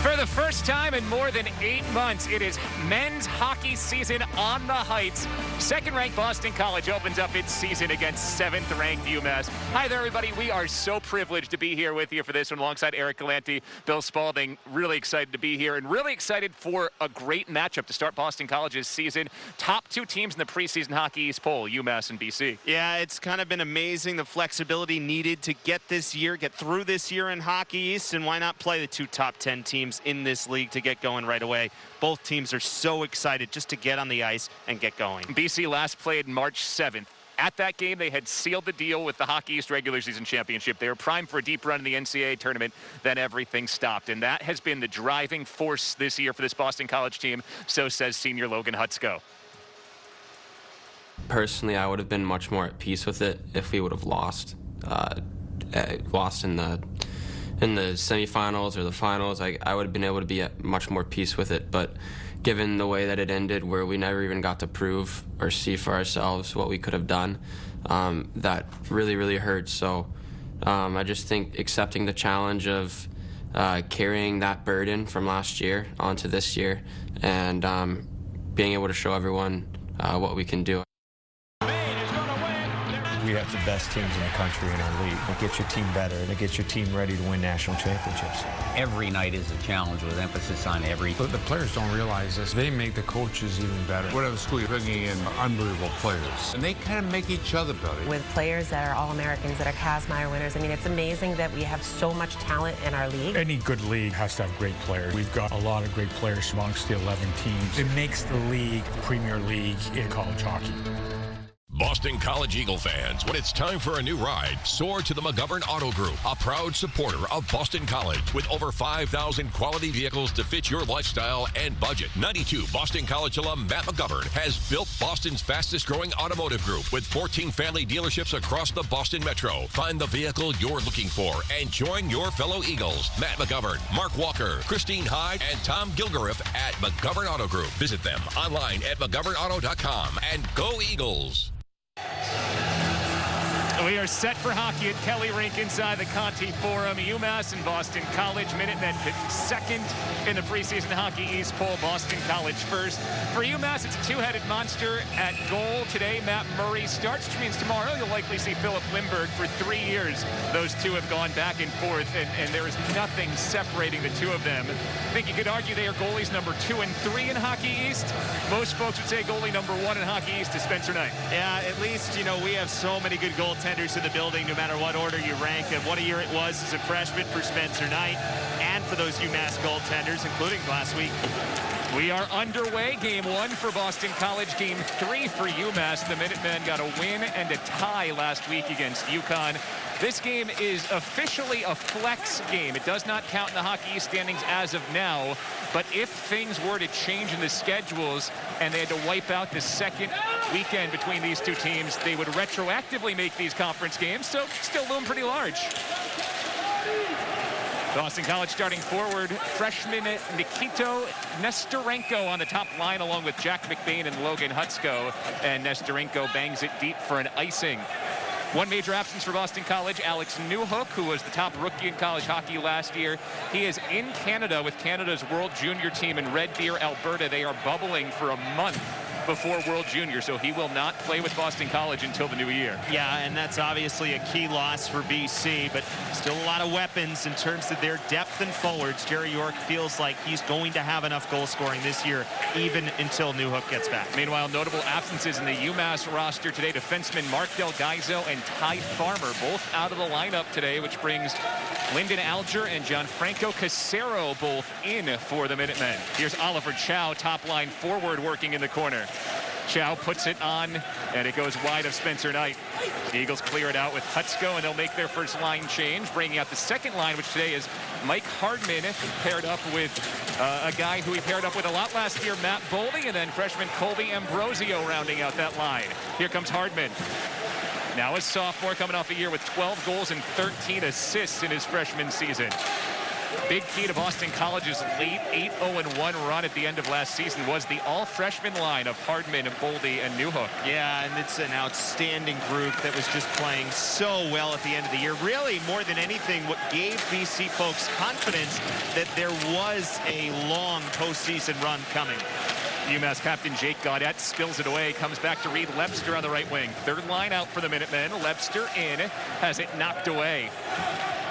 For the first time in more than 8 months, it is men's hockey season on the heights. Second-ranked Boston College opens up its season against 7th-ranked UMass. Hi there, everybody. We are so privileged to be here with you for this one alongside Eric Galanti, Bill Spalding. Really excited to be here and really excited for a great matchup to start Boston College's season. Top 2 teams in the preseason Hockey East poll, UMass and BC. Yeah, it's kind of been amazing, the flexibility needed to get through this year in Hockey East, and why not play the 2 top 10 teams in this league to get going right away. Both teams are so excited just to get on the ice and get going. BC last played March 7th. At that game, they had sealed the deal with the Hockey East regular season championship. They were primed for a deep run in the NCAA tournament. Then everything stopped. And that has been the driving force this year for this Boston College team. So says senior Logan Hutsko. Personally, I would have been much more at peace with it if we would have lost in the semifinals or the finals. I would have been able to be at much more peace with it. But given the way that it ended, where we never even got to prove or see for ourselves what we could have done, that really, really hurts. So I just think accepting the challenge of carrying that burden from last year onto this year and being able to show everyone what we can do. We have the best teams in the country in our league. It gets your team better, and it gets your team ready to win national championships. Every night is a challenge with emphasis on every. But the players don't realize this. They make the coaches even better. Whatever school you're bringing in unbelievable players. And they kind of make each other better. With players that are All-Americans, that are Kazmaier winners, I mean, it's amazing that we have so much talent in our league. Any good league has to have great players. We've got a lot of great players amongst the 11 teams. It makes the league the premier league in college hockey. Boston College Eagle fans, when it's time for a new ride, soar to the McGovern Auto Group, a proud supporter of Boston College with over 5,000 quality vehicles to fit your lifestyle and budget. 92 Boston College alum Matt McGovern has built Boston's fastest growing automotive group with 14 family dealerships across the Boston Metro. Find the vehicle you're looking for and join your fellow Eagles. Matt McGovern, Mark Walker, Christine Hyde, and Tom Gilgariff at McGovern Auto Group. Visit them online at McGovernAuto.com and go Eagles. We are set for hockey at Kelly Rink inside the Conti Forum. UMass and Boston College. Minutemen picked second in the preseason Hockey East poll. Boston College first. For UMass, it's a 2-headed monster at goal. Today, Matt Murray starts, which means tomorrow you'll likely see Philip Lindbergh. For 3 years, those two have gone back and forth, and there is nothing separating the two of them. I think you could argue they are goalies number 2 and 3 in Hockey East. Most folks would say goalie number 1 in Hockey East is Spencer Knight. Yeah, at least, you know, we have so many good goaltenders in the building, no matter what order you rank. And what a year it was as a freshman for Spencer Knight and for those UMass goaltenders, including last week. We are underway. Game 1 for Boston College. Game 3 for UMass. The Minutemen got a win and a tie last week against UConn. This game is officially a flex game. It does not count in the Hockey East standings as of now, but if things were to change in the schedules and they had to wipe out the second weekend between these two teams, they would retroactively make these conference games, so still loom pretty large. Boston College starting forward, freshman Nikito Nestorenko on the top line along with Jack McBain and Logan Hutsko, and Nestorenko bangs it deep for an icing. One major absence for Boston College, Alex Newhook, who was the top rookie in college hockey last year. He is in Canada with Canada's World Junior team in Red Deer, Alberta. They are bubbling for a month before World Junior, so he will not play with Boston College until the new year. Yeah, and that's obviously a key loss for BC, but still a lot of weapons in terms of their depth and forwards. Jerry York feels like he's going to have enough goal scoring this year, even until Newhook gets back. Meanwhile, notable absences in the UMass roster today. Defensemen Mark Del Gaizo and Ty Farmer both out of the lineup today, which brings Lyndon Alger and Gianfranco Casero both in for the Minutemen. Here's Oliver Chow, top line forward, working in the corner. Chow puts it on, and it goes wide of Spencer Knight. The Eagles clear it out with Hutsko, and they'll make their first line change, bringing out the second line, which today is Mike Hardman, paired up with a guy who he paired up with a lot last year, Matt Boldy, and then freshman Colby Ambrosio rounding out that line. Here comes Hardman. Now a sophomore coming off a year with 12 goals and 13 assists in his freshman season. Big key to Boston College's late 8-0-1 run at the end of last season was the all-freshman line of Hardman, Boldy, and Newhook. Yeah, and it's an outstanding group that was just playing so well at the end of the year. Really, more than anything, what gave BC folks confidence that there was a long postseason run coming. UMass captain Jake Gaudette spills it away, comes back to Reed Lebster on the right wing. Third line out for the Minutemen. Lebster in, has it knocked away.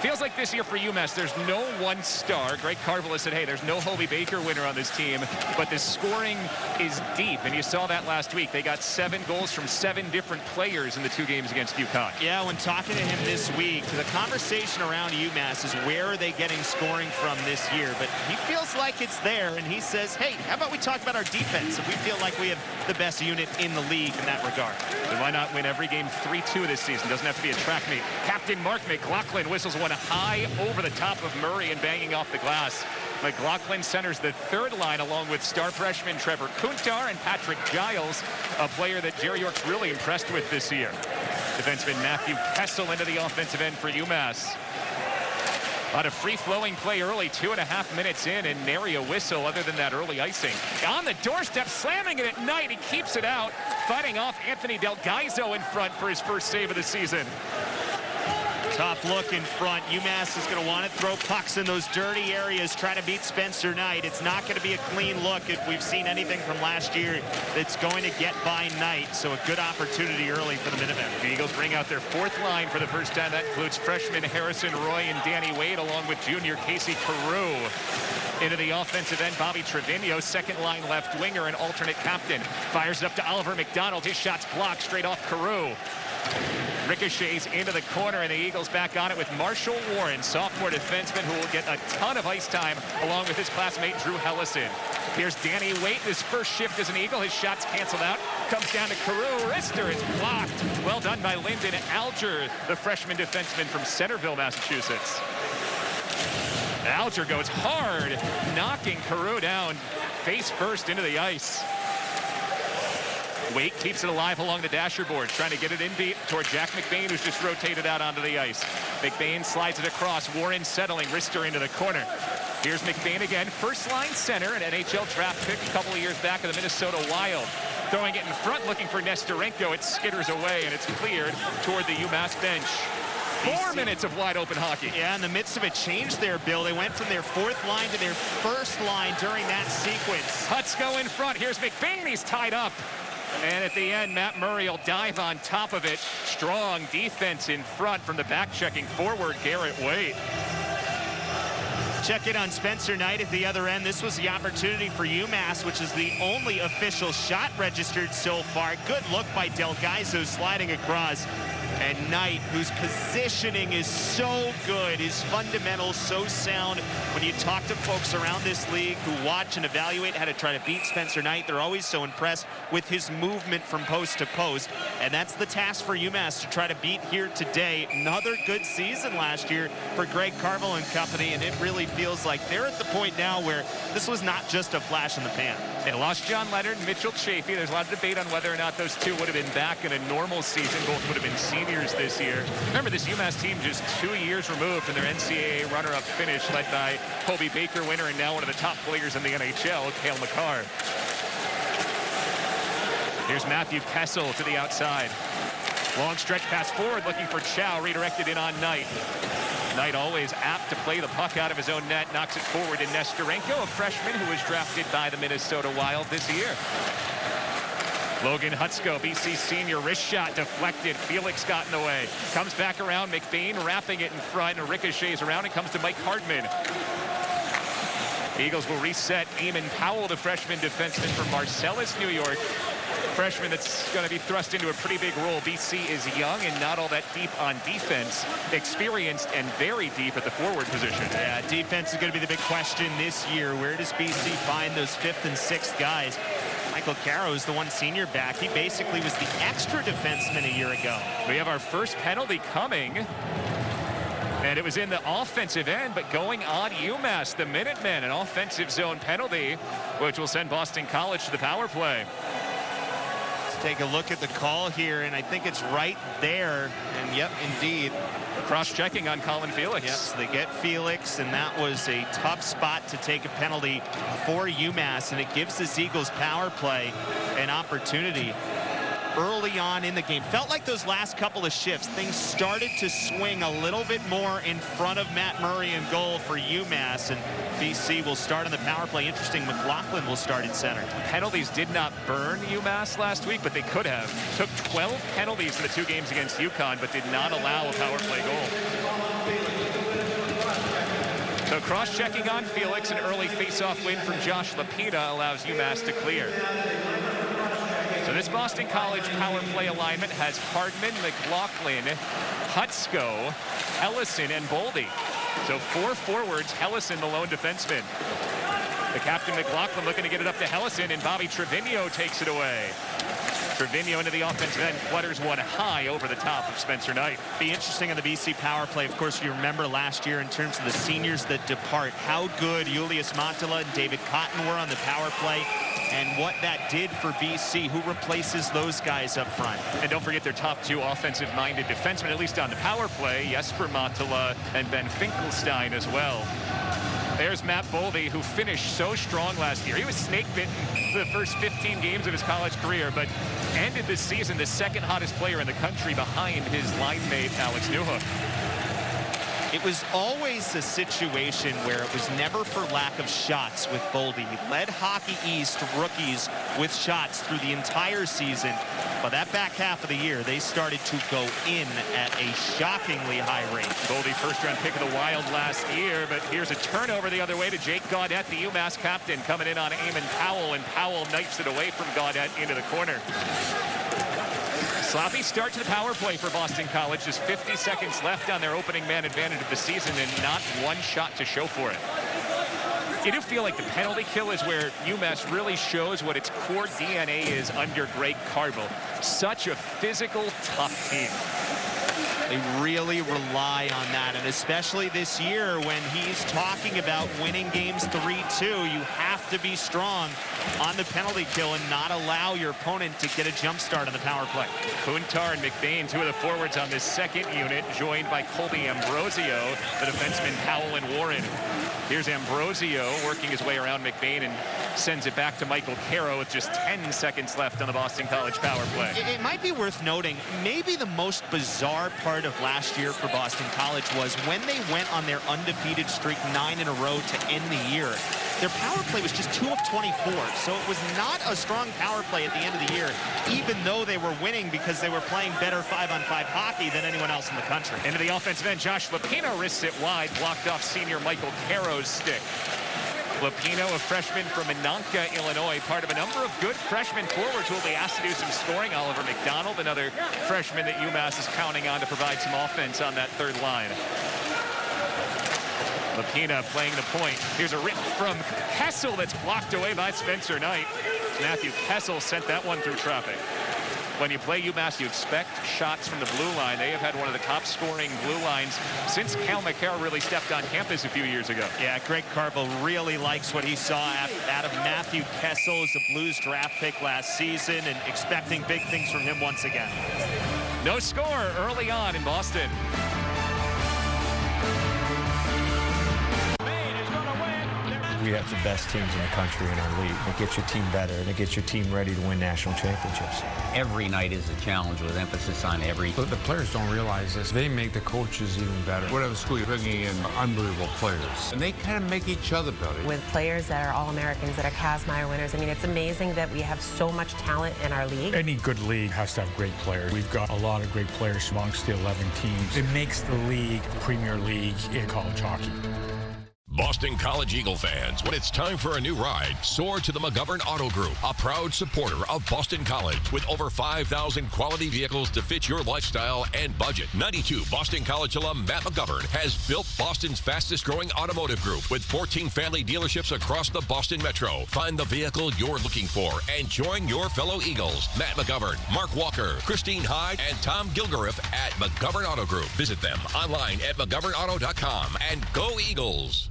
Feels like this year for UMass, there's no one star. Greg Carvel has said, hey, there's no Hobie Baker winner on this team, but the scoring is deep, and you saw that last week. They got 7 goals from 7 different players in the 2 games against UConn. Yeah, when talking to him this week, the conversation around UMass is where are they getting scoring from this year, but he feels like it's there, and he says, hey, how about we talk about our defense? If we feel like we have the best unit in the league in that regard. Then why not win every game 3-2 this season? Doesn't have to be a track meet. Captain Mark McLaughlin whistles one high over the top of Murray and banging off the glass. McLaughlin centers the third line along with star freshman Trevor Kuntar and Patrick Giles, a player that Jerry York's really impressed with this year. Defenseman Matthew Kessel into the offensive end for UMass. A lot of free-flowing play early, 2.5 minutes in, and nary a whistle other than that early icing. On the doorstep, slamming it at night. He keeps it out, fighting off Anthony Del Gaizo in front for his first save of the season. Tough look in front. UMass is going to want to throw pucks in those dirty areas, try to beat Spencer Knight. It's not going to be a clean look if we've seen anything from last year that's going to get by Knight. So a good opportunity early for the Minutemen. The Eagles bring out their 4th line for the first time. That includes freshman Harrison Roy and Danny Wade, along with junior Casey Carew. Into the offensive end, Bobby Trevino, second line left winger and alternate captain. Fires it up to Oliver McDonald. His shot's blocked straight off Carew. Ricochets into the corner, and the Eagles back on it with Marshall Warren, sophomore defenseman who will get a ton of ice time along with his classmate Drew Hellison. Here's Danny Waite, his first shift as an Eagle. His shot's canceled out. Comes down to Carew. Wrister is blocked. Well done by Lyndon Alger, the freshman defenseman from Centerville, Massachusetts. Alger goes hard, knocking Carew down face first into the ice. Waite keeps it alive along the dasher boards, trying to get it in beat toward Jack McBain, who's just rotated out onto the ice. McBain slides it across. Warren settling. Wrister into the corner. Here's McBain again. First line center, an NHL draft pick a couple of years back of the Minnesota Wild. Throwing it in front, looking for Nestorenko. It skitters away, and it's cleared toward the UMass bench. 4 minutes of wide open hockey. Yeah, in the midst of a change there, Bill. They went from their 4th line to their 1st line during that sequence. Hutsko in front. Here's McBain. He's tied up. And at the end, Matt Murray will dive on top of it. Strong defense in front from the back-checking forward, Garrett Waite. Check in on Spencer Knight at the other end. This was the opportunity for UMass, which is the only official shot registered so far. Good look by Del Gaizo sliding across. And Knight, whose positioning is so good, his fundamentals so sound. When you talk to folks around this league who watch and evaluate how to try to beat Spencer Knight, they're always so impressed with his movement from post to post. And that's the task for UMass, to try to beat here today. Another good season last year for Greg Carvel and company, and it really feels like they're at the point now where this was not just a flash in the pan. They lost John Leonard and Mitchell Chafee. There's a lot of debate on whether or not those two would have been back in a normal season. Both would have been seniors this year. Remember, this UMass team just 2 years removed from their NCAA runner-up finish, led by Hobie Baker winner and now one of the top players in the NHL, Cale Makar. Here's Matthew Kessel to the outside. Long stretch pass forward, looking for Chow, redirected in on Knight. Knight always apt to play the puck out of his own net, knocks it forward to Nestorenko, a freshman who was drafted by the Minnesota Wild this year. Logan Hutsko, BC senior, wrist shot deflected. Felix got in the way. Comes back around, McBain wrapping it in front, and ricochets around and comes to Mike Hardman. The Eagles will reset Eamon Powell, the freshman defenseman from Marcellus, New York. Freshman that's going to be thrust into a pretty big role. BC is young and not all that deep on defense. Experienced and very deep at the forward position. Yeah, defense is going to be the big question this year. Where does BC find those 5th and 6th guys? Michael Caro is the one senior back. He basically was the extra defenseman a year ago. We have our first penalty coming. And it was in the offensive end, but going on UMass, the Minutemen, an offensive zone penalty, which will send Boston College to the power play. Let's take a look at the call here, and I think it's right there. And yep, indeed, Cross-checking on Colin Felix. Yes, they get Felix, and that was a tough spot to take a penalty for UMass, and it gives the Eagles power play an opportunity early on in the game. Felt like those last couple of shifts, things started to swing a little bit more in front of Matt Murray in goal for UMass, and BC will start on the power play. Interesting, McLaughlin will start in center. Penalties did not burn UMass last week, but they could have. Took 12 penalties in the 2 games against UConn, but did not allow a power play goal. So cross-checking on Felix, an early face-off win from Josh Lapina allows UMass to clear. So this Boston College power play alignment has Hardman, McLaughlin, Hutsko, Ellison, and Boldy. So 4 forwards, Ellison the lone defenseman. The captain McLaughlin looking to get it up to Ellison, and Bobby Trevino takes it away. Trevino into the offensive end, flutters one high over the top of Spencer Knight. Be interesting on the BC power play. Of course, you remember last year in terms of the seniors that depart, how good Julius Montala and David Cotton were on the power play, and what that did for BC, who replaces those guys up front. And don't forget their top 2 offensive-minded defensemen, at least on the power play, Jesper Montala and Ben Finkelstein as well. There's Matt Boldy, who finished so strong last year. He was snake-bitten for the first 15 games of his college career, but ended the season the 2nd hottest player in the country behind his line mate, Alex Newhook. It was always a situation where it was never for lack of shots with Boldy. He led Hockey East rookies with shots through the entire season. But that back half of the year, they started to go in at a shockingly high rate. Boldy, first-round pick of the Wild last year, but here's a turnover the other way to Jake Gaudette, the UMass captain, coming in on Eamon Powell, and Powell knifes it away from Gaudette into the corner. Sloppy start to the power play for Boston College. Just 50 seconds left on their opening man advantage of the season, and not one shot to show for it. You do feel like the penalty kill is where UMass really shows what its core DNA is under Greg Carville. Such a physical, tough team. They really rely on that, and especially this year when he's talking about winning games 3-2, you have to be strong on the penalty kill and not allow your opponent to get a jump start on the power play. Kuntar and McBain, 2 of the forwards on this second unit, joined by Colby Ambrosio, the defenseman Powell and Warren. Here's Ambrosio working his way around McBain and sends it back to Michael Caro with just 10 seconds left on the Boston College power play. It might be worth noting, maybe the most bizarre part of last year for Boston College was when they went on their undefeated streak 9 in a row to end the year. Their power play was just 2 of 24, so it was not a strong power play at the end of the year, even though they were winning because they were playing better 5-on-5 hockey than anyone else in the country. Into the offensive end, Josh Lapino wrists it wide, blocked off senior Michael Caro's stick. Lapino, a freshman from Minonka, Illinois, part of a number of good freshman forwards who will be asked to do some scoring. Oliver McDonald, another freshman that UMass is counting on to provide some offense on that 3rd line. Lapina playing the point. Here's a rip from Kessel that's blocked away by Spencer Knight. Matthew Kessel sent that one through traffic. When you play UMass, you expect shots from the blue line. They have had one of the top scoring blue lines since Cal McCarroll really stepped on campus a few years ago. Yeah, Greg Carville really likes what he saw out of Matthew Kessel as a Blues draft pick last season, and expecting big things from him once again. No score early on in Boston. We have the best teams in the country in our league. It gets your team better, and it gets your team ready to win national championships. Every night is a challenge with emphasis on every. But the players don't realize this. They make the coaches even better. Whatever school you're bringing in unbelievable players, and they kind of make each other better. With players that are All-Americans, that are Kazmaier winners, I mean, it's amazing that we have so much talent in our league. Any good league has to have great players. We've got a lot of great players amongst the 11 teams. It makes the league the premier league in college hockey. Boston College Eagle fans, when it's time for a new ride, soar to the McGovern Auto Group, a proud supporter of Boston College with over 5,000 quality vehicles to fit your lifestyle and budget. 92 Boston College alum Matt McGovern has built Boston's fastest growing automotive group with 14 family dealerships across the Boston Metro. Find the vehicle you're looking for and join your fellow Eagles. Matt McGovern, Mark Walker, Christine Hyde, and Tom Gilgariff at McGovern Auto Group. Visit them online at McGovernAuto.com and go Eagles.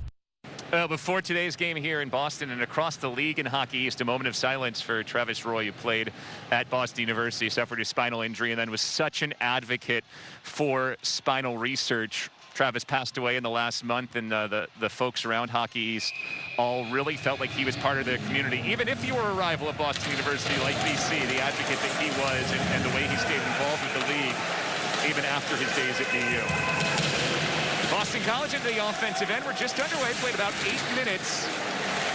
Well, before today's game here in Boston and across the league in Hockey East, a moment of silence for Travis Roy, who played at Boston University, suffered a spinal injury, and then was such an advocate for spinal research. Travis passed away in the last month, and the folks around Hockey East all really felt like he was part of the community. Even if you were a rival of Boston University like BC, the advocate that he was and the way he stayed involved with the league, even after his days at BU. Boston College into the offensive end. We're just underway, played about 8 minutes.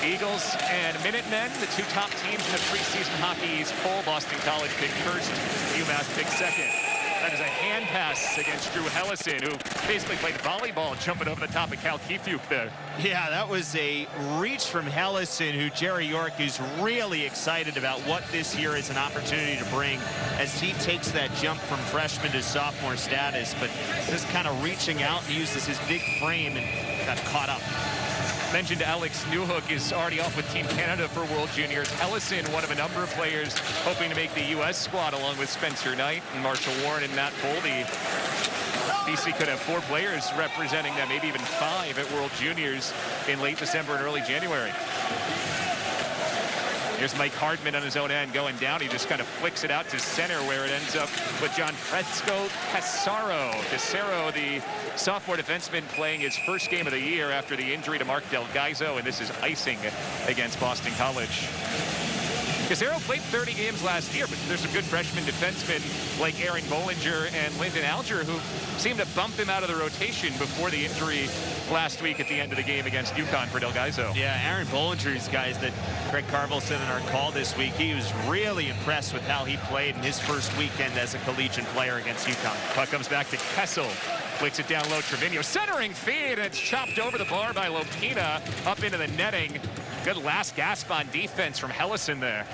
Eagles and Minutemen, the two top teams in the preseason Hockey East poll. Boston College picked first, UMass picked second. That is a hand pass against Drew Hellison, who basically played volleyball, jumping over the top of Cal Kifuk there. Yeah, that was a reach from Hellison, who Jerry York is really excited about what this year is an opportunity to bring as he takes that jump from freshman to sophomore status, but just kind of reaching out and uses his big frame and got caught up. Mentioned Alex Newhook is already off with Team Canada for World Juniors. Hellison, one of a number of players hoping to make the U.S. squad, along with Spencer Knight and Marshall Warren and Matt Boldy. BC could have 4 players representing them, maybe even 5 at World Juniors in late December and early January. Here's Mike Hardman on his own end going down. He just kind of flicks it out to center, where it ends up with Gianfranco Casaro, the sophomore defenseman, playing his first game of the year after the injury to Mark Del Gaizo, and this is icing against Boston College. Casaro played 30 games last year, but there's some good freshman defensemen like Aaron Bollinger and Lyndon Alger who seemed to bump him out of the rotation before the injury last week at the end of the game against UConn for Del Gaizo. Yeah, Aaron Bollinger is guys that Greg Carville said in our call this week. He was really impressed with how he played in his first weekend as a collegiate player against UConn. Puck comes back to Kessel. Flicks it down low, Trevino. Centering feed, and it's chopped over the bar by Lopina up into the netting. Good last gasp on defense from Hellison there.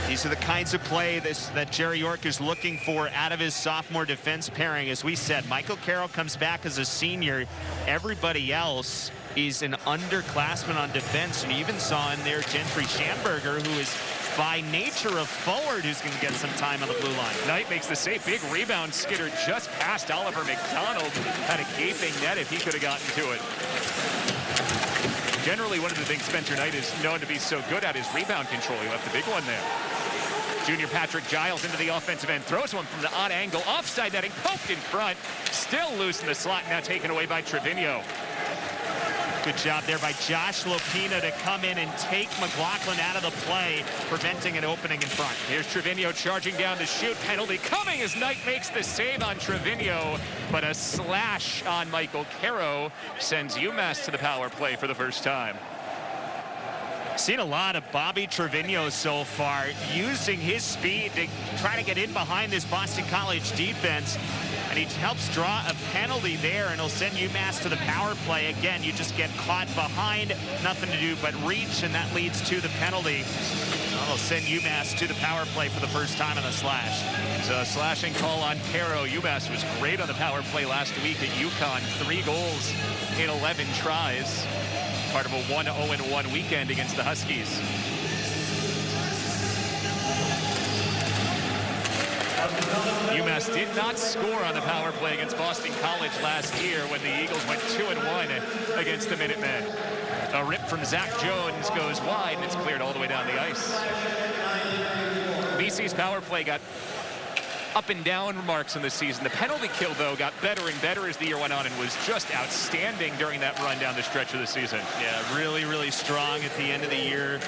These are the kinds of play that Jerry York is looking for out of his sophomore defense pairing. As we said, Michael Carroll comes back as a senior. Everybody else is an underclassman on defense. And you even saw in there Gentry Schamberger, who is by nature a forward who's going to get some time on the blue line. Knight makes the save. Big rebound skitter just past Oliver McDonald. Had a gaping net if he could have gotten to it. Generally, one of the things Spencer Knight is known to be so good at is rebound control. He left a big one there. Junior Patrick Giles into the offensive end. Throws one from the odd angle. Offside netting. Poked in front. Still loose in the slot. Now taken away by Trevino. Good job there by Josh Lopina to come in and take McLaughlin out of the play, preventing an opening in front. Here's Trevino charging down to shoot. Penalty coming as Knight makes the save on Trevino, but a slash on Michael Caro sends UMass to the power play for the first time. Seen a lot of Bobby Trevino so far, using his speed to try to get in behind this Boston College defense. And he helps draw a penalty there, and he'll send UMass to the power play. Again, you just get caught behind, nothing to do but reach, and that leads to the penalty. That'll send UMass to the power play for the first time on the slash. So a slashing call on Caro. UMass was great on the power play last week at UConn. 3 goals in 11 tries. Part of a 1-0-1 weekend against the Huskies. UMass did not score on the power play against Boston College last year when the Eagles went 2-1 against the Minutemen. A rip from Zach Jones goes wide, and it's cleared all the way down the ice. BC's power play got up and down remarks in this season. The penalty kill, though, got better and better as the year went on and was just outstanding during that run down the stretch of the season. Yeah, really, really strong at the end of the year.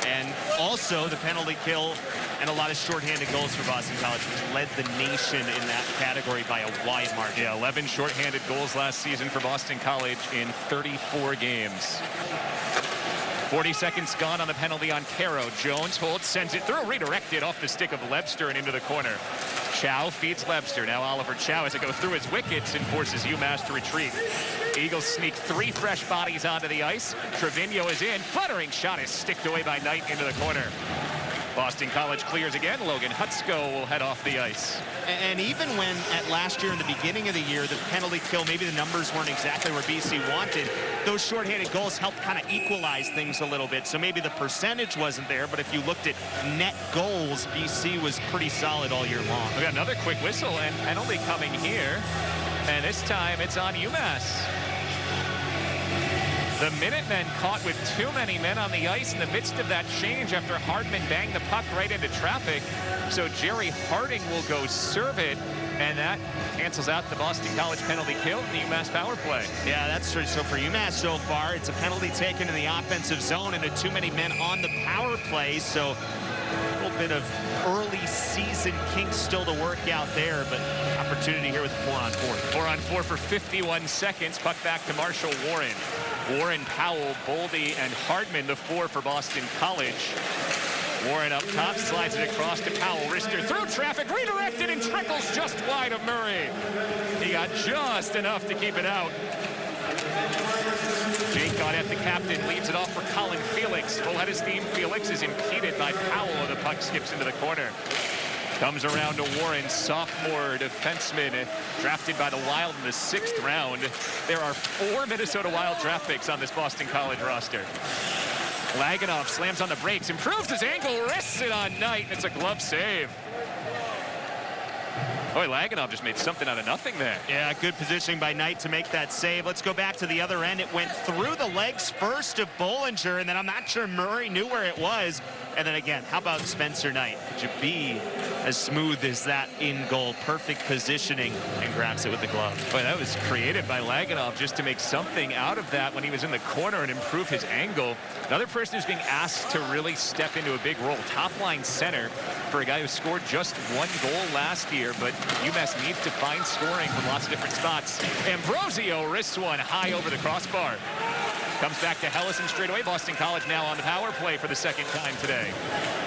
And also the penalty kill and a lot of shorthanded goals for Boston College, which led the nation in that category by a wide margin. Yeah, 11 shorthanded goals last season for Boston College in 34 games. 40 seconds gone on the penalty on Caro. Jones holds, sends it through, redirected off the stick of Lebster and into the corner. Chow feeds Lebster. Now Oliver Chow has to go through his wickets and forces UMass to retreat. Eagles sneak 3 fresh bodies onto the ice. Trevino is in. Fluttering shot is sticked away by Knight into the corner. Boston College clears again. Logan Hutsko will head off the ice. And even when at last year in the beginning of the year, the penalty kill, maybe the numbers weren't exactly where BC wanted, those shorthanded goals helped kind of equalize things a little bit. So maybe the percentage wasn't there, but if you looked at net goals, BC was pretty solid all year long. We got another quick whistle and penalty coming here. And this time it's on UMass. The Minutemen caught with too many men on the ice in the midst of that change after Hardman banged the puck right into traffic. So Jerry Harding will go serve it, and that cancels out the Boston College penalty kill in the UMass power play. Yeah, that's true. So for UMass so far, it's a penalty taken in the offensive zone and too many men on the power play. So a little bit of early season kinks still to work out there, but opportunity here with the 4-on-4. 4-on-4 for 51 seconds. Puck back to Marshall Warren. Warren, Powell, Boldy, and Hardman, the 4 for Boston College. Warren up top, slides it across to Powell. Wrister through traffic, redirected, and trickles just wide of Murray. He got just enough to keep it out. Jake Gaudette, the captain, leads it off for Colin Felix. Full head of steam. Felix is impeded by Powell, and the puck skips into the corner. Comes around to Warren, sophomore defenseman, drafted by the Wild in the 6th round. There are 4 Minnesota Wild draft picks on this Boston College roster. Laganov slams on the brakes, improves his angle, rests it on Knight. It's a glove save. Boy, Laganov just made something out of nothing there. Yeah, good positioning by Knight to make that save. Let's go back to the other end. It went through the legs first of Bollinger, and then I'm not sure Murray knew where it was. And then again, how about Spencer Knight? Could you be as smooth as that in goal? Perfect positioning, and grabs it with the glove. Boy, that was creative by Laganov just to make something out of that when he was in the corner and improve his angle. Another person who's being asked to really step into a big role. Top line center for a guy who scored just 1 goal last year, but UMass needs to find scoring from lots of different spots. Ambrosio wrists one high over the crossbar. Comes back to Hellison straight away. Boston College now on the power play for the 2nd time today.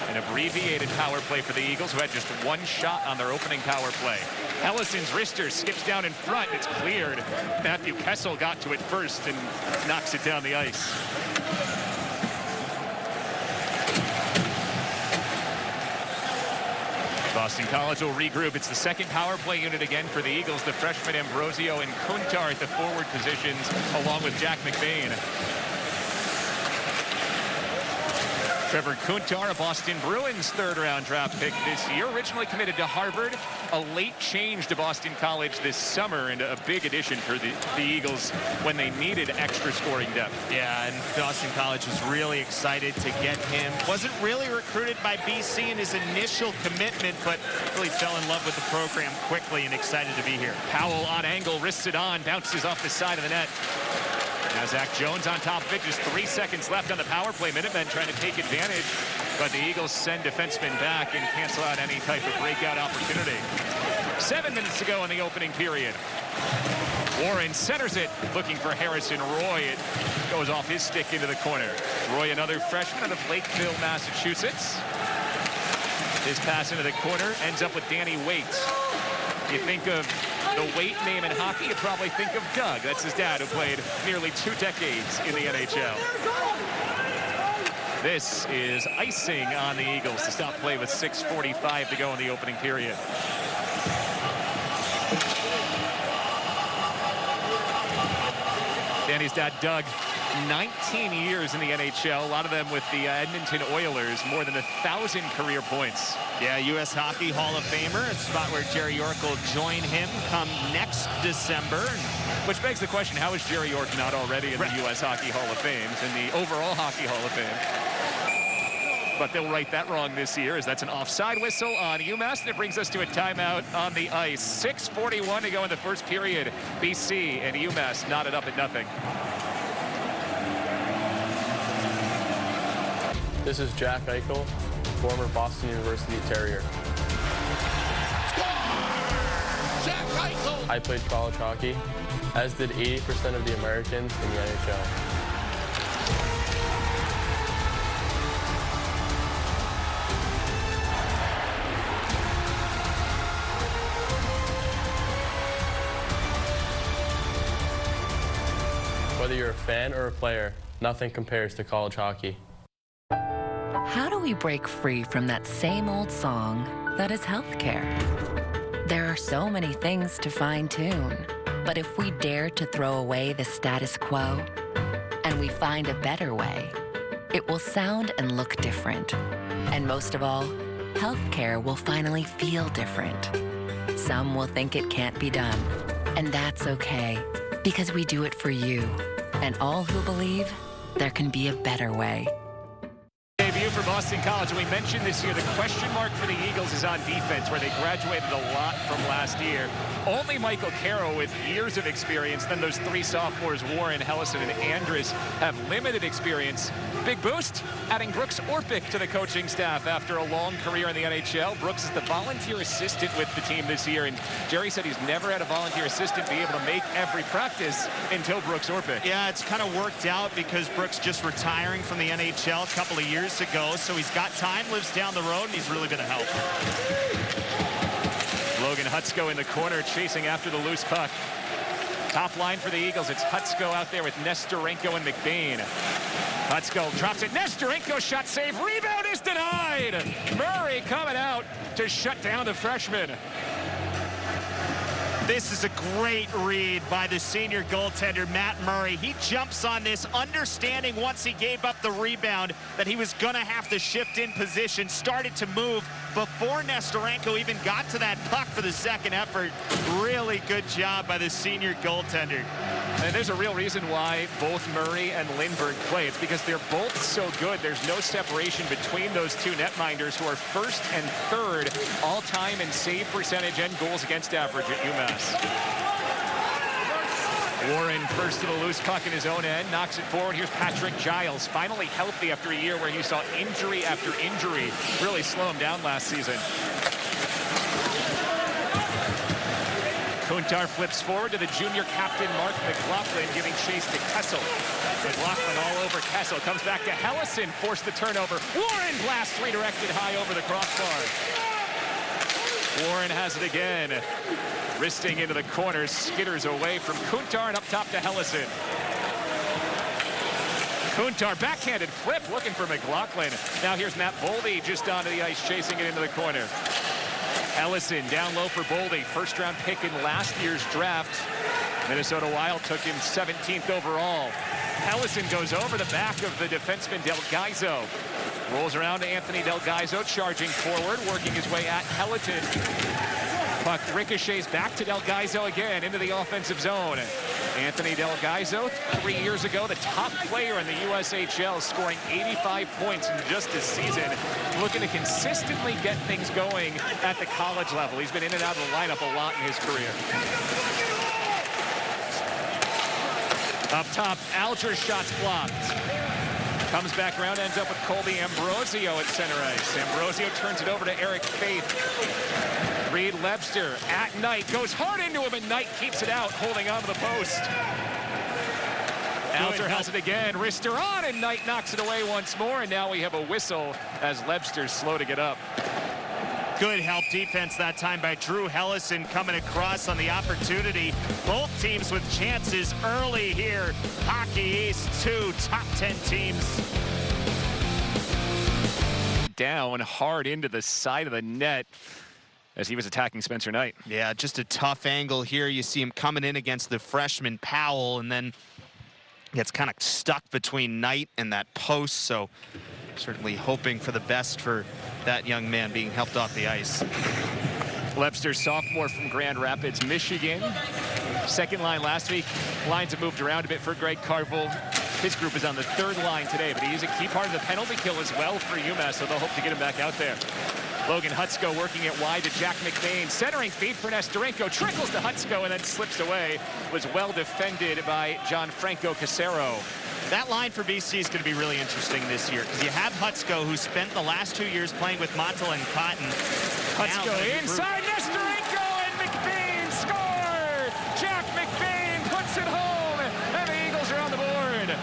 An abbreviated power play for the Eagles, who had just 1 shot on their opening power play. Hellison's wrister skips down in front. It's cleared. Matthew Kessel got to it first and knocks it down the ice. Boston College will regroup. It's the 2nd power play unit again for the Eagles. The freshmen Ambrosio and Kuntar at the forward positions, along with Jack McBain. Trevor Kuntar, a Boston Bruins 3rd-round draft pick this year, originally committed to Harvard, a late change to Boston College this summer, and a big addition for the Eagles when they needed extra scoring depth. Yeah, and Boston College was really excited to get him. Wasn't really recruited by BC in his initial commitment, but really fell in love with the program quickly and excited to be here. Powell on angle, wrists it on, bounces off the side of the net. Now Zach Jones on top of it, just 3 seconds left on the power play. Minutemen trying to take advantage, but the Eagles send defensemen back and cancel out any type of breakout opportunity. 7 minutes to go in the opening period. Warren centers it, looking for Harrison Roy. It goes off his stick into the corner. Roy, another freshman out of Lakeville, Massachusetts. His pass into the corner ends up with Danny Waite. You think of the Waite name in hockey, you probably think of Doug. That's his dad, who played nearly 2 decades in the NHL. This is icing on the Eagles to stop play with 6:45 to go in the opening period. Danny's dad, Doug, 19 years in the NHL, a lot of them with the Edmonton Oilers, more than 1,000 career points. Yeah, U.S. Hockey Hall of Famer, a spot where Jerry York will join him come next December. Which begs the question, how is Jerry York not already in the U.S. Hockey Hall of Fame, in the overall Hockey Hall of Fame? But they'll right that wrong this year, as that's an offside whistle on UMass, and it brings us to a timeout on the ice. 6:41 to go in the first period. BC and UMass knotted up at nothing. This is Jack Eichel, former Boston University Terrier. Jack Eichel! I played college hockey, as did 80% of the Americans in the NHL. Whether you're a fan or a player, nothing compares to college hockey. How do we break free from that same old song that is healthcare? There are so many things to fine-tune, but if we dare to throw away the status quo and we find a better way, it will sound and look different. And most of all, healthcare will finally feel different. Some will think it can't be done, and that's okay, because we do it for you. and all who believe there can be a better way. Debut for Boston College. We mentioned this year the question mark for the Eagles is on defense, where they graduated a lot from last year. Only Michael Carroll with years of experience. Then those three sophomores, Warren, Hellison, and Andrus, have limited experience. Big boost, adding Brooks Orpik to the coaching staff after a long career in the NHL. Brooks is the volunteer assistant with the team this year, and Jerry said he's never had a volunteer assistant be able to make every practice until Brooks Orpik. Yeah, it's kind of worked out because Brooks just retiring from the NHL a couple of years ago, so he's got time, lives down the road, and he's really been a help. Logan Hutsko in the corner chasing after the loose puck. Top line for the Eagles, it's Hutsko out there with Nestorenko and McBain. Hutsko drops it, Nestorenko shot save, rebound is denied! Murray coming out to shut down the freshman. This is a great read by the senior goaltender, Matt Murray. He jumps on this, understanding once he gave up the rebound that he was going to have to shift in position, started to move before Nestorenko even got to that puck for the second effort. Really good job by the senior goaltender. And there's a real reason why both Murray and Lindbergh play. It's because they're both so good. There's no separation between those two netminders who are first and third all-time in save percentage and goals against average at UMass. Warren first to the loose puck in his own end, knocks it forward. Here's Patrick Giles, finally healthy after a year where he saw injury after injury really slow him down last season. Kuntar flips forward to the junior captain, Mark McLaughlin, giving chase to Kessel. McLaughlin all over Kessel, comes back to Hellison, forced the turnover. Warren blasts redirected high over the crossbar. Warren has it again. Wristing into the corner, skitters away from Kuntar and up top to Hellison. Kuntar, backhanded flip, looking for McLaughlin. Now here's Matt Boldy just onto the ice, chasing it into the corner. Hellison down low for Boldy, first-round pick in last year's draft. Minnesota Wild took him 17th overall. Hellison goes over the back of the defenseman Del Gaizo. Rolls around to Anthony Del Gaizo, charging forward, working his way at Helleton. Puck ricochets back to Del Gaizo again into the offensive zone. Anthony Del Gaizo, 3 years ago, the top player in the USHL, scoring 85 points in just this season. Looking to consistently get things going at the college level. He's been in and out of the lineup a lot in his career. Up top, Alger's shot's blocked. Comes back around, ends up with Colby Ambrosio at center ice. Ambrosio turns it over to Eric Faith. Reed Lebster at Knight, goes hard into him, and Knight keeps it out, holding on to the post. Alger has it again, wrister on, and Knight knocks it away once more, and now we have a whistle as Lebster's slow to get up. Good help defense that time by Drew Hellison coming across on the opportunity. Both teams with chances early here. Hockey East, 2 top 10 teams. Down hard into the side of the net as he was attacking Spencer Knight. Yeah, just a tough angle here. You see him coming in against the freshman Powell, and then gets kind of stuck between Knight and that post. So certainly hoping for the best for that young man being helped off the ice. Lebster, sophomore from Grand Rapids, Michigan. Second line last week. Lines have moved around a bit for Greg Carville. His group is on the third line today, but he is a key part of the penalty kill as well for UMass, so they'll hope to get him back out there. Logan Hutsko working it wide to Jack McBain. Centering feed for Nestorenko. Trickles to Hutsko and then slips away. Was well defended by Gianfranco Casero. That line for BC is going to be really interesting this year because you have Hutsko, who spent the last 2 years playing with Montel and Cotton. Hutsko inside, Nestorenko, and McBain score! Jack McBain puts it home, and the Eagles are on the board.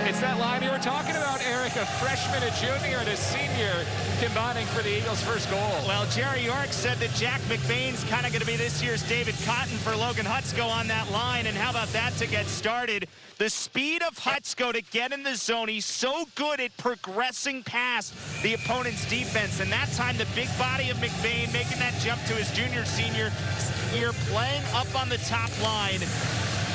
It's that line you were talking about, Eric, a freshman, a junior, and a senior combining for the Eagles' first goal. Well, Jerry York said that Jack McBain's kind of going to be this year's David Cotton for Logan Hutsko on that line, and how about that to get started? The speed of Hutsko to get in the zone, he's so good at progressing past the opponent's defense, and that time the big body of McBain making that jump to his junior, senior year, playing up on the top line.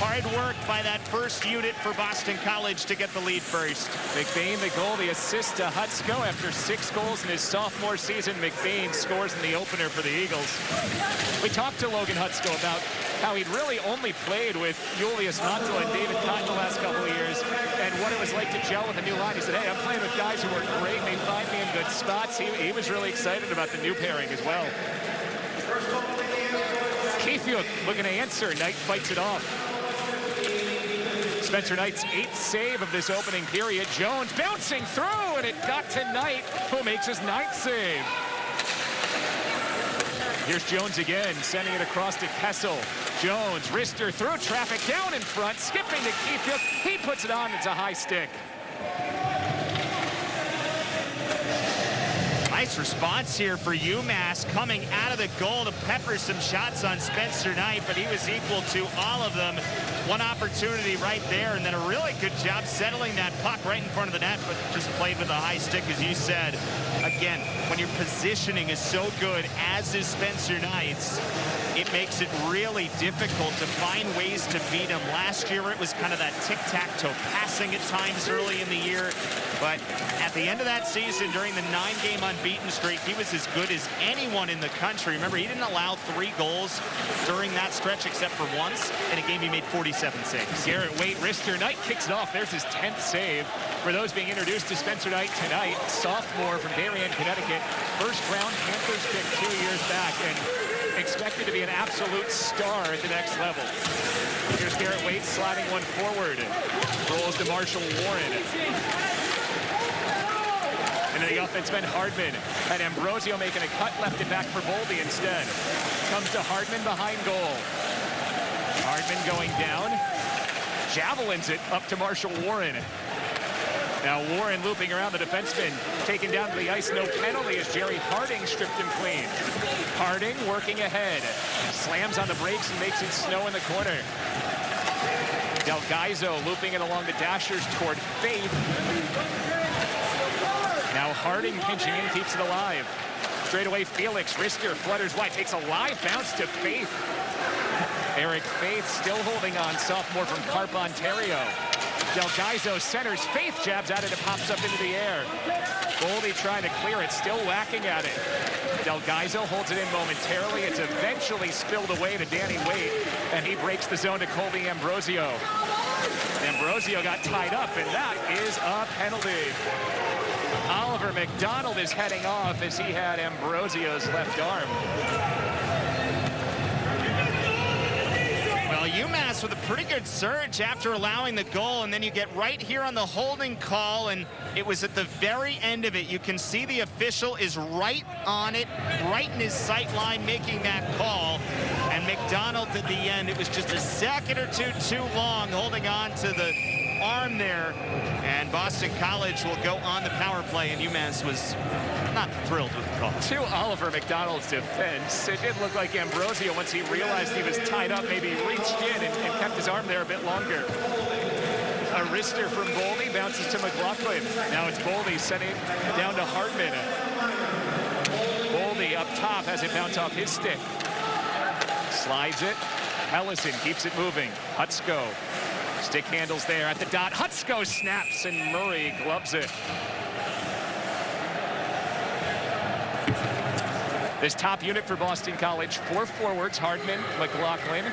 Hard work by that first unit for Boston College to get the lead first. McBain, the goal, the assist to Hutsko after 6 goals in his sophomore season. McBain scores in the opener for the Eagles. We talked to Logan Hutsko about how he'd really only played with Julius Mantel and David Cotton the last couple of years and what it was like to gel with a new line. He said, hey, I'm playing with guys who are great. They find me in good spots. He was really excited about the new pairing as well. Keefiuk looking to answer. Knight fights it off. Spencer Knight's 8th save of this opening period. Jones bouncing through, and it got to Knight, who makes his 9th save. Here's Jones again, sending it across to Kessel. Jones, wrister through traffic, down in front, skipping to Keefiuk. He puts it on, it's a high stick. Nice response here for UMass, coming out of the goal to pepper some shots on Spencer Knight, but he was equal to all of them. One opportunity right there, and then a really good job settling that puck right in front of the net, but just played with a high stick, as you said. Again, when your positioning is so good, as is Spencer Knight's, it makes it really difficult to find ways to beat him. Last year, it was kind of that tic-tac-toe passing at times early in the year, but at the end of that season, during the 9-game unbeaten streak, he was as good as anyone in the country. Remember, he didn't allow 3 goals during that stretch except for once. In a game, he made 47 saves. Garrett Waite, wrister. Knight kicks it off. There's his 10th save. For those being introduced to Spencer Knight tonight, sophomore from Darien, Connecticut, first-round Panthers pick 2 years back, and expected to be an absolute star at the next level. Here's Garrett Waite sliding one forward. Rolls to Marshall Warren. And then the offenseman Hardman. And Ambrosio making a cut, left it back for Boldy instead. Comes to Hardman behind goal. Hardman going down. Javelins it up to Marshall Warren. Now Warren looping around the defenseman, taken down to the ice, no penalty as Jerry Harding stripped him clean. Harding working ahead, slams on the brakes and makes it snow in the corner. Delgaizo looping it along the dashers toward Faith. Now Harding pinching in, keeps it alive. Straight away Felix, wrister, flutters wide, takes a live bounce to Faith. Eric Faith still holding on, sophomore from Carp, Ontario. Delgaizo centers, Faith jabs at it, it pops up into the air. Boldy trying to clear it, still whacking at it. Delgaizo holds it in momentarily. It's eventually spilled away to Danny Waite, and he breaks the zone to Colby Ambrosio. Ambrosio got tied up, and that is a penalty. Oliver McDonald is heading off as he had Ambrosio's left arm. Well, UMass with a pretty good surge after allowing the goal, and then you get right here on the holding call, and it was at the very end of it. You can see the official is right on it, right in his sight line, making that call. And McDonald at the end, it was just a second or two too long, holding on to the arm there. And Boston College will go on the power play, and UMass was not thrilled with the call. To Oliver McDonald's defense, it did look like Ambrosio, once he realized he was tied up, maybe reached in and kept his arm there a bit longer. A wrister from Boldy bounces to McLaughlin. Now it's Boldy sending it down to Hardman. Boldy up top has it bounce off his stick. Slides it. Ellison keeps it moving. Hutsko. Stick handles there at the dot. Hutsko snaps and Murray gloves it. This top unit for Boston College, 4 forwards, Hardman, McLaughlin,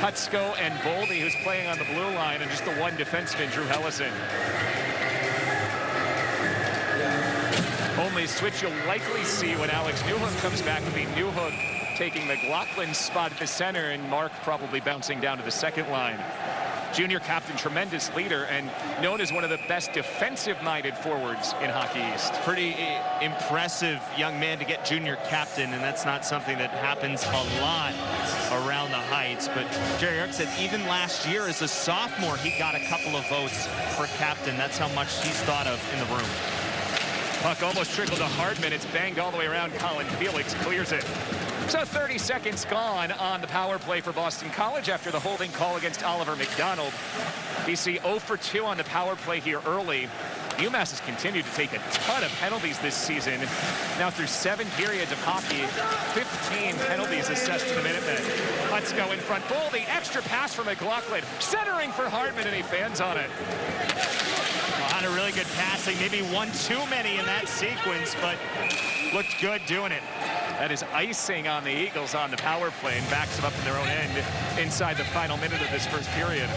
Hutsko, and Boldy, who's playing on the blue line, and just the one defenseman, Drew Hellison. Only switch you'll likely see when Alex Newhook comes back will be Newhook taking McLaughlin's spot at the center, and Mark probably bouncing down to the second line. Junior captain, tremendous leader, and known as one of the best defensive-minded forwards in Hockey East. Pretty impressive young man to get junior captain, and that's not something that happens a lot around the Heights. But Jerry York said even last year as a sophomore, he got a couple of votes for captain. That's how much he's thought of in the room. Puck almost trickled to Hardman. It's banged all the way around. Colin Felix clears it. So 30 seconds gone on the power play for Boston College after the holding call against Oliver McDonald. BC 0 for 2 on the power play here early. UMass has continued to take a ton of penalties this season. Now through 7 periods of hockey, 15 penalties assessed to the Minutemen. Hutsko in front. Bull, the extra pass from McLaughlin. Centering for Hardman, and he fans on it. A lot of really good passing. Maybe one too many in that sequence, but looked good doing it. That is icing on the Eagles on the power play and backs them up in their own end inside the final minute of this first period.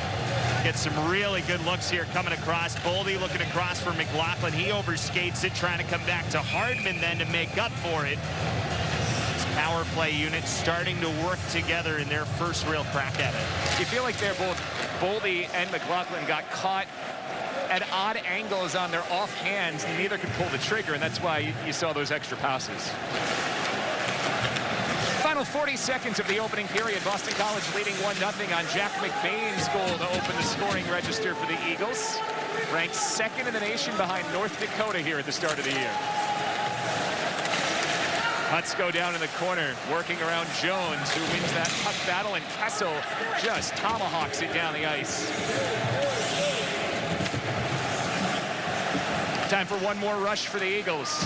Get some really good looks here coming across. Boldy looking across for McLaughlin. He overskates it, trying to come back to Hardman then to make up for it. This power play unit starting to work together in their first real crack at it. You feel like they're both, Boldy and McLaughlin got caught at odd angles on their off hands, and neither could pull the trigger, and that's why you saw those extra passes. Final 40 seconds of the opening period. Boston College leading 1-0 on Jack McBain's goal to open the scoring register for the Eagles. Ranked second in the nation behind North Dakota here at the start of the year. Hutsko down in the corner, working around Jones, who wins that puck battle, and Kessel just tomahawks it down the ice. Time for one more rush for the Eagles.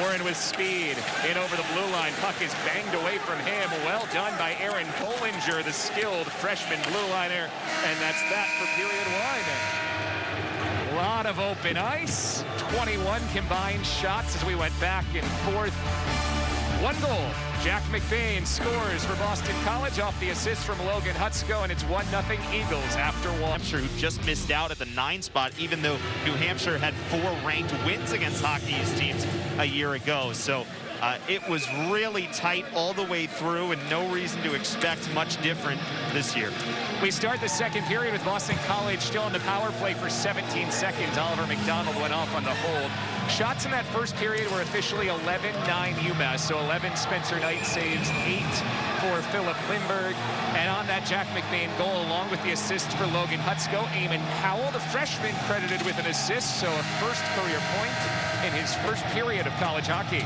Warren with speed in over the blue line. Puck is banged away from him. Well done by Aaron Bollinger, the skilled freshman blue liner. And that's that for period one. A lot of open ice. 21 combined shots as we went back and forth. One goal. Jack McBain scores for Boston College off the assist from Logan Hutsko, and it's 1-0 Eagles after one. Hampshire, who just missed out at the 9 spot, even though New Hampshire had 4 ranked wins against Hockey East teams a year ago. So it was really tight all the way through, and no reason to expect much different this year. We start the second period with Boston College still on the power play for 17 seconds. Oliver McDonald went off on the hold. Shots in that first period were officially 11-9 UMass, so 11 Spencer Knight saves, 8 for Philip Lindbergh. And on that Jack McBain goal, along with the assist for Logan Hutsko, Eamon Powell, the freshman, credited with an assist, so a first career point in his first period of college hockey.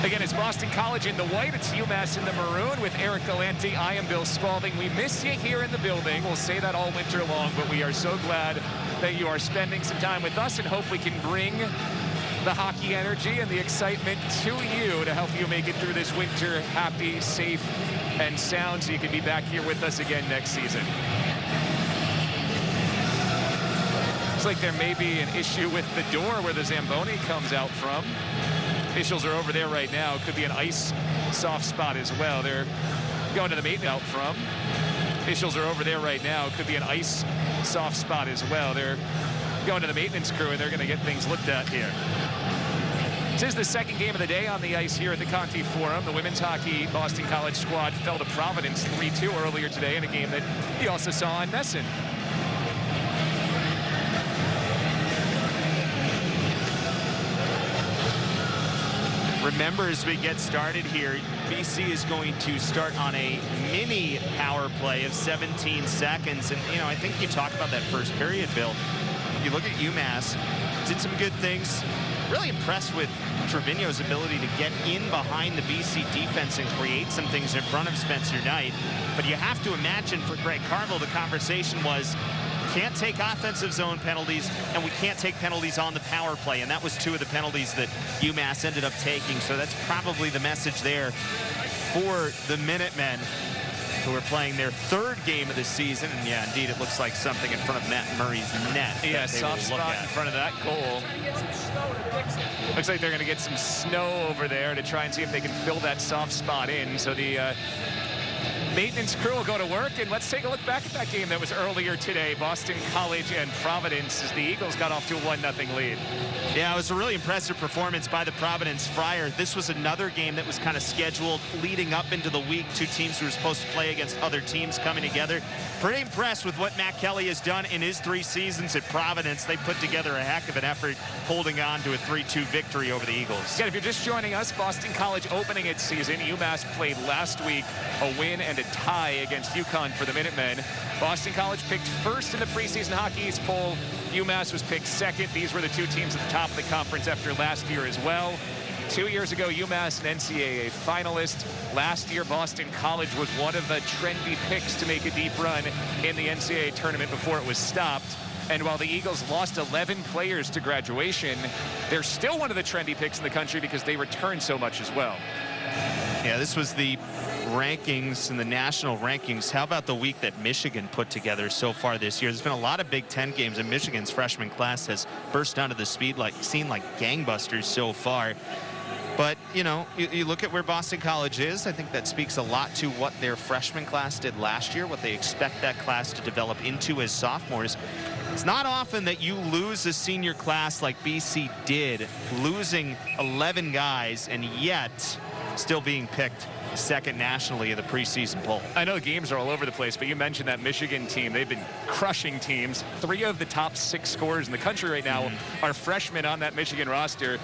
Again, it's Boston College in the white. It's UMass in the maroon with Eric Galante. I am Bill Spalding. We miss you here in the building. We'll say that all winter long, but we are so glad that you are spending some time with us and hope we can bring the hockey energy and the excitement to you to help you make it through this winter happy, safe, and sound so you can be back here with us again next season. Looks like there may be an issue with the door where the Zamboni comes out from. Officials are over there right now. Could be an ice soft spot as well. They're going to the maintenance out from. Officials are over there right now. Could be an ice soft spot as well. They're going to the maintenance crew, and they're going to get things looked at here. This is the second game of the day on the ice here at the Conti Forum. The women's hockey Boston College squad fell to Providence 3-2 earlier today in a game that you also saw on Messon. Remember, as we get started here, BC is going to start on a mini power play of 17 seconds. And, you know, I think you talk about that first period, Bill. You look at UMass, did some good things. Really impressed with Trevino's ability to get in behind the BC defense and create some things in front of Spencer Knight. But you have to imagine for Greg Carville, the conversation was, can't take offensive zone penalties, and we can't take penalties on the power play. And that was 2 of the penalties that UMass ended up taking. So that's probably the message there for the Minutemen, who are playing their 3rd game of the season. And yeah, indeed, it looks like something in front of Matt Murray's net. Yeah, soft spot in front of that goal. Looks like they're going to get some snow over there to try and see if they can fill that soft spot in. So the maintenance crew will go to work, and let's take a look back at that game that was earlier today. Boston College and Providence, as the Eagles got off to a 1-0 lead. Yeah, it was a really impressive performance by the Providence Friar. This was another game that was kind of scheduled leading up into the week. 2 teams who were supposed to play against other teams coming together. Pretty impressed with what Matt Kelly has done in his 3 seasons at Providence. They put together a heck of an effort holding on to a 3-2 victory over the Eagles. Again, if you're just joining us, Boston College opening its season. UMass played last week, a win and a tie against UConn for the Minutemen. Boston College picked first in the preseason Hockey East poll. UMass was picked second. These were the 2 teams at the top of the conference after last year as well. 2 years ago, UMass an NCAA finalist. Last year, Boston College was one of the trendy picks to make a deep run in the NCAA tournament before it was stopped. And while the Eagles lost 11 players to graduation, they're still one of the trendy picks in the country because they return so much as well. Yeah, this was the rankings and the national rankings. How about the week that Michigan put together so far this year? There's been a lot of Big Ten games, and Michigan's freshman class has burst onto the scene like gangbusters so far. But, you know, you look at where Boston College is. I think that speaks a lot to what their freshman class did last year, what they expect that class to develop into as sophomores. It's not often that you lose a senior class like BC did, losing 11 guys and yet still being picked second nationally in the preseason poll. I know games are all over the place, but you mentioned that Michigan team. They've been crushing teams. 3 of the top 6 scorers in the country right now are freshmen on that Michigan roster.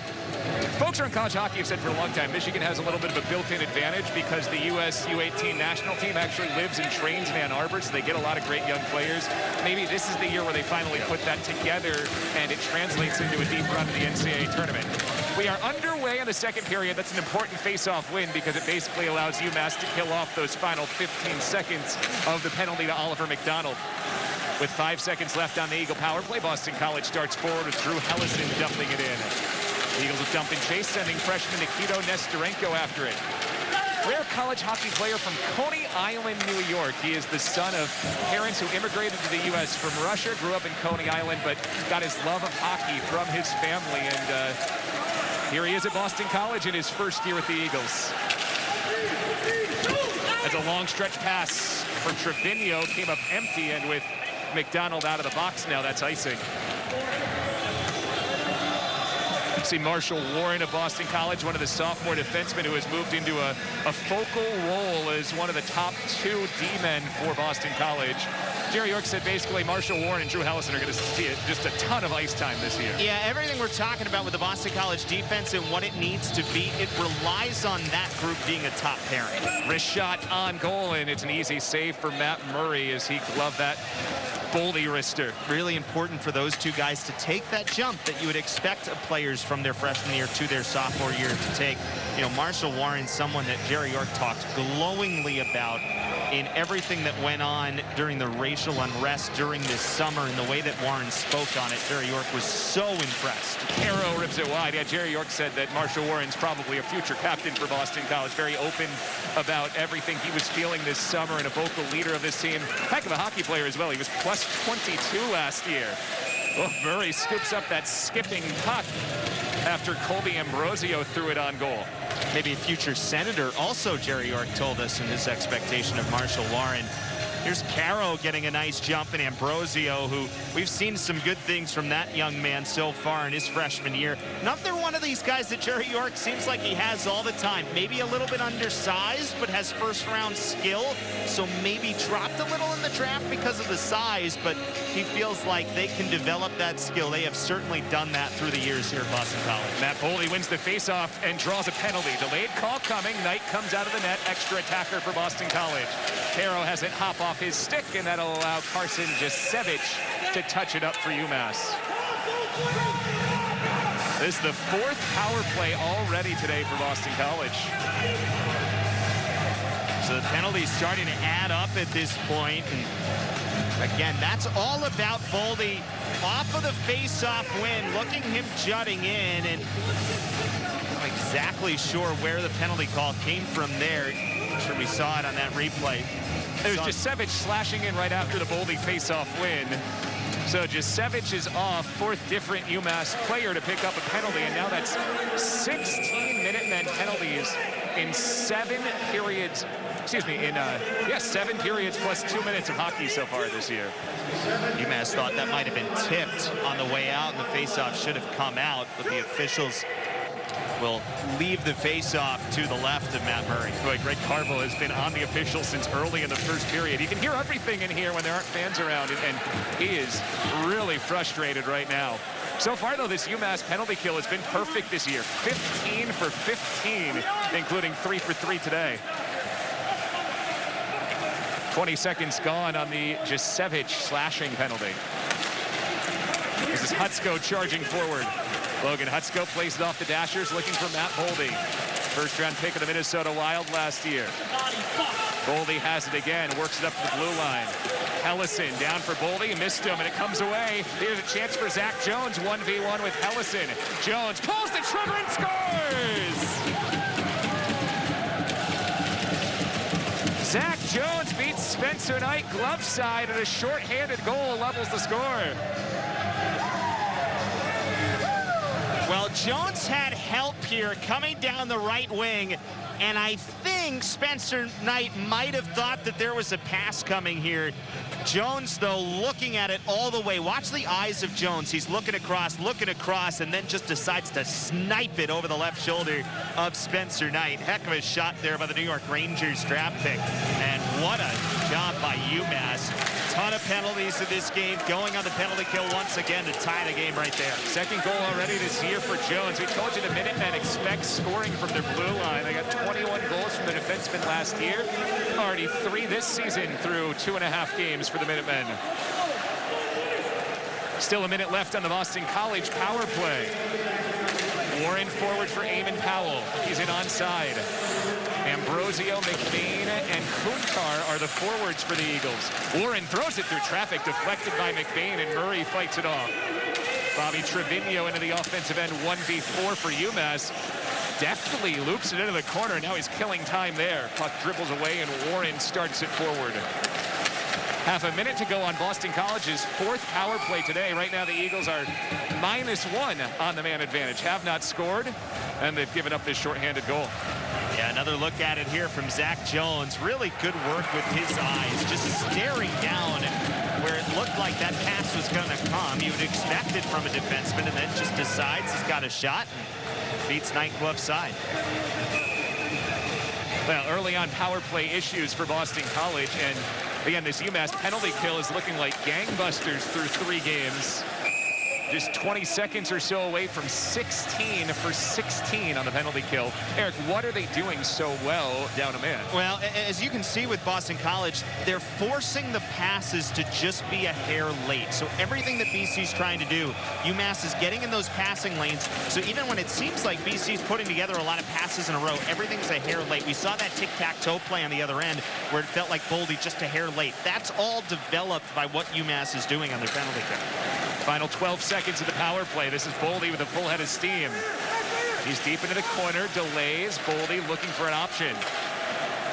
Folks around college hockey have said for a long time, Michigan has a little bit of a built-in advantage because the US U18 national team actually lives and trains in Ann Arbor, so they get a lot of great young players. Maybe this is the year where they finally put that together and it translates into a deep run in the NCAA tournament. We are underway in the second period. That's an important face-off win because it basically allows UMass to kill off those final 15 seconds of the penalty to Oliver McDonald. With 5 seconds left on the Eagle power play, Boston College starts forward with Drew Hellison dumping it in. The Eagles will dump and chase, sending freshman Nikito Nestorenko after it. Rare college hockey player from Coney Island, New York. He is the son of parents who immigrated to the U.S. from Russia, grew up in Coney Island, but got his love of hockey from his family. And here he is at Boston College in his first year with the Eagles. As a long stretch pass for Trevino came up empty, and with McDonald out of the box now, that's icing. See Marshall Warren of Boston College, one of the sophomore defensemen who has moved into a focal role as one of the top 2 D-men for Boston College. Jerry York said basically Marshall Warren and Drew Hellison are going to see just a ton of ice time this year. Yeah, everything we're talking about with the Boston College defense and what it needs to be, it relies on that group being a top pairing. Wrist shot on goal, and it's an easy save for Matt Murray as he gloved that Boldy wrister. Really important for those 2 guys to take that jump that you would expect of players from their freshman year to their sophomore year to take. You know, Marshall Warren, someone that Jerry York talked glowingly about in everything that went on during the racial unrest during this summer and the way that Warren spoke on it. Jerry York was so impressed. Arrow rips it wide. Yeah, Jerry York said that Marshall Warren's probably a future captain for Boston College. Very open about everything he was feeling this summer and a vocal leader of this team. Heck of a hockey player as well. He was plus 22 last year. Oh, Murray scoops up that skipping puck after Colby Ambrosio threw it on goal. Maybe a future senator. Also, Jerry York told us in his expectation of Marshall Warren. Here's Caro getting a nice jump, and Ambrosio, who we've seen some good things from that young man so far in his freshman year. Another one of these guys that Jerry York seems like he has all the time. Maybe a little bit undersized, but has first-round skill, so maybe dropped a little in the draft because of the size, but he feels like they can develop that skill. They have certainly done that through the years here at Boston College. Matt Boldy wins the faceoff and draws a penalty. Delayed call coming. Knight comes out of the net. Extra attacker for Boston College. Caro has it hop off his stick, and that'll allow Carson Jasevich to touch it up for UMass. This is the 4th power play already today for Boston College. So the penalty's starting to add up at this point. And again, that's all about Boldy off of the face-off win. Looking him jutting in, and I'm not exactly sure where the penalty call came from there. I'm sure we saw it on that replay. It was Jasevich slashing in right after the Boldy face-off win. So Jasevich is off, 4th different UMass player to pick up a penalty, and now that's 16 Minutemen penalties in 7 periods. Excuse me, in 7 periods plus 2 minutes of hockey so far this year. UMass thought that might have been tipped on the way out, and the face-off should have come out, but the officials will leave the face-off to the left of Matt Murray. Boy, Greg Carville has been on the officials since early in the first period. You can hear everything in here when there aren't fans around, and he is really frustrated right now. So far, though, this UMass penalty kill has been perfect this year. 15 for 15, including 3 for 3 today. 20 seconds gone on the Jasevich slashing penalty. This is Hutsko charging forward. Logan Hutsko plays it off the Dashers, looking for Matt Boldy. First-round pick of the Minnesota Wild last year. Boldy has it again, works it up to the blue line. Hellison down for Boldy, missed him, and it comes away. Here's a chance for Zach Jones, 1v1 with Hellison. Jones pulls the trigger and scores! Zach Jones beats Spencer Knight glove side, and a short-handed goal levels the score. Well, Jones had help here coming down the right wing, and I think Spencer Knight might have thought that there was a pass coming here. Jones, though, looking at it all the way. Watch the eyes of Jones. He's looking across, and then just decides to snipe it over the left shoulder of Spencer Knight. Heck of a shot there by the New York Rangers draft pick. And what a job by UMass. Ton of penalties in this game, going on the penalty kill once again to tie the game right there. Second goal already this year for Jones. We told you the Minutemen expect scoring from their blue line. They got 21 goals from the defensemen last year. Already 3 this season through 2.5 games for the Minutemen. Still a minute left on the Boston College power play. Warren forward for Eamon Powell. He's in onside. Ambrosio, McBain, and Kuntar are the forwards for the Eagles. Warren throws it through traffic, deflected by McBain, and Murray fights it off. Bobby Trevino into the offensive end, 1v4 for UMass. Deftly loops it into the corner. Now he's killing time there. Puck dribbles away, and Warren starts it forward. Half a minute to go on Boston College's 4th power play today. Right now the Eagles are -1 on the man advantage. Have not scored, and they've given up this shorthanded goal. Yeah, another look at it here from Zach Jones. Really good work with his eyes, just staring down where it looked like that pass was going to come. You would expect it from a defenseman, and then just decides he's got a shot and beats Knight glove side. Well, early on power play issues for Boston College, and again, this UMass penalty kill is looking like gangbusters through 3 games. Just 20 seconds or so away from 16 for 16 on the penalty kill. Eric, what are they doing so well down a man? Well, as you can see with Boston College, they're forcing the passes to just be a hair late. So everything that BC's trying to do, UMass is getting in those passing lanes. So even when it seems like BC's putting together a lot of passes in a row, everything's a hair late. We saw that tic-tac-toe play on the other end where it felt like Boldy just a hair late. That's all developed by what UMass is doing on their penalty kill. Final 12 seconds of the power play. This is Boldy with a full head of steam. He's deep into the corner, delays. Boldy looking for an option.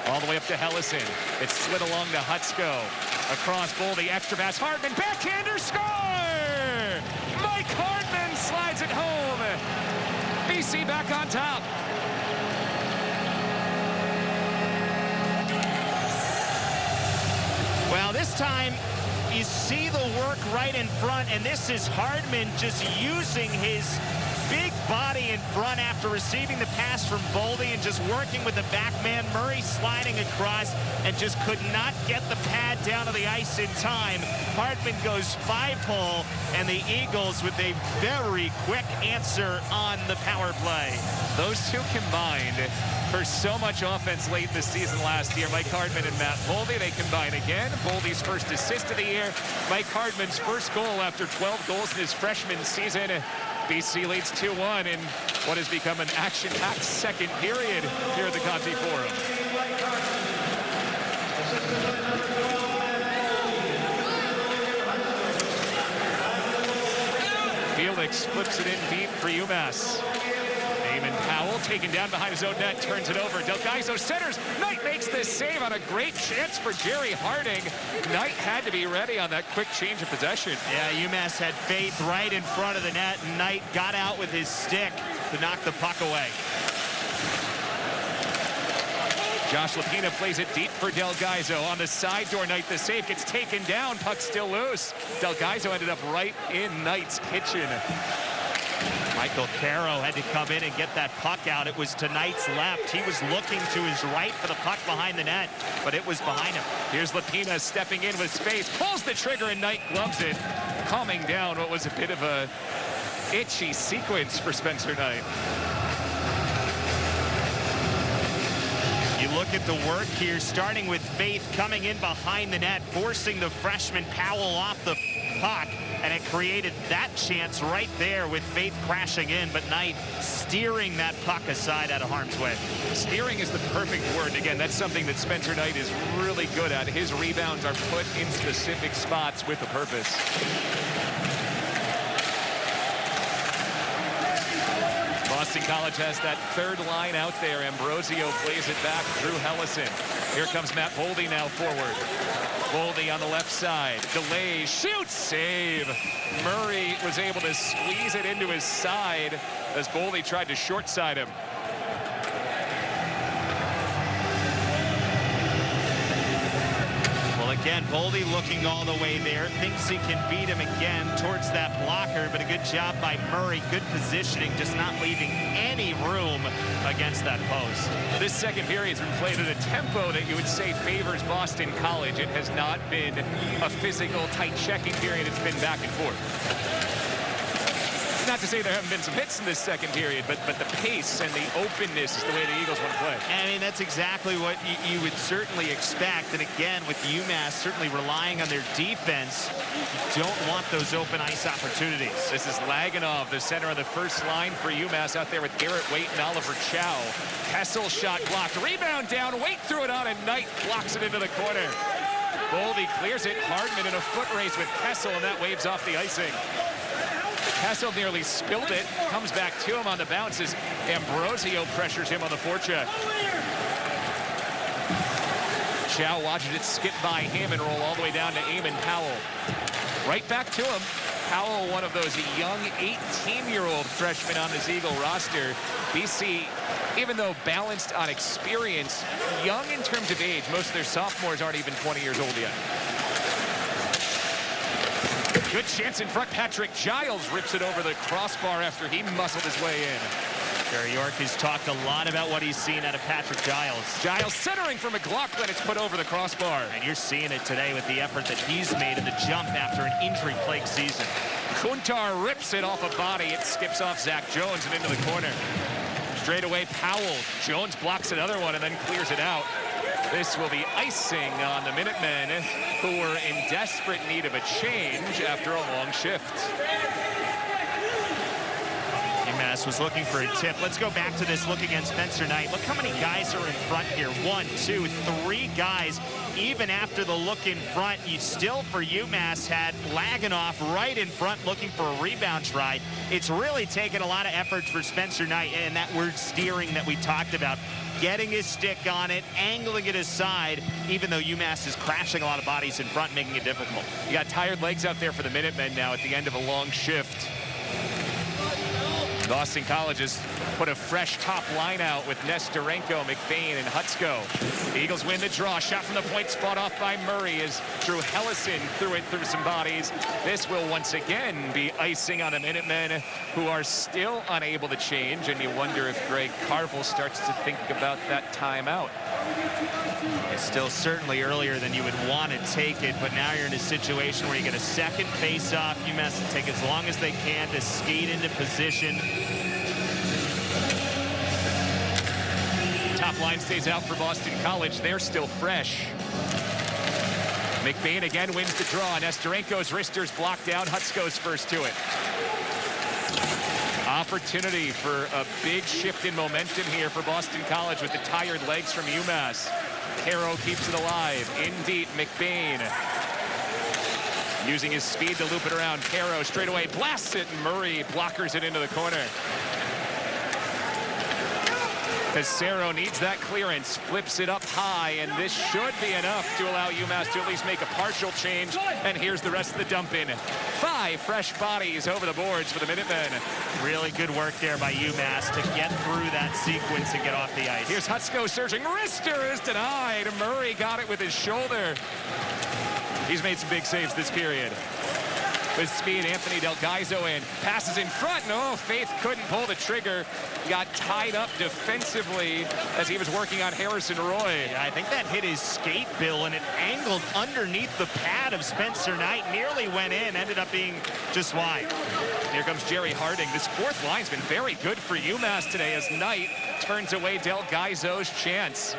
All the way up to Hellison. It's slid along to Hutsko. Across Boldy, extra pass. Hardman, backhander, score! Mike Hardman slides it home. BC back on top. Well, this time, you see the work right in front, and this is Hardman just using his big body in front after receiving the pass from Boldy and just working with the back man. Murray sliding across and just could not get the pad down to the ice in time. Hardman goes 5-hole, and the Eagles with a very quick answer on the power play. Those two combined for so much offense late in the season last year. Mike Hardman and Matt Boldy, they combine again. Boldy's first assist of the year. Mike Hardman's first goal after 12 goals in his freshman season. BC leads 2-1 in what has become an action-packed second period here at the Conti Forum. Felix flips it in deep for UMass. Eamon Powell taken down behind his own net, turns it over. Del Gaizo centers. Knight makes this save on a great chance for Jerry Harding. Knight had to be ready on that quick change of possession. Yeah, UMass had faith right in front of the net. Knight got out with his stick to knock the puck away. Josh Lapina plays it deep for Del Gaizo. On the side door, Knight the save gets taken down. Puck still loose. Del Gaizo ended up right in Knight's kitchen. Michael Caro had to come in and get that puck out. It was to Knight's left. He was looking to his right for the puck behind the net, but it was behind him. Here's Lapina stepping in with space, pulls the trigger, and Knight gloves it, calming down what was a bit of a itchy sequence for Spencer Knight. You look at the work here, starting with Faith coming in behind the net, forcing the freshman Powell off the puck. and it created that chance right there with Faith crashing in, but Knight steering that puck aside out of harm's way. Steering is the perfect word. Again, that's something that Spencer Knight is really good at. His rebounds are put in specific spots with a purpose. Boston College has that third line out there. Ambrosio plays it back. Drew Hellison. Here comes Matt Boldy now forward. Boldy on the left side. Delays. Shoots. Save. Murray was able to squeeze it into his side as Boldy tried to short side him. Again, Boldy looking all the way there, thinks he can beat him again towards that blocker, but a good job by Murray, good positioning, just not leaving any room against that post. This second period's been played at a tempo that you would say favors Boston College. It has not been a physical, tight checking period. It's been back and forth. Not to say there haven't been some hits in this second period, but the pace and the openness is the way the Eagles want to play. I mean, that's exactly what you would certainly expect. And again, with UMass certainly relying on their defense, you don't want those open ice opportunities. This is Laganov, the center of the first line for UMass, out there with Garrett Waite and Oliver Chow. Kessel shot blocked. Rebound down. Waite threw it on, and Knight blocks it into the corner. Boldy clears it. Hardman in a foot race with Kessel, and that waves off the icing. Kessel nearly spilled it, comes back to him on the bounce as Ambrosio pressures him on the forecheck. Chow watches it skip by him and roll all the way down to Eamon Powell. Right back to him. Powell, one of those young 18-year-old freshmen on this Eagle roster. BC, even though balanced on experience, young in terms of age. Most of their sophomores aren't even 20 years old yet. Good chance in front. Patrick Giles rips it over the crossbar after he muscled his way in. Jerry York has talked a lot about what he's seen out of Patrick Giles. Giles centering for McLaughlin. It's put over the crossbar. And you're seeing it today with the effort that he's made in the jump after an injury-plagued season. Kuntar rips it off a body. It skips off Zach Jones and into the corner. Straight away, Powell. Jones blocks another one and then clears it out. This will be icing on the Minutemen, who were in desperate need of a change after a long shift. UMass was looking for a tip. Let's go back to this look against Spencer Knight. Look how many guys are in front here. 1, 2, 3 guys. Even after the look in front, you still, for UMass, had Laganov right in front looking for a rebound try. It's really taken a lot of effort for Spencer Knight, and that word steering that we talked about. Getting his stick on it, angling it aside, even though UMass is crashing a lot of bodies in front, making it difficult. You got tired legs out there for the Minutemen now at the end of a long shift. Boston College has put a fresh top line out with Nestorenko, McBain, and Hutsko. The Eagles win the draw. Shot from the point, fought off by Murray as Drew Hellison threw it through some bodies. This will once again be icing on the Minutemen, who are still unable to change, and you wonder if Greg Carvel starts to think about that timeout. It's still certainly earlier than you would want to take it, but now you're in a situation where you get a second face-off. UMass will take as long as they can to skate into position. Top line stays out for Boston College. They're still fresh. McBain again wins the draw. Nestorenko's wristers blocked down. Hutsko's first to it. Opportunity for a big shift in momentum here for Boston College with the tired legs from UMass. Caro keeps it alive. In deep, McBain. Using his speed to loop it around. Caro straight away blasts it, and Murray blockers it into the corner. Casero needs that clearance, flips it up high, and this should be enough to allow UMass to at least make a partial change. And here's the rest of the dump in. 5 fresh bodies over the boards for the Minutemen. Really good work there by UMass to get through that sequence and get off the ice. Here's Hutsko surging. Wrister is denied. Murray got it with his shoulder. He's made some big saves this period. With speed, Anthony Del Gaizo in. Passes in front. No, Faith couldn't pull the trigger. Got tied up defensively as he was working on Harrison Roy. Yeah, I think that hit his skate bill, and it angled underneath the pad of Spencer Knight. Nearly went in, ended up being just wide. Here comes Jerry Harding. This fourth line's been very good for UMass today as Knight turns away Del Gaizo's chance.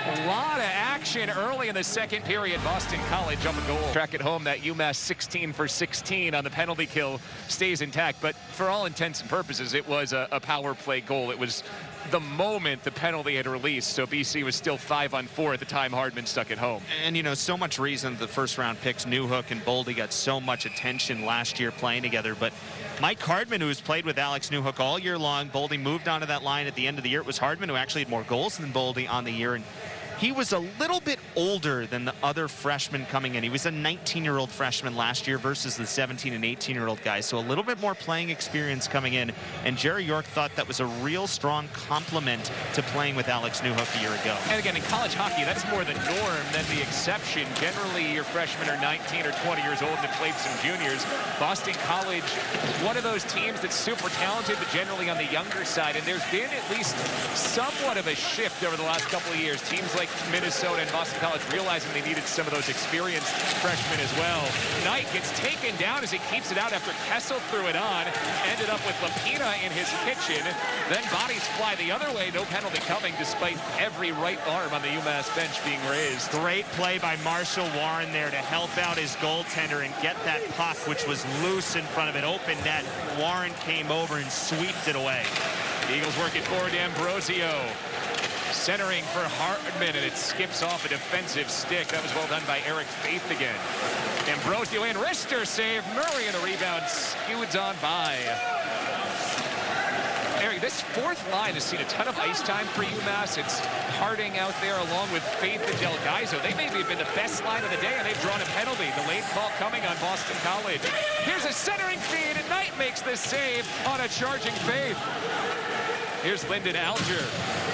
A lot of action early in the second period. Boston College up a goal. Track it home, that UMass 16 for 16 on the penalty kill stays intact, but for all intents and purposes, it was a power play goal. It was the moment the penalty had released, so BC was still 5-on-4 at the time Hardman stuck it home. And, you know, so much reason the first-round picks, Newhook and Boldy, got so much attention last year playing together, but Mike Hardman, who's played with Alex Newhook all year long, Boldy moved onto that line at the end of the year. It was Hardman who actually had more goals than Boldy on the year, and he was a little bit older than the other freshmen coming in. He was a 19-year-old freshman last year versus the 17 and 18-year-old guys, so a little bit more playing experience coming in. And Jerry York thought that was a real strong compliment to playing with Alex Newhook a year ago. And again, in college hockey, that's more the norm than the exception. Generally, your freshmen are 19 or 20 years old and have played some juniors. Boston College, one of those teams that's super talented, but generally on the younger side. And there's been at least somewhat of a shift over the last couple of years. Teams like Minnesota and Boston College realizing they needed some of those experienced freshmen as well. Knight gets taken down as he keeps it out after Kessel threw it on. Ended up with Lapina in his kitchen. Then bodies fly the other way. No penalty coming despite every right arm on the UMass bench being raised. Great play by Marshall Warren there to help out his goaltender and get that puck, which was loose in front of an open net. Warren came over and sweeped it away. The Eagles working forward to Ambrosio. Centering for Hardman, and it skips off a defensive stick. That was well done by Eric Faith again. Ambrosio and wrister save. Murray in the rebound skewed on by. Eric, this fourth line has seen a ton of ice time for UMass. It's Harding out there along with Faith and Del Gaizo. They maybe have been the best line of the day, and they've drawn a penalty. The late call coming on Boston College. Here's a centering feed, and Knight makes the save on a charging Faith. Here's Lyndon Alger.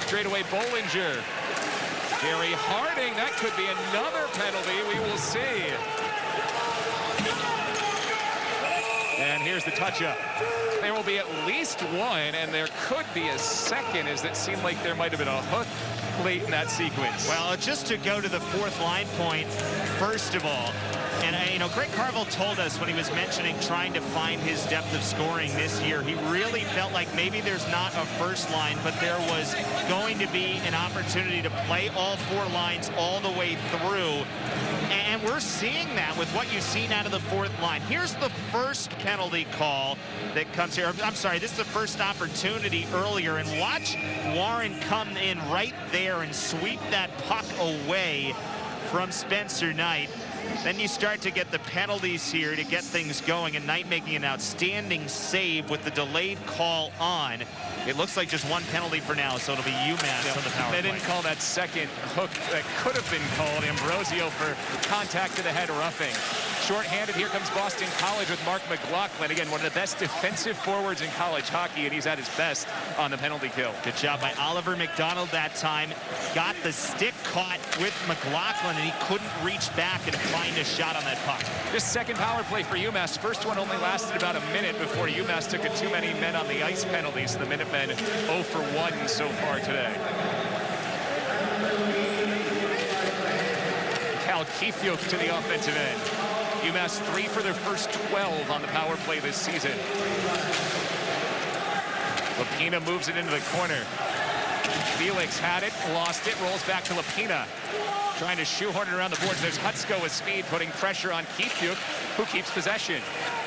Straight away Bollinger. Gary Harding, that could be another penalty. We will see. And here's the touch-up. There will be at least one, and there could be a second, as it seemed like there might have been a hook late in that sequence. Well, just to go to the fourth line point, first of all, and you know, Greg Carville told us when he was mentioning trying to find his depth of scoring this year, he really felt like maybe there's not a first line, but there was going to be an opportunity to play all four lines all the way through. And we're seeing that with what you've seen out of the fourth line. Here's the first penalty call that comes here. I'm sorry, this is the first opportunity earlier. And watch Warren come in right there and sweep that puck away from Spencer Knight. Then you start to get the penalties here to get things going, and Knight making an outstanding save with the delayed call on. It looks like just one penalty for now, so it'll be UMass on the power play. They didn't call that second hook that could have been called. Ambrosio for contact to the head roughing. Short-handed, here comes Boston College with Mark McLaughlin. Again, one of the best defensive forwards in college hockey, and he's at his best on the penalty kill. Good job by Oliver McDonald that time. Got the stick caught with McLaughlin, and he couldn't reach back and find a shot on that puck. This second power play for UMass. First one only lasted about a minute before UMass took a too many men on the ice penalty, so the Minutemen 0 for 1 so far today. Cal Keithiuk to the offensive end. UMass 3 for their first 12 on the power play this season. Lapina moves it into the corner. Felix had it, lost it, rolls back to Lapina. Trying to shoehorn it around the boards. There's Hutsko with speed, putting pressure on Keithiuk, who keeps possession.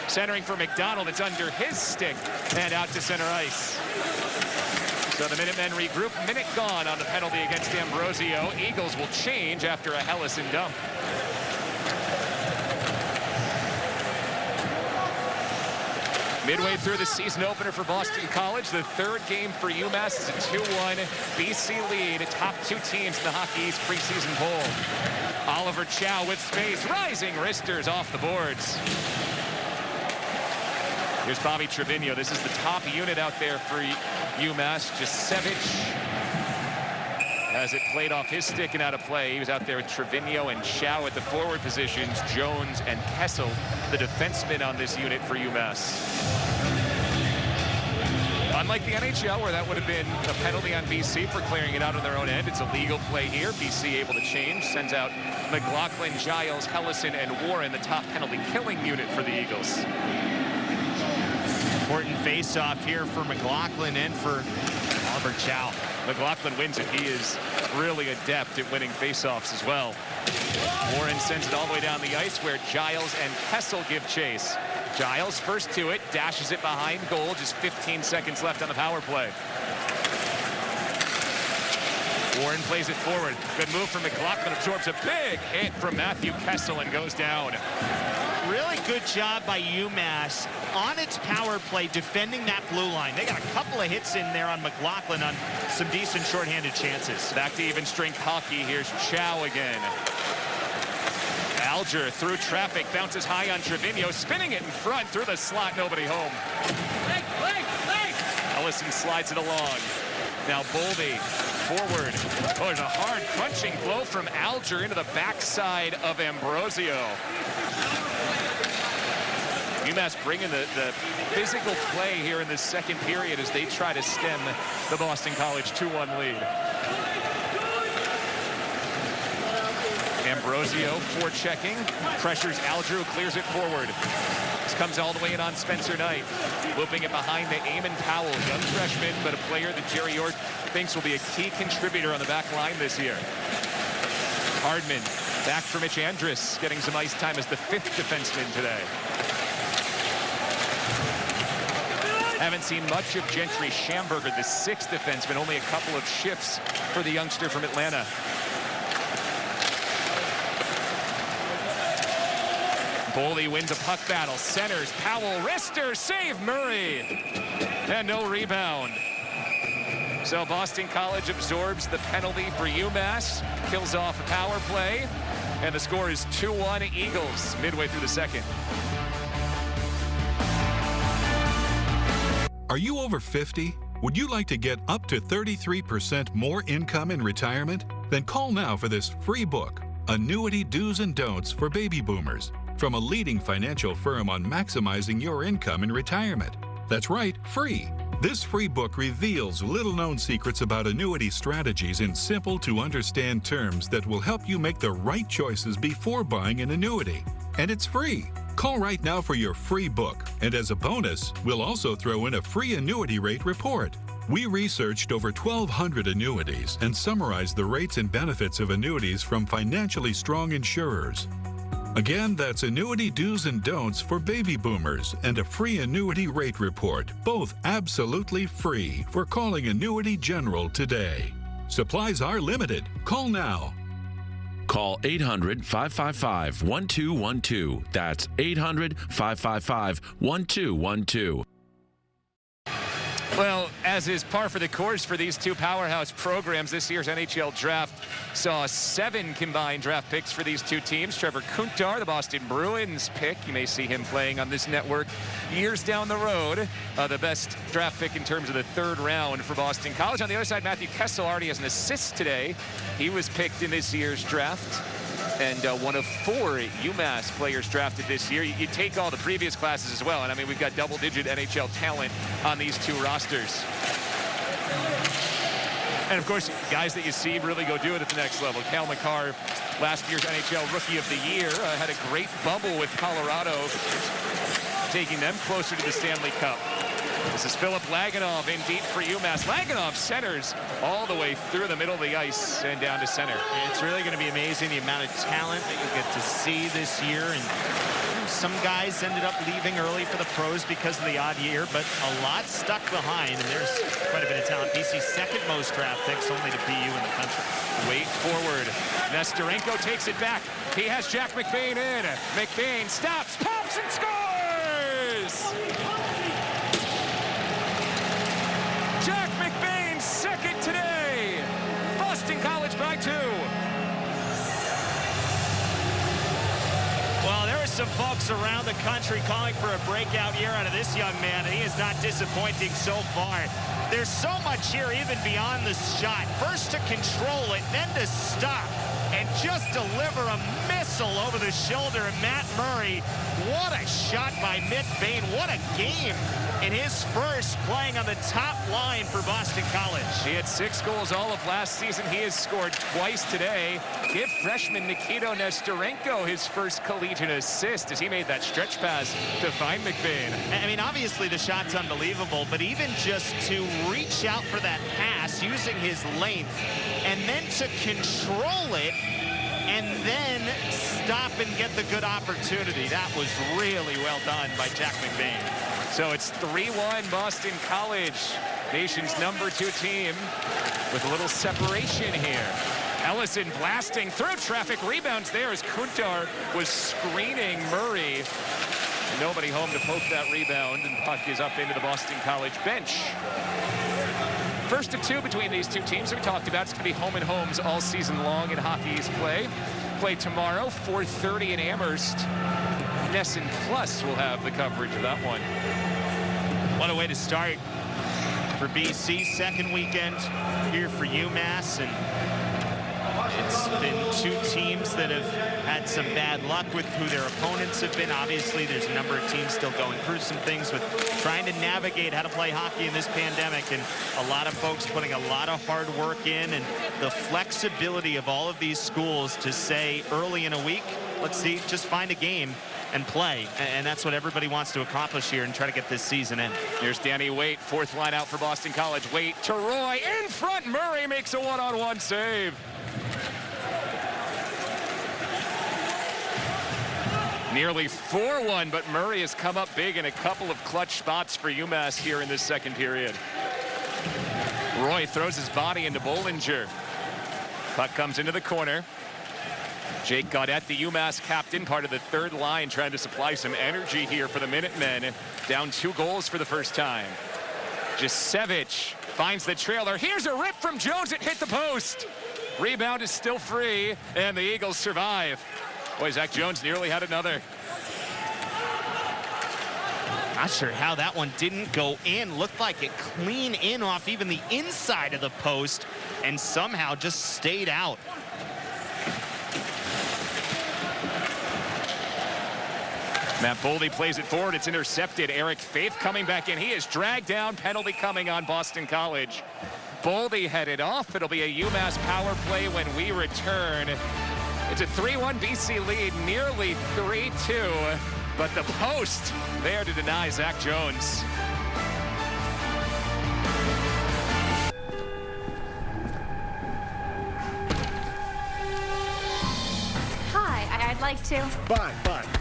Centering for McDonald, it's under his stick, and out to center ice. So the Minutemen regroup. Minute gone on the penalty against Ambrosio. Eagles will change after a Hellison dump. Midway through the season opener for Boston College, the third game for UMass is a 2-1 BC lead. Top two teams in the Hockey East preseason poll. Oliver Chow with space, rising wristers off the boards. Here's Bobby Trevino. This is the top unit out there for UMass. Jasevich has it played off his stick and out of play. He was out there with Trevino and Chow at the forward positions. Jones and Kessel, the defensemen on this unit for UMass. Unlike the NHL, where that would have been a penalty on BC for clearing it out on their own end, it's a legal play here. BC able to change, sends out McLaughlin, Giles, Hellison, and Warren, the top penalty killing unit for the Eagles. Important face-off here for McLaughlin and for Oliver Chow. McLaughlin wins it. He is really adept at winning faceoffs as well. Warren sends it all the way down the ice where Giles and Kessel give chase. Giles first to it, dashes it behind goal. Just 15 seconds left on the power play. Warren plays it forward. Good move from McLaughlin. Absorbs a big hit from Matthew Kessel and goes down. Really good job by UMass on its power play defending that blue line. They got a couple of hits in there on McLaughlin on some decent shorthanded chances. Back to even strength hockey. Here's Chow again. Alger through traffic, bounces high on Trevino, spinning it in front through the slot, nobody home. Ellison slides it along. Now Boldy forward. Oh, there's a hard punching blow from Alger into the backside of Ambrosio. UMass bringing the physical play here in the second period as they try to stem the Boston College 2-1 lead. Ambrosio forechecking, pressures Alger, clears it forward. This comes all the way in on Spencer Knight. Looping it behind to Eamon Powell, young freshman, but a player that Jerry York thinks will be a key contributor on the back line this year. Hardman back for Mitch Andrus, getting some ice time as the 5th defenseman today. Haven't seen much of Gentry Schamberger, the 6th defenseman, only a couple of shifts for the youngster from Atlanta. Boldy wins a puck battle, centers, Powell, wrister, save Murray, and no rebound. So Boston College absorbs the penalty for UMass, kills off a power play, and the score is 2-1 Eagles midway through the second. Are you over 50? Would you like to get up to 33% more income in retirement? Then call now for this free book, Annuity Do's and Don'ts for Baby Boomers, from a leading financial firm on maximizing your income in retirement. That's right, free. This free book reveals little-known secrets about annuity strategies in simple-to-understand terms that will help you make the right choices before buying an annuity. And it's free. Call right now for your free book. And as a bonus, we'll also throw in a free annuity rate report. We researched over 1,200 annuities and summarized the rates and benefits of annuities from financially strong insurers. Again, that's Annuity Do's and Don'ts for Baby Boomers and a free annuity rate report, both absolutely free, for calling Annuity General today. Supplies are limited. Call now. Call 800-555-1212. That's 800-555-1212. Well, as is par for the course for these two powerhouse programs, this year's NHL draft saw 7 combined draft picks for these two teams. Trevor Kuntar, the Boston Bruins pick. You may see him playing on this network years down the road. The best draft pick in terms of the 3rd round for Boston College. On the other side, Matthew Kessel already has an assist today. He was picked in this year's draft. And one of 4 UMass players drafted this year. You take all the previous classes as well, and I mean, we've got double-digit NHL talent on these two rosters. And of course, guys that you see really go do it at the next level. Cal McCarr, last year's NHL Rookie of the Year, had a great bubble with Colorado, taking them closer to the Stanley Cup. This is Philip Laganov in deep for UMass. Laganov centers all the way through the middle of the ice and down to center. It's really going to be amazing the amount of talent that you get to see this year. And some guys ended up leaving early for the pros because of the odd year, but a lot stuck behind, and there's quite a bit of talent. BC's 2nd most draft picks, only to BU in the country. Wait forward. Nestorenko takes it back. He has Jack McBain in. McBain stops, pops, and scores! Jack McBain, 2nd today. Boston College by 2. Well, there are some folks around the country calling for a breakout year out of this young man, and he is not disappointing so far. There's so much here even beyond the shot. First to control it, then to stop, and just deliver a missile over the shoulder of Matt Murray. What a shot by McBain. What a game in his first playing on the top line for Boston College. He had 6 goals all of last season. He has scored twice today. Give freshman Nikito Nestorenko his first collegiate assist as he made that stretch pass to find McBain. I mean, obviously the shot's unbelievable, but even just to reach out for that pass pass using his length, and then to control it and then stop and get the good opportunity. That was really well done by Jack McBain. So it's 3-1 Boston College, nation's #2 team, with a little separation here. Ellison blasting through traffic, rebounds there as Kuntar was screening Murray. Nobody home to poke that rebound, and puck is up into the Boston College bench. First of two between these two teams that we talked about. It's going to be home and homes all season long in hockey's play. Play tomorrow, 4:30 in Amherst. Nesson Plus will have the coverage of that one. What a way to start for BC. Second weekend here for UMass, and it's been two teams that have had some bad luck with who their opponents have been. Obviously, there's a number of teams still going through some things with trying to navigate how to play hockey in this pandemic, and a lot of folks putting a lot of hard work in, and the flexibility of all of these schools to say early in a week, let's see, just find a game and play, and that's what everybody wants to accomplish here and try to get this season in. Here's Danny Waite, fourth line out for Boston College. Waite to Roy, in front, Murray makes a one-on-one save. Nearly 4-1, but Murray has come up big in a couple of clutch spots for UMass here in this second period. Roy throws his body into Bollinger. Puck comes into the corner. Jake Gaudette, the UMass captain, part of the third line, trying to supply some energy here for the Minutemen. Down 2 goals for the first time. Jasevich finds the trailer. Here's a rip from Jones. It hit the post. Rebound is still free, and the Eagles survive. Boy, Zach Jones nearly had another. Not sure how that one didn't go in. Looked like it clean in off even the inside of the post and somehow just stayed out. Matt Boldy plays it forward. It's intercepted. Eric Faith coming back in. He is dragged down. Penalty coming on Boston College. Boldy headed off. It'll be a UMass power play when we return. It's a 3-1 BC lead, nearly 3-2, but the post there to deny Zach Jones. Hi, I'd like to...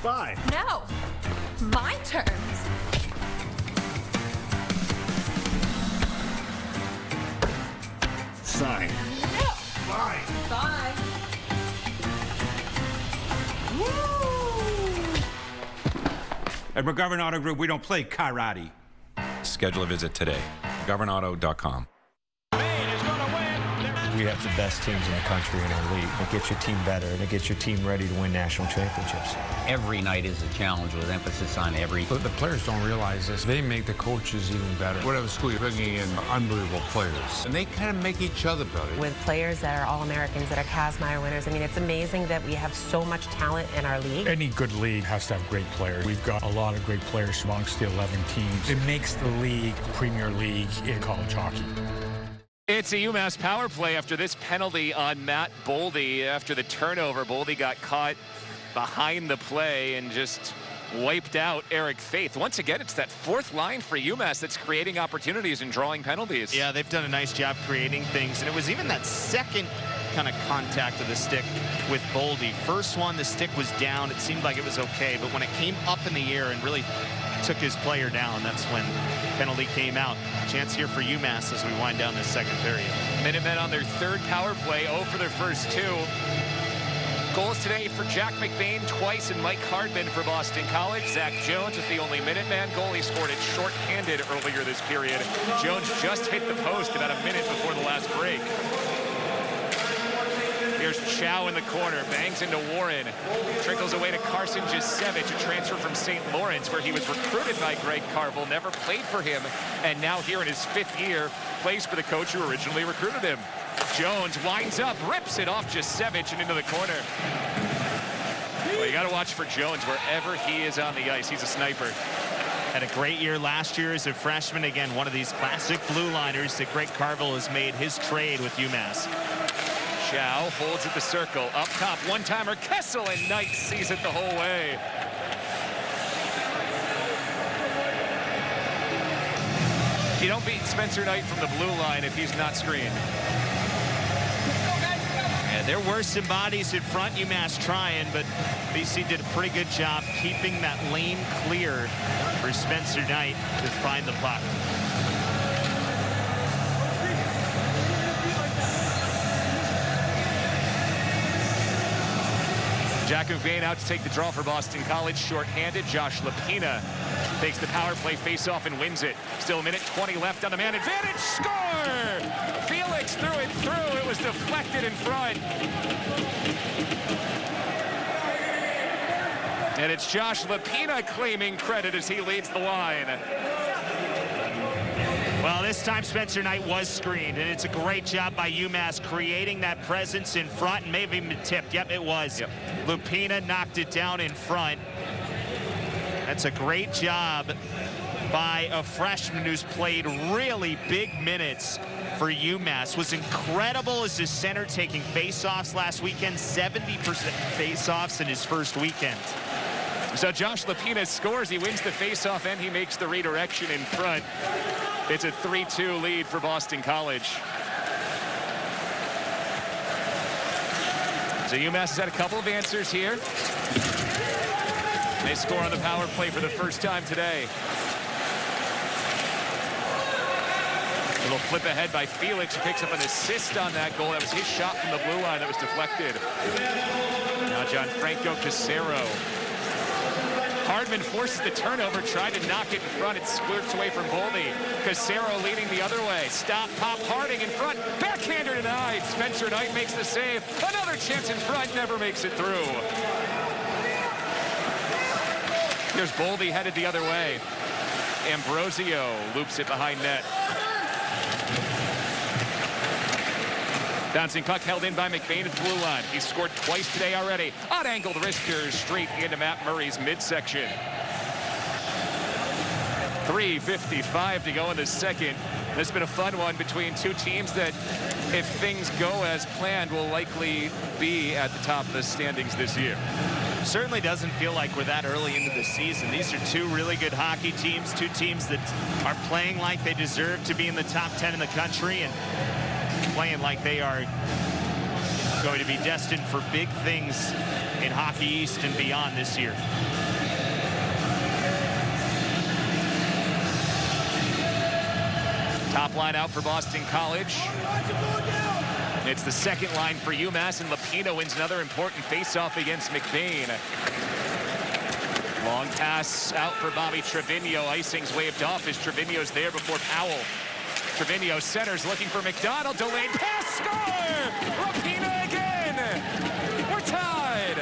Bye. No, my terms. Sign. No. Bye. Bye. At McGovern Auto Group, we don't play karate. Schedule a visit today. McGovernAuto.com. We have the best teams in the country in our league. It gets your team better, and it gets your team ready to win national championships. Every night is a challenge with emphasis on every. But the players don't realize this. They make the coaches even better. Whatever school you're bringing in unbelievable players. And they kind of make each other better. With players that are All-Americans, that are Kazmaier winners, I mean, it's amazing that we have so much talent in our league. Any good league has to have great players. We've got a lot of great players amongst the 11 teams. It makes the league the premier league in college hockey. It's a UMass power play after this penalty on Matt Boldy. After the turnover, Boldy got caught behind the play and just wiped out Eric Faith. Once again, it's that fourth line for UMass that's creating opportunities and drawing penalties. Yeah, they've done a nice job creating things, and it was even that second kind of contact of the stick with Boldy. First one, the stick was down. It seemed like it was okay, but when it came up in the air and really took his player down, that's when penalty came out. Chance here for UMass as we wind down this second period. Minutemen on their third power play, 0 for their first 2. Goals today for Jack McBain twice and Mike Hardman for Boston College. Zach Jones is the only Minuteman goal. He scored it short-handed earlier this period. Jones just hit the post about a minute before the last break. Here's Chow in the corner, bangs into Warren. Trickles away to Carson Jasevich, a transfer from St. Lawrence, where he was recruited by Greg Carvel, never played for him, and now here in his 5th year, plays for the coach who originally recruited him. Jones winds up, rips it off Jasevich and into the corner. Well, you got to watch for Jones wherever he is on the ice. He's a sniper. Had a great year last year as a freshman. Again, one of these classic blue liners that Greg Carvel has made his trade with UMass. Chow holds at the circle. Up top, one-timer Kessel, and Knight sees it the whole way. You don't beat Spencer Knight from the blue line if he's not screened. Yeah, there were some bodies in front, UMass trying, but BC did a pretty good job keeping that lane clear for Spencer Knight to find the puck. Jack McBain out to take the draw for Boston College, shorthanded. Josh Lapina takes the power play faceoff and wins it. Still a minute 20 left on the man advantage. Score! Felix threw it through. It was deflected in front. And it's Josh Lapina claiming credit as he leads the line. Well, this time Spencer Knight was screened, and it's a great job by UMass creating that presence in front, and maybe even tipped. Yep, it was. Yep. Lupina knocked it down in front. That's a great job by a freshman who's played really big minutes for UMass. Was incredible as his center taking faceoffs last weekend, 70% faceoffs in his first weekend. So Josh Lapina scores, he wins the faceoff, and he makes the redirection in front. It's a 3-2 lead for Boston College. So UMass has had a couple of answers here. They score on the power play for the first time today. A little flip ahead by Felix, who picks up an assist on that goal. That was his shot from the blue line that was deflected. Now Gianfranco Casero. Hardman forces the turnover, tried to knock it in front. It squirts away from Boldy. Casero leading the other way. Stop, pop, Harding in front. Backhander denied. Spencer Knight makes the save. Another chance in front, never makes it through. Here's Boldy headed the other way. Ambrosio loops it behind net. Bouncing puck held in by McBain at the blue line. He's scored twice today already. On-angled wristers straight into Matt Murray's midsection. 3:55 to go in the second. This has been a fun one between two teams that, if things go as planned, will likely be at the top of the standings this year. Certainly doesn't feel like we're that early into the season. These are two really good hockey teams, two teams that are playing like they deserve to be in the top 10 in the country and playing like they are going to be destined for big things in Hockey East and beyond this year. Top line out for Boston College. It's the second line for UMass, and Lapina wins another important face-off against McBain. Long pass out for Bobby Trevino. Icing's waved off as Trevino's there before Powell. Trevino centers, looking for McDonald. Delayed pass, score! Lapina again! We're tied!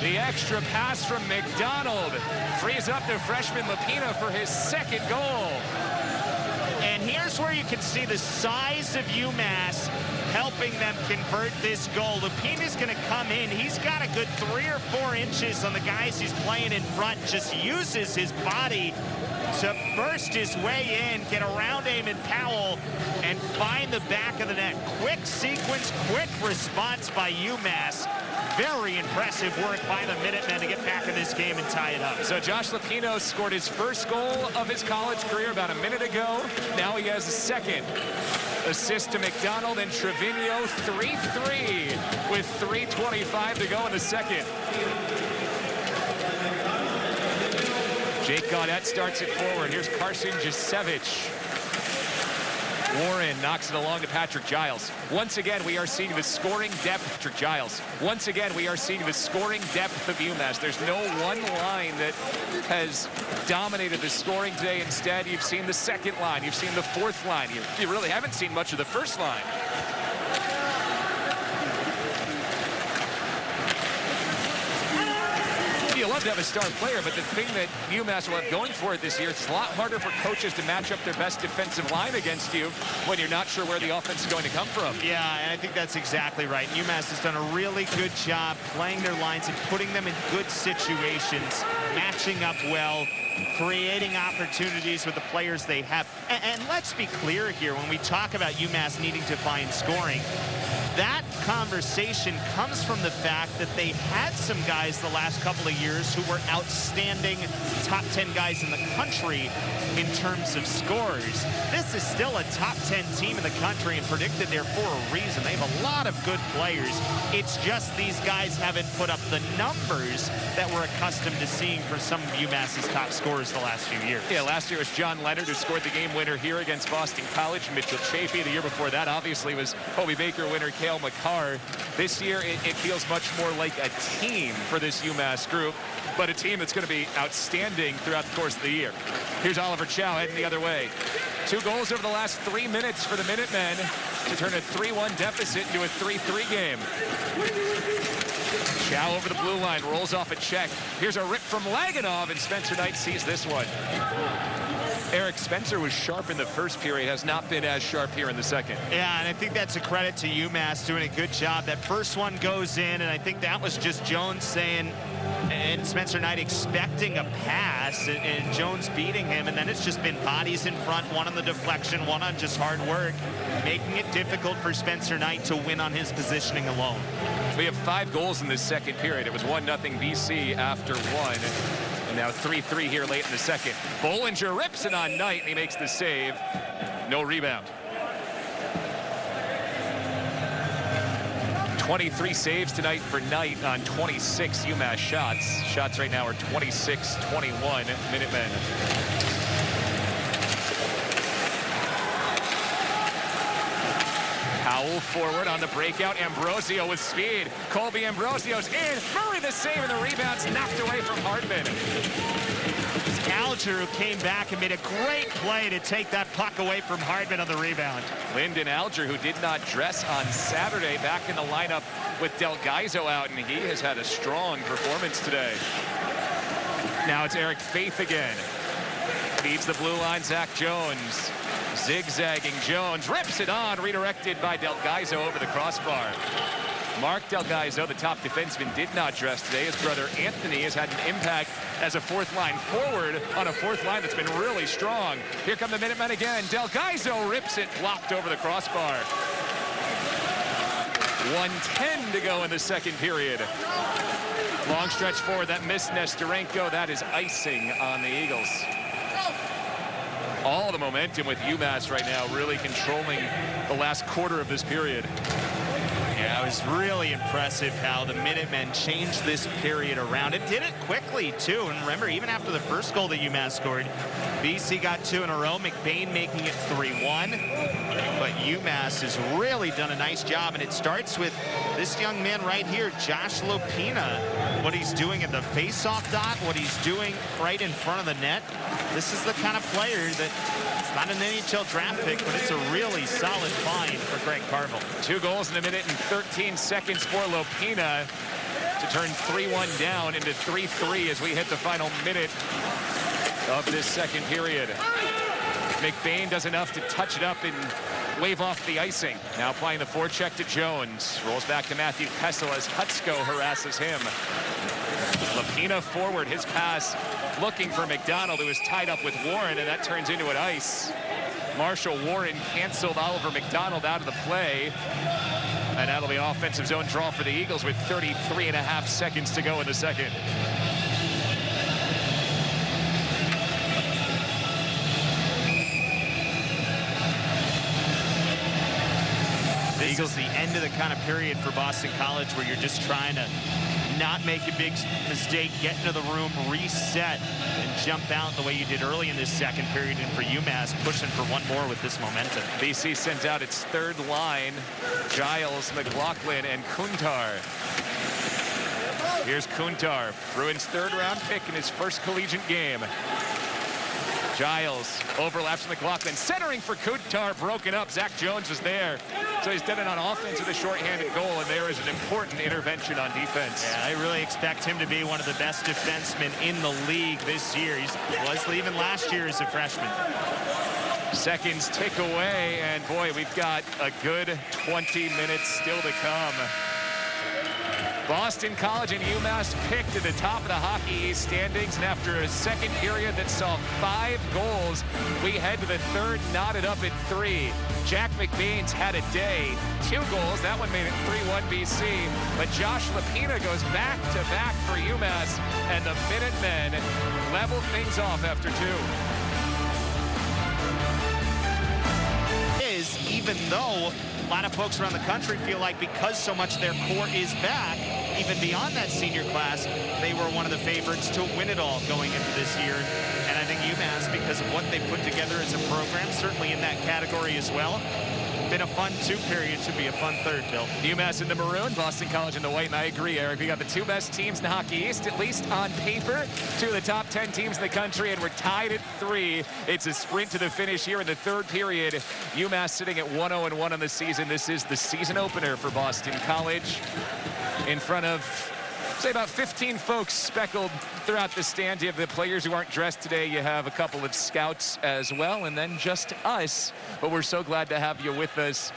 The extra pass from McDonald frees up the freshman Lapina for his second goal. And here's where you can see the size of UMass helping them convert this goal. Lupina's going to come in. He's got a good 3 or 4 inches on the guys he's playing in front. Just uses his body to burst his way in, get around Eamon Powell, and find the back of the net. Quick sequence, quick response by UMass. Very impressive work by the Minutemen to get back in this game and tie it up. So Josh Lapino scored his first goal of his college career about a minute ago. Now he has a second. Assist to McDonald and Trevino, 3-3 with 3:25 to go in the second. Jake Gaudette starts it forward. Here's Carson Jasevich. Warren knocks it along to Patrick Giles. Once again, we are seeing the scoring depth of Patrick Giles. Once again, we are seeing the scoring depth of UMass. There's no one line that has dominated the scoring today. Instead, you've seen the second line. You've seen the fourth line. You really haven't seen much of the first line. You love to have a star player, but the thing that UMass will have going for it this year, it's a lot harder for coaches to match up their best defensive line against you when you're not sure where the offense is going to come from. Yeah, and I think that's exactly right. UMass has done a really good job playing their lines and putting them in good situations, matching up well, creating opportunities with the players they have. And let's be clear here, when we talk about UMass needing to find scoring, that conversation comes from the fact that they had some guys the last couple of years who were outstanding top 10 guys in the country in terms of scores. This is still a top 10 team in the country and predicted there for a reason. They have a lot of good players. It's just these guys haven't put up the numbers that we're accustomed to seeing for some of UMass's top scorers the last few years. Yeah, last year was John Leonard who scored the game winner here against Boston College. Mitchell Chafee the year before that obviously was Hobie Baker winner Cale Makar. This year it feels much more like a team for this UMass group, but a team that's going to be outstanding throughout the course of the year. Here's Oliver Chow heading the other way. 2 goals over the last 3 minutes for the Minutemen to turn a 3-1 deficit into a 3-3 game. Chow over the blue line, rolls off a check. Here's a rip from Laganov, and Spencer Knight sees this one. Eric, Spencer was sharp in the first period, has not been as sharp here in the second. Yeah, and I think that's a credit to UMass doing a good job. That first one goes in, and I think that was just Jones saying, and Spencer Knight expecting a pass, and Jones beating him, and then it's just been bodies in front, one on the deflection, one on just hard work, making it difficult for Spencer Knight to win on his positioning alone. We have 5 goals in this second period. It was 1-0 BC after 1. And now 3-3 here late in the second. Bollinger rips it on Knight, and he makes the save. No rebound. 23 saves tonight for Knight on 26 UMass shots. Shots right now are 26-21 Minutemen. Powell forward on the breakout. Ambrosio with speed. Colby Ambrosio's in. Murray the save, and the rebound's knocked away from Hardman. Alger, who came back and made a great play to take that puck away from Hardman on the rebound. Lyndon Alger, who did not dress on Saturday, back in the lineup with Del Gaizo out, and he has had a strong performance today. Now it's Eric Faith again. Feeds the blue line, Zach Jones. Zigzagging Jones, rips it on, redirected by Del Gaizo over the crossbar. Mark Del Gaizo, the top defenseman, did not dress today. His brother Anthony has had an impact as a fourth line forward on a fourth line that's been really strong. Here come the Minutemen again. Del Gaizo rips it, blocked over the crossbar. 1:10 to go in the second period. Long stretch forward, that missed Nestorenko. That is icing on the Eagles. All the momentum with UMass right now, really controlling the last quarter of this period. Yeah, it was really impressive how the Minutemen changed this period around. It did it quickly, too. And remember, even after the first goal that UMass scored, BC got 2 in a row, McBain making it 3-1. But UMass has really done a nice job, and it starts with this young man right here, Josh Lopina. What he's doing at the face-off dot, what he's doing right in front of the net. This is the kind of player that it's not an NHL draft pick, but it's a really solid find for Greg Carville. 2 goals in a minute and 13 seconds for Lopina to turn 3-1 down into 3-3 as we hit the final minute of this second period. McBain does enough to touch it up and wave off the icing. Now applying the forecheck to Jones. Rolls back to Matthew Kessel as Hutsko harasses him. Lopina forward, his pass looking for McDonald, who is tied up with Warren, and that turns into an ice. Marshall Warren canceled Oliver McDonald out of the play. And that'll be an offensive zone draw for the Eagles with 33.5 seconds to go in the second. This is the end of the kind of period for Boston College where you're just trying to not make a big mistake, get into the room, reset, and jump out the way you did early in this second period. And for UMass, pushing for one more with this momentum. BC sent out its third line, Giles, McLaughlin, and Kuntar. Here's Kuntar, Bruins' third-round pick in his first collegiate game. Giles overlaps McLaughlin, centering for Kuntar, broken up. Zach Jones is there. So he's done it on offense with a shorthanded goal, and there is an important intervention on defense. Yeah, I really expect him to be one of the best defensemen in the league this year. He was leaving last year as a freshman. Seconds tick away, and boy, we've got a good 20 minutes still to come. Boston College and UMass picked at the top of the Hockey East standings, and after a second period that saw 5 goals, we head to the third, knotted up at 3. Jack McBain's had a day, 2 goals. That one made it 3-1 BC, but Josh Lapina goes back-to-back for UMass, and the Minutemen level things off after 2. Even though a lot of folks around the country feel like because so much of their core is back, even beyond that senior class, they were one of the favorites to win it all going into this year. And I think UMass, because of what they put together as a program, certainly in that category as well, been a fun 2 periods, should be a fun third, Bill. UMass in the maroon, Boston College in the white, and I agree, Eric. We got the 2 best teams in Hockey East, at least on paper. 2 of the top 10 teams in the country, and we're tied at 3. It's a sprint to the finish here in the third period. UMass sitting at 1-0-1 on the season. This is the season opener for Boston College in front of, say, about 15 folks speckled throughout the stand. You have the players who aren't dressed today. You have a couple of scouts as well, and then just us. But we're so glad to have you with us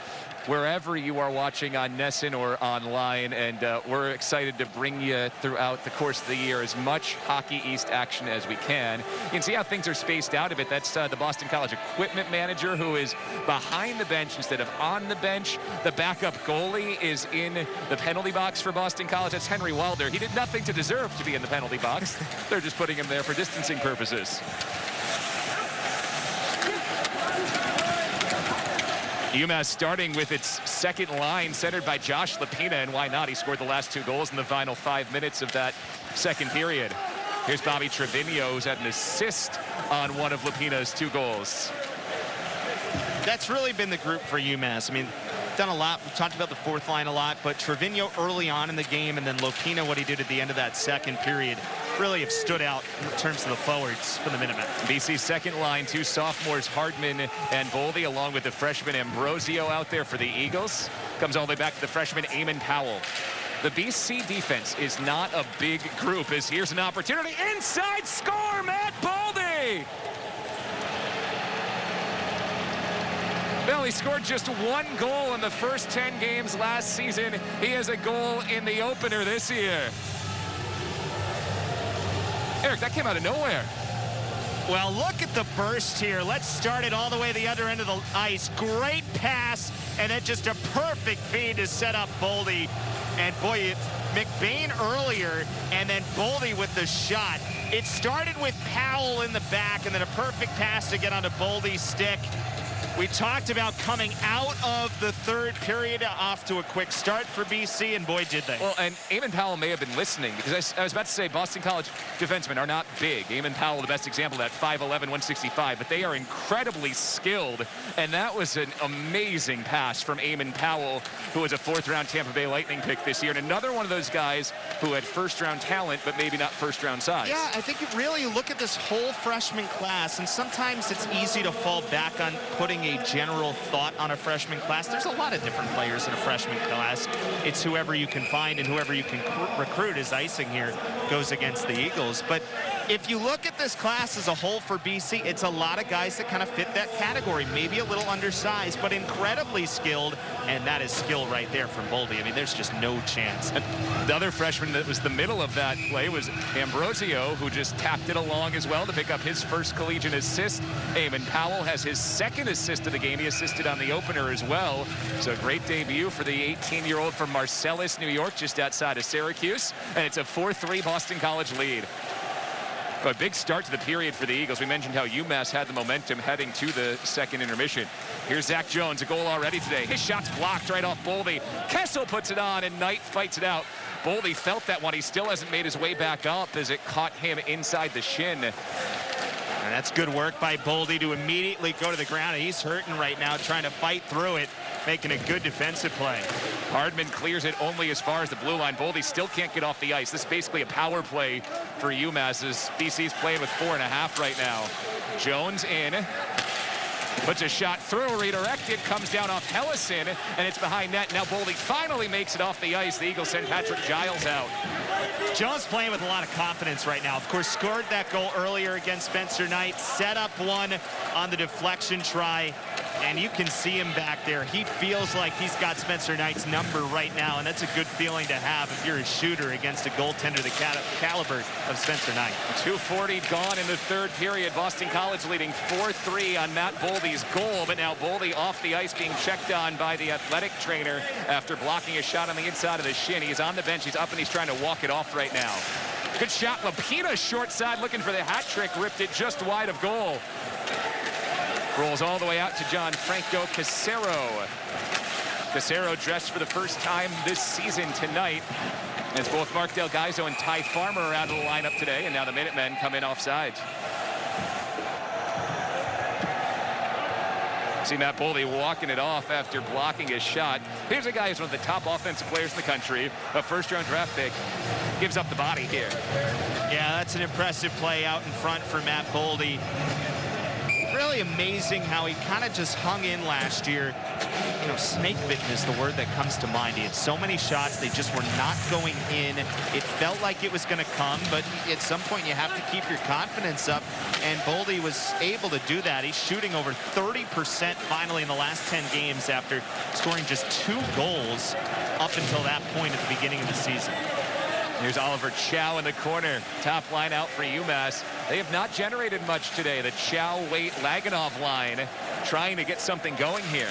wherever you are watching on Nesson or online, and we're excited to bring you throughout the course of the year as much Hockey East action as we can. You can see how things are spaced out a bit. That's the Boston College equipment manager, who is behind the bench instead of on the bench. The backup goalie is in the penalty box for Boston College. That's Henry Wilder. He did nothing to deserve to be in the penalty box. They're just putting him there for distancing purposes. UMass starting with its second line, centered by Josh Lapina, and why not? He scored the last 2 goals in the final 5 minutes of that second period. Here's Bobby Trevino, who's had an assist on one of Lapina's 2 goals. That's really been the group for UMass. I mean, done a lot. We've talked about the 4th line a lot, but Trevino early on in the game, and then Lapina, what he did at the end of that second period, really have stood out in terms of the forwards for the Minutemen. BC's second line, 2 sophomores, Hardman and Boldy, along with the freshman Ambrosio out there for the Eagles. Comes all the way back to the freshman Eamon Powell. The BC defense is not a big group, as here's an opportunity. Inside score, Matt Boldy! Well, he scored just 1 goal in the first 10 games last season. He has a goal in the opener this year. Eric, that came out of nowhere. Well, look at the burst here. Let's start it all the way to the other end of the ice. Great pass, and then just a perfect feed to set up Boldy. And boy, it's McBain earlier, and then Boldy with the shot. It started with Powell in the back, and then a perfect pass to get onto Boldy's stick. We talked about coming out of the third period off to a quick start for BC, and boy, did they. Well, and Eamon Powell may have been listening, because I was about to say Boston College defensemen are not big. Eamon Powell, the best example of that, 5'11", 165, but they are incredibly skilled, and that was an amazing pass from Eamon Powell, who was a 4th-round Tampa Bay Lightning pick this year, and another one of those guys who had first-round talent, but maybe not first-round size. Yeah, I think you look at this whole freshman class, and sometimes it's easy to fall back on putting a general thought on a freshman class. There's a lot of different players in a freshman class. It's whoever you can find and whoever you can recruit as icing here goes against the Eagles. But if you look at this class as a whole for BC, it's a lot of guys that kind of fit that category. Maybe a little undersized, but incredibly skilled, and that is skill right there from Boldy. I mean, there's just no chance. And the other freshman that was the middle of that play was Ambrosio, who just tapped it along as well to pick up his first collegiate assist. Eamon Powell has his 2nd assist of the game. He assisted on the opener as well. So a great debut for the 18-year-old from Marcellus, New York, just outside of Syracuse. And it's a 4-3 Boston College lead. A big start to the period for the Eagles. We mentioned how UMass had the momentum heading to the second intermission. Here's Zach Jones, a goal already today. His shot's blocked right off Boldy. Kessel puts it on, and Knight fights it out. Boldy felt that one. He still hasn't made his way back up as it caught him inside the shin. And that's good work by Boldy to immediately go to the ground. He's hurting right now, trying to fight through it, making a good defensive play. Hardman clears it only as far as the blue line. Boldy still can't get off the ice. This is basically a power play for UMass, as BC's playing with 4.5 right now. Jones in. Puts a shot through, redirected, comes down off Hellison, and it's behind net. Now Boldy finally makes it off the ice. The Eagles send Patrick Giles out. Jones playing with a lot of confidence right now. Of course, scored that goal earlier against Spencer Knight, set up one on the deflection try. And you can see him back there. He feels like he's got Spencer Knight's number right now, and that's a good feeling to have if you're a shooter against a goaltender the caliber of Spencer Knight. 2:40 gone in the third period. Boston College leading 4-3 on Matt Boldy's goal, but now Boldy off the ice being checked on by the athletic trainer after blocking a shot on the inside of the shin. He's on the bench. He's up and he's trying to walk it off right now. Good shot. Lapina short side looking for the hat trick. Ripped it just wide of goal. Rolls all the way out to Gianfranco Casero. Casero dressed for the first time this season tonight, as both Mark Del Gaizo and Ty Farmer are out of the lineup today, and now the Minutemen come in offside. See Matt Boldy walking it off after blocking his shot. Here's a guy who's one of the top offensive players in the country, a first-round draft pick. Gives up the body here. Yeah, that's an impressive play out in front for Matt Boldy. Really amazing how he kind of just hung in last year. You know, snake bitten is the word that comes to mind. He had so many shots, they just were not going in. It felt like it was going to come, but at some point you have to keep your confidence up, and Boldy was able to do that. He's shooting over 30% finally in the last 10 games after scoring just 2 goals up until that point at the beginning of the season. Here's Oliver Chow in the corner. Top line out for UMass. They have not generated much today. The Chow, Waite, Laganov line trying to get something going here.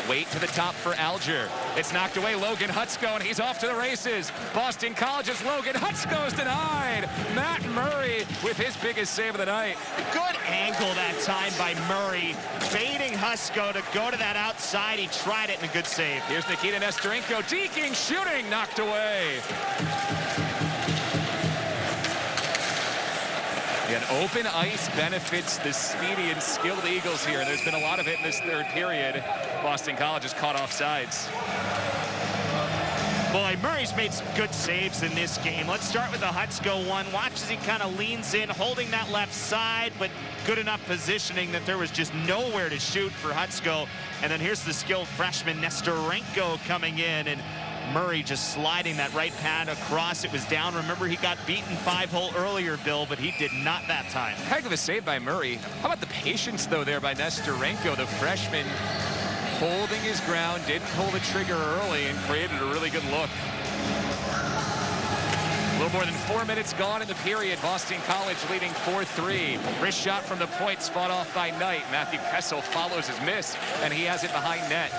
Waite to the top for Alger. It's knocked away. Logan Hutsko, and he's off to the races. Boston College's Logan Hutsko's denied. Matt Murray with his biggest save of the night. Good angle that time by Murray, baiting Hutsko to go to that outside. He tried it, and a good save. Here's Nikita Nestorenko, deking, shooting, knocked away. And open ice benefits the speedy and skilled Eagles here. There's been a lot of it in this third period. Boston College is caught off sides. Boy, Murray's made some good saves in this game. Let's start with the Hutsko one. Watch as he kind of leans in, holding that left side, but good enough positioning that there was just nowhere to shoot for Hutsko. And then here's the skilled freshman Nestorenko coming in, and Murray just sliding that right pad across. It was down. Remember, he got beaten 5-hole earlier, Bill, but he did not that time. Heck of a save by Murray. How about the patience, though, there by Nestorenko, the freshman, holding his ground, didn't pull the trigger early, and created a really good look. A little more than 4 minutes gone in the period. Boston College leading 4-3. Wrist shot from the points fought off by Knight. Matthew Kessel follows his miss, and he has it behind net.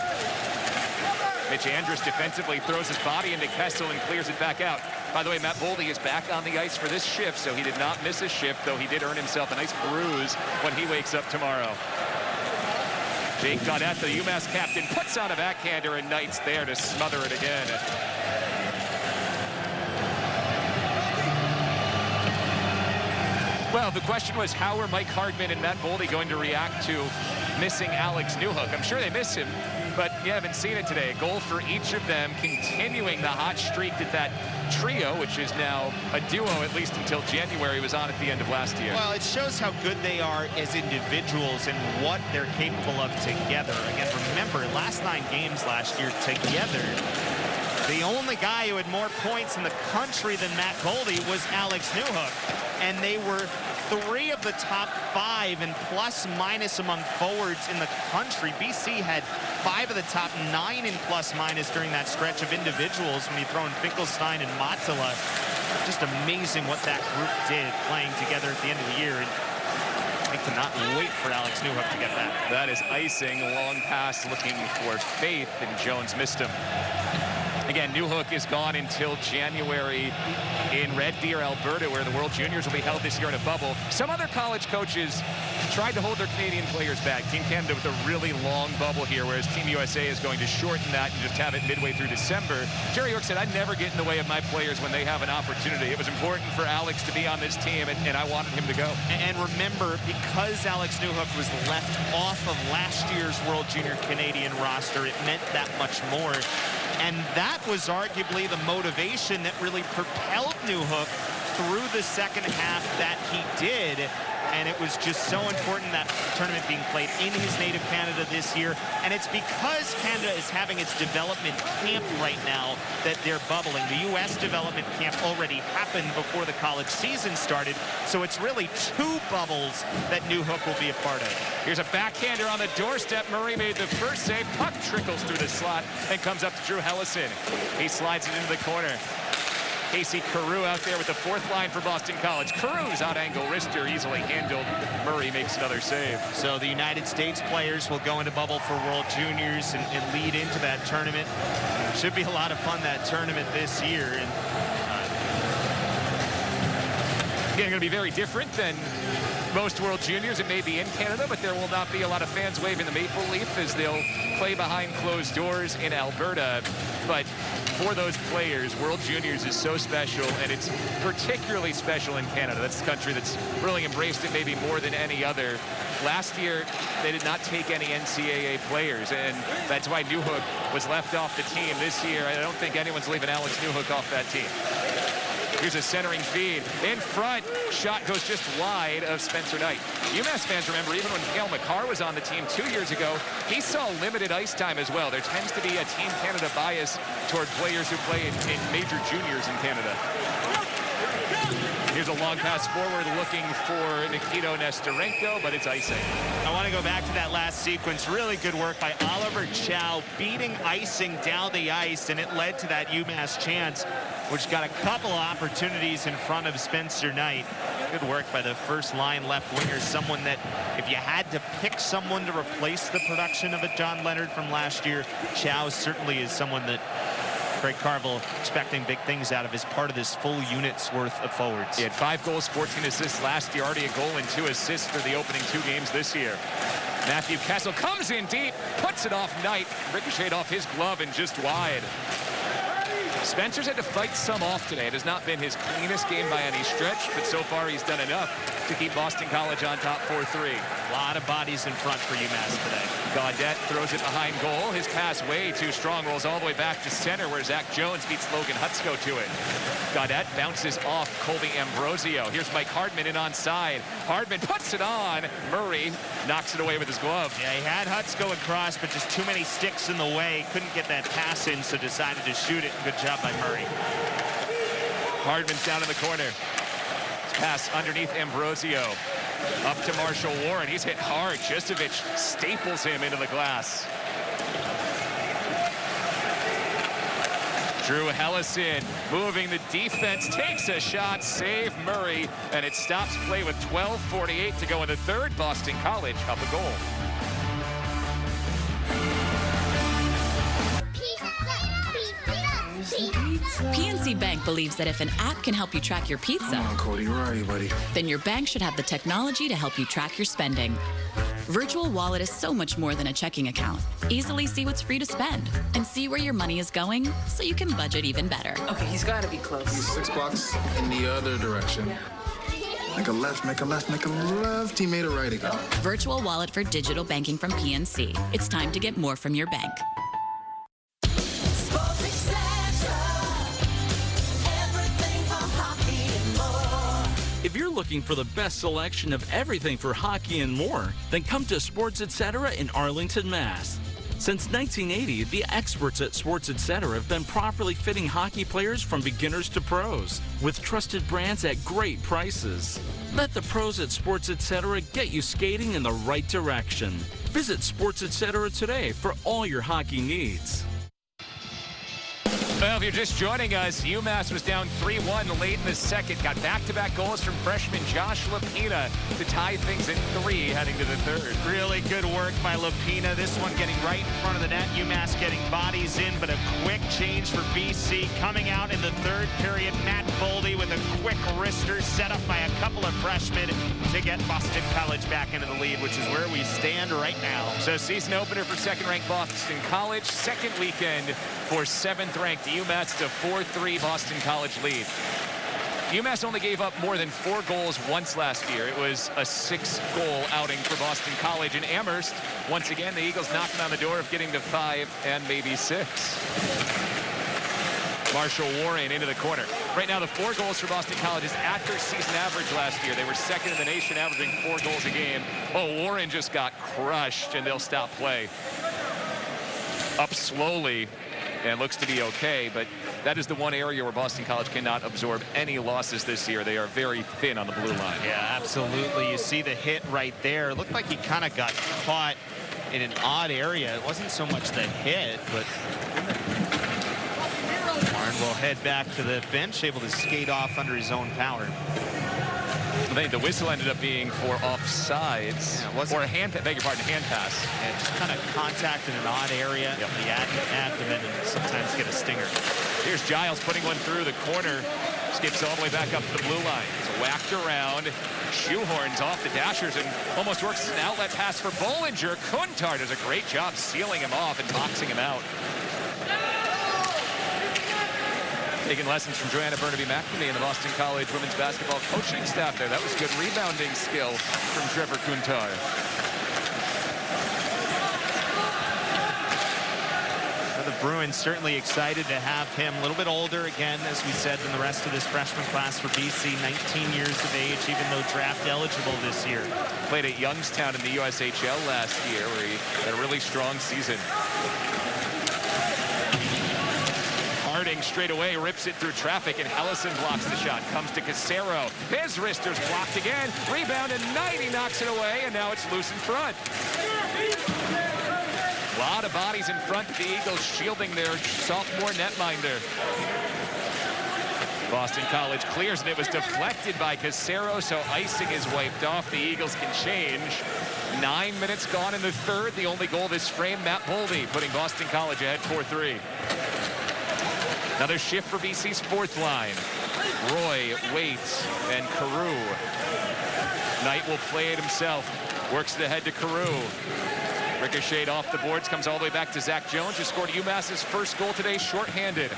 Mitch Andrus defensively throws his body into Kessel and clears it back out. By the way, Matt Boldy is back on the ice for this shift, so he did not miss a shift, though he did earn himself a nice bruise when he wakes up tomorrow. Jake Gaudette, the UMass captain, puts out a backhander, and Knight's there to smother it again. Well, the question was, how are Mike Hardman and Matt Boldy going to react to missing Alex Newhook? I'm sure they miss him, but you haven't seen it today. A goal for each of them, continuing the hot streak that that trio, which is now a duo at least until January, was on at the end of last year. Well, it shows how good they are as individuals and what they're capable of together. Again, remember, last 9 games last year together, the only guy who had more points in the country than Matt Boldy was Alex Newhook. And they were 3 of the top 5 in plus-minus among forwards in the country. BC had 5 of the top 9 in plus-minus during that stretch of individuals when you throw in Finkelstein and Mattila. Just amazing what that group did playing together at the end of the year. And I cannot wait for Alex Newhook to get that. That is icing. Long pass looking for Faith, and Jones missed him. Again, Newhook is gone until January in Red Deer, Alberta, where the World Juniors will be held this year in a bubble. Some other college coaches tried to hold their Canadian players back. Team Canada with a really long bubble here, whereas Team USA is going to shorten that and just have it midway through December. Jerry York said, I'd never get in the way of my players when they have an opportunity. It was important for Alex to be on this team, and I wanted him to go. And remember, because Alex Newhook was left off of last year's World Junior Canadian roster, it meant that much more. And that was arguably the motivation that really propelled Newhook through the second half that he did. and it was just so important that tournament being played in his native Canada this year. And it's because Canada is having its development camp right now that they're bubbling. The U.S. development camp already happened before the college season started, so it's really two bubbles that Newhook will be a part of. Here's a backhander on the doorstep. Murray made the first save. Puck trickles through the slot and comes up to Drew Hellison. He slides it into the corner. Casey Carew out there with the fourth line for Boston College. Carew's out-angle wrister easily handled. Murray makes another save. So the United States players will go into bubble for World Juniors and lead into that tournament. Should be a lot of fun, that tournament this year. And again, going to be very different than most World Juniors. It may be in Canada, but there will not be a lot of fans waving the maple leaf as they'll play behind closed doors in Alberta. But for those players, World Juniors is so special, and it's particularly special in Canada. That's the country that's really embraced it maybe more than any other. Last year, they did not take any NCAA players, and that's why Newhook was left off the team. This year, I don't think anyone's leaving Alex Newhook off that team. Here's a centering feed. In front, shot goes just wide of Spencer Knight. UMass fans remember, even when Cale Makar was on the team 2 years ago, he saw limited ice time as well. There tends to be a Team Canada bias toward players who play in major juniors in Canada. Here's a long pass forward looking for Nikito Nestorenko, but it's icing. I want to go back to that last sequence. Really good work by Oliver Chow, beating icing down the ice, and it led to that UMass chance, which got a couple of opportunities in front of Spencer Knight. Good work by the first line left winger, someone that if you had to pick someone to replace the production of a John Leonard from last year, Chow certainly is someone that Craig Carville expecting big things out of as part of this full unit's worth of forwards. He had 5 goals, 14 assists last year, already a goal and 2 assists for the opening 2 games this year. Matthew Kessel comes in deep, puts it off Knight, ricocheted off his glove and just wide. Spencer's had to fight some off today. It has not been his cleanest game by any stretch, but so far he's done enough to keep Boston College on top 4-3. A lot of bodies in front for UMass today. Gaudette throws it behind goal. His pass way too strong, rolls all the way back to center where Zach Jones beats Logan Hutsko to it. Gaudette bounces off Colby Ambrosio. Here's Mike Hardman in onside. Hardman puts it on. Murray knocks it away with his glove. Yeah, he had Hutsko across, but just too many sticks in the way. Couldn't get that pass in, so decided to shoot it. Good job by Murray. Hardman's down in the corner. Pass underneath Ambrosio. Up to Marshall Warren. He's hit hard. Josevich staples him into the glass. Drew Hellison moving the defense, takes a shot, save Murray, and it stops play with 12:48 to go in the third. Boston College up a goal. PNC Bank believes that if an app can help you track your pizza, come on, Cody, where are you, buddy? Then your bank should have the technology to help you track your spending. Virtual Wallet is so much more than a checking account. Easily see what's free to spend and see where your money is going so you can budget even better. Okay, he's got to be close. He's $6 in the other direction. Make a left, make a left, make a left. He made a right again. Virtual Wallet for digital banking from PNC. It's time to get more from your bank. If you're looking for the best selection of everything for hockey and more, then come to Sports Etc. in Arlington, Mass. Since 1980, the experts at Sports Etc. have been properly fitting hockey players from beginners to pros, with trusted brands at great prices. Let the pros at Sports Etc. get you skating in the right direction. Visit Sports Etc. today for all your hockey needs. Well, if you're just joining us, UMass was down 3-1 late in the second. Got back-to-back goals from freshman Josh Lapina to tie things at 3 heading to the third. Really good work by Lapina. This one getting right in front of the net. UMass getting bodies in, but a quick change for BC. Coming out in the third period, Matt Boldy with a quick wrister set up by a couple of freshmen to get Boston College back into the lead, which is where we stand right now. So season opener for second-ranked Boston College. Second weekend for 7th-ranked UMass. It's a 4-3 Boston College lead. UMass only gave up more than 4 goals once last year. It was a 6-goal outing for Boston College. And Amherst, once again, the Eagles knocking on the door of getting to 5 and maybe 6. Marshall Warren into the corner. Right now, the 4 goals for Boston College is at their season average last year. They were second in the nation, averaging 4 goals a game. Oh, Warren just got crushed, and they'll stop play. Up slowly, and looks to be okay, but that is the one area where Boston College cannot absorb any losses this year. They are very thin on the blue line. Yeah, absolutely. You see the hit right there. It looked like he kind of got caught in an odd area. It wasn't so much the hit, but Warren will head back to the bench, able to skate off under his own power. I think the whistle ended up being for offsides, or a hand pass. Yeah, just kind of contact in an odd area, the abdomen, and sometimes get a stinger. Here's Giles putting one through the corner, skips all the way back up to the blue line. He's whacked around, shoehorns off the Dashers, and almost works as an outlet pass for Bollinger. Kuntar does a great job sealing him off and boxing him out. Taking lessons from Joanna Burnaby-McNamee and the Boston College women's basketball coaching staff there. That was good rebounding skill from Trevor Kuntar. The Bruins certainly excited to have him. A little bit older, again, as we said, than the rest of this freshman class for BC. 19 years of age, even though draft eligible this year. Played at Youngstown in the USHL last year, where he had a really strong season. Harding straight away rips it through traffic, and Ellison blocks the shot. Comes to Casero. His wrister's blocked again. Rebound, and Knight, he knocks it away, and now it's loose in front. A lot of bodies in front. The Eagles shielding their sophomore netminder. Boston College clears, and it was deflected by Casero, so icing is wiped off. The Eagles can change. 9 minutes gone in the third. The only goal this frame, Matt Boldy, putting Boston College ahead 4-3. Another shift for BC's fourth line. Roy, Waits, and Carew. Knight will play it himself. Works it ahead to Carew. Ricocheted off the boards, comes all the way back to Zach Jones, who scored UMass's first goal today, shorthanded.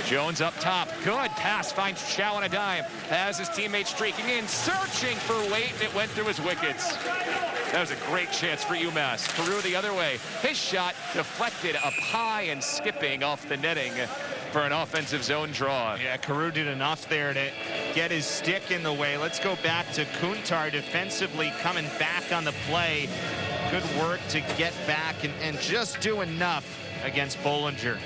Jones up top. Good pass, finds Chow on a dime. Has his teammate streaking in, searching for Waite, and it went through his wickets. That was a great chance for UMass. Carew the other way. His shot deflected up high and skipping off the netting for an offensive zone draw. Yeah, Carew did enough there to get his stick in the way. Let's go back to Kuntar defensively coming back on the play. Good work to get back and just do enough against Bollinger.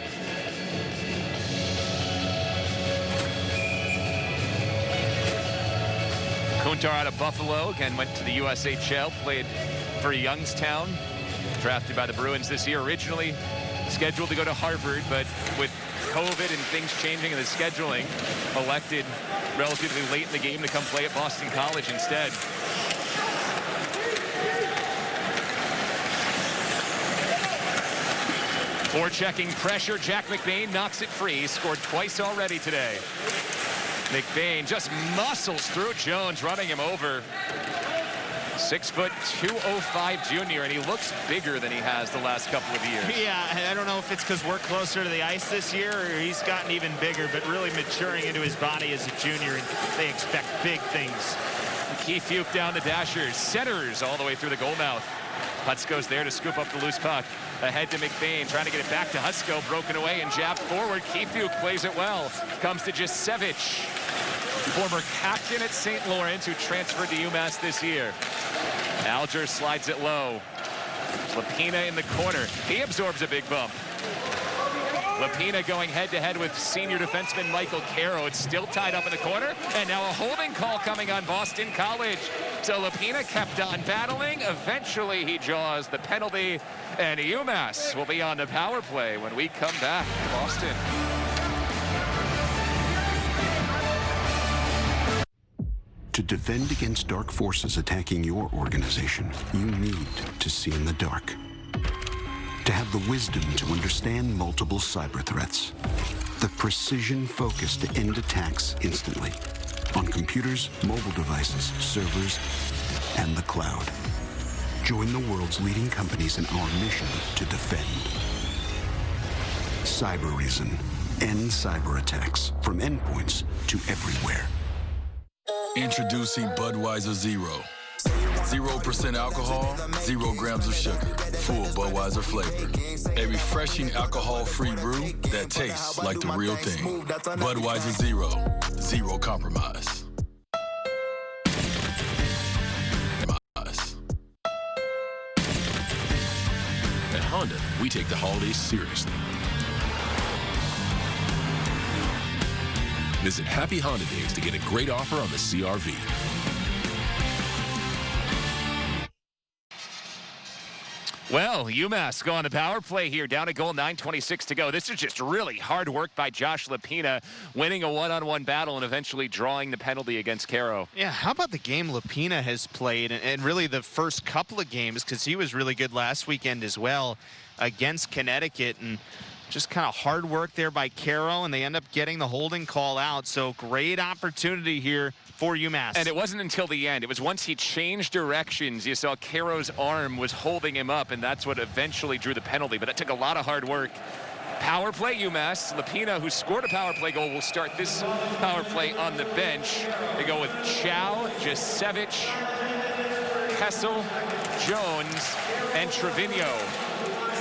Kuntar out of Buffalo, again went to the USHL, played for Youngstown, drafted by the Bruins this year. Originally scheduled to go to Harvard, but with COVID and things changing in the scheduling, elected relatively late in the game to come play at Boston College instead. Forechecking pressure, Jack McBain knocks it free. Scored twice already today. McBain just muscles through Jones, running him over. 6'2", 205 junior, and he looks bigger than he has the last couple of years. Yeah, I don't know if it's because we're closer to the ice this year or he's gotten even bigger, but really maturing into his body as a junior, and they expect big things. Keith Fuke down the Dashers, centers all the way through the goal mouth. Hutzko's there to scoop up the loose puck. Ahead to McBain, trying to get it back to Hutzko, broken away and jabbed forward. Keith Fuke plays it well. Comes to Jasevich, former captain at St. Lawrence, who transferred to UMass this year. Alger slides it low. Lapina in the corner. He absorbs a big bump. Lapina going head-to-head with senior defenseman Michael Caro. It's still tied up in the corner, and now a holding call coming on Boston College. So Lapina kept on battling. Eventually, he draws the penalty, and UMass will be on the power play when we come back to Boston. To defend against dark forces attacking your organization, you need to see in the dark. To have the wisdom to understand multiple cyber threats. The precision focus to end attacks instantly. On computers, mobile devices, servers, and the cloud. Join the world's leading companies in our mission to defend. Cyber Reason. End cyber attacks from endpoints to everywhere. Introducing Budweiser Zero. 0% alcohol, 0 grams of sugar, full Budweiser flavor. A refreshing alcohol-free brew that tastes like the real thing. Budweiser Zero, zero compromise. At Honda, we take the holidays seriously. Visit Happy Honda Days to get a great offer on the CR-V. Well, UMass go on the power play here, down a goal, 9:26 to go. This is just really hard work by Josh Lapina, winning a one-on-one battle and eventually drawing the penalty against Caro. Yeah, how about the game Lapina has played, and really the first couple of games, because he was really good last weekend as well against Connecticut, and just kind of hard work there by Caro, and they end up getting the holding call out. So great opportunity here for UMass. And it wasn't until the end. It was once he changed directions, you saw Caro's arm was holding him up, and that's what eventually drew the penalty. But that took a lot of hard work. Power play, UMass. Lapina, who scored a power play goal, will start this power play on the bench. They go with Chow, Jasevich, Kessel, Jones, and Trevino.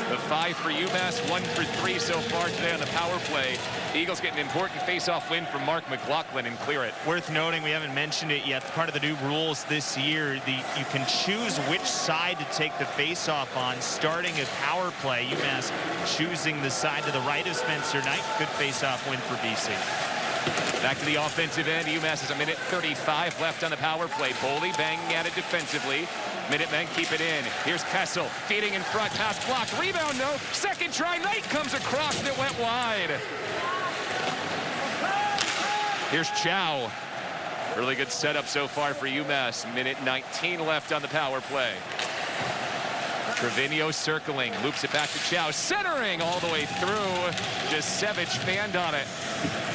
The 5 for UMass, 1 for 3 so far today on the power play. The Eagles get an important face-off win from Mark McLaughlin and clear it. Worth noting, we haven't mentioned it yet, part of the new rules this year, you can choose which side to take the face-off on, starting a power play. UMass choosing the side to the right of Spencer Knight. Good face-off win for BC. Back to the offensive end. UMass has a minute 35 left on the power play. Boley banging at it defensively. Minutemen keep it in. Here's Kessel feeding in front. Pass blocked. Rebound, no. Second try. Knight comes across and it went wide. Here's Chow. Really good setup so far for UMass. Minute 19 left on the power play. Trevino circling, loops it back to Chow, centering all the way through. Jasevich fanned on it.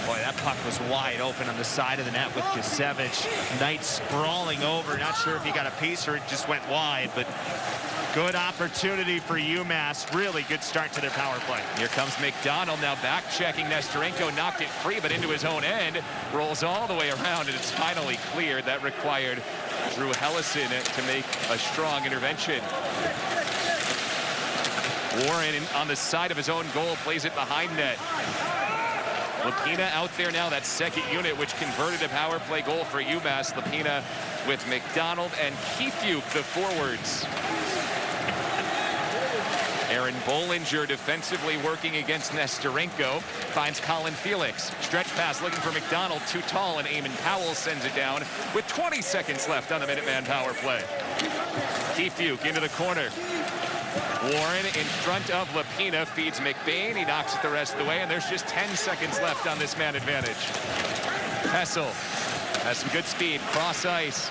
Boy, that puck was wide open on the side of the net with Jasevich. Knight sprawling over. Not sure if he got a piece or it just went wide, but good opportunity for UMass. Really good start to their power play. Here comes McDonald now back checking. Nestorenko knocked it free, but into his own end. Rolls all the way around, and it's finally cleared. That required Drew Hellison to make a strong intervention. Warren on the side of his own goal plays it behind net. Lapina out there now, that second unit, which converted a power play goal for UMass. Lapina with McDonald and Keefuk, the forwards. Aaron Bollinger defensively working against Nestorenko. Finds Colin Felix. Stretch pass looking for McDonald, too tall, and Eamon Powell sends it down with 20 seconds left on the Minuteman power play. Keefuk into the corner. Warren in front of Lapina, feeds McBain. He knocks it the rest of the way, and there's just 10 seconds left on this man advantage. Kessel has some good speed, cross ice.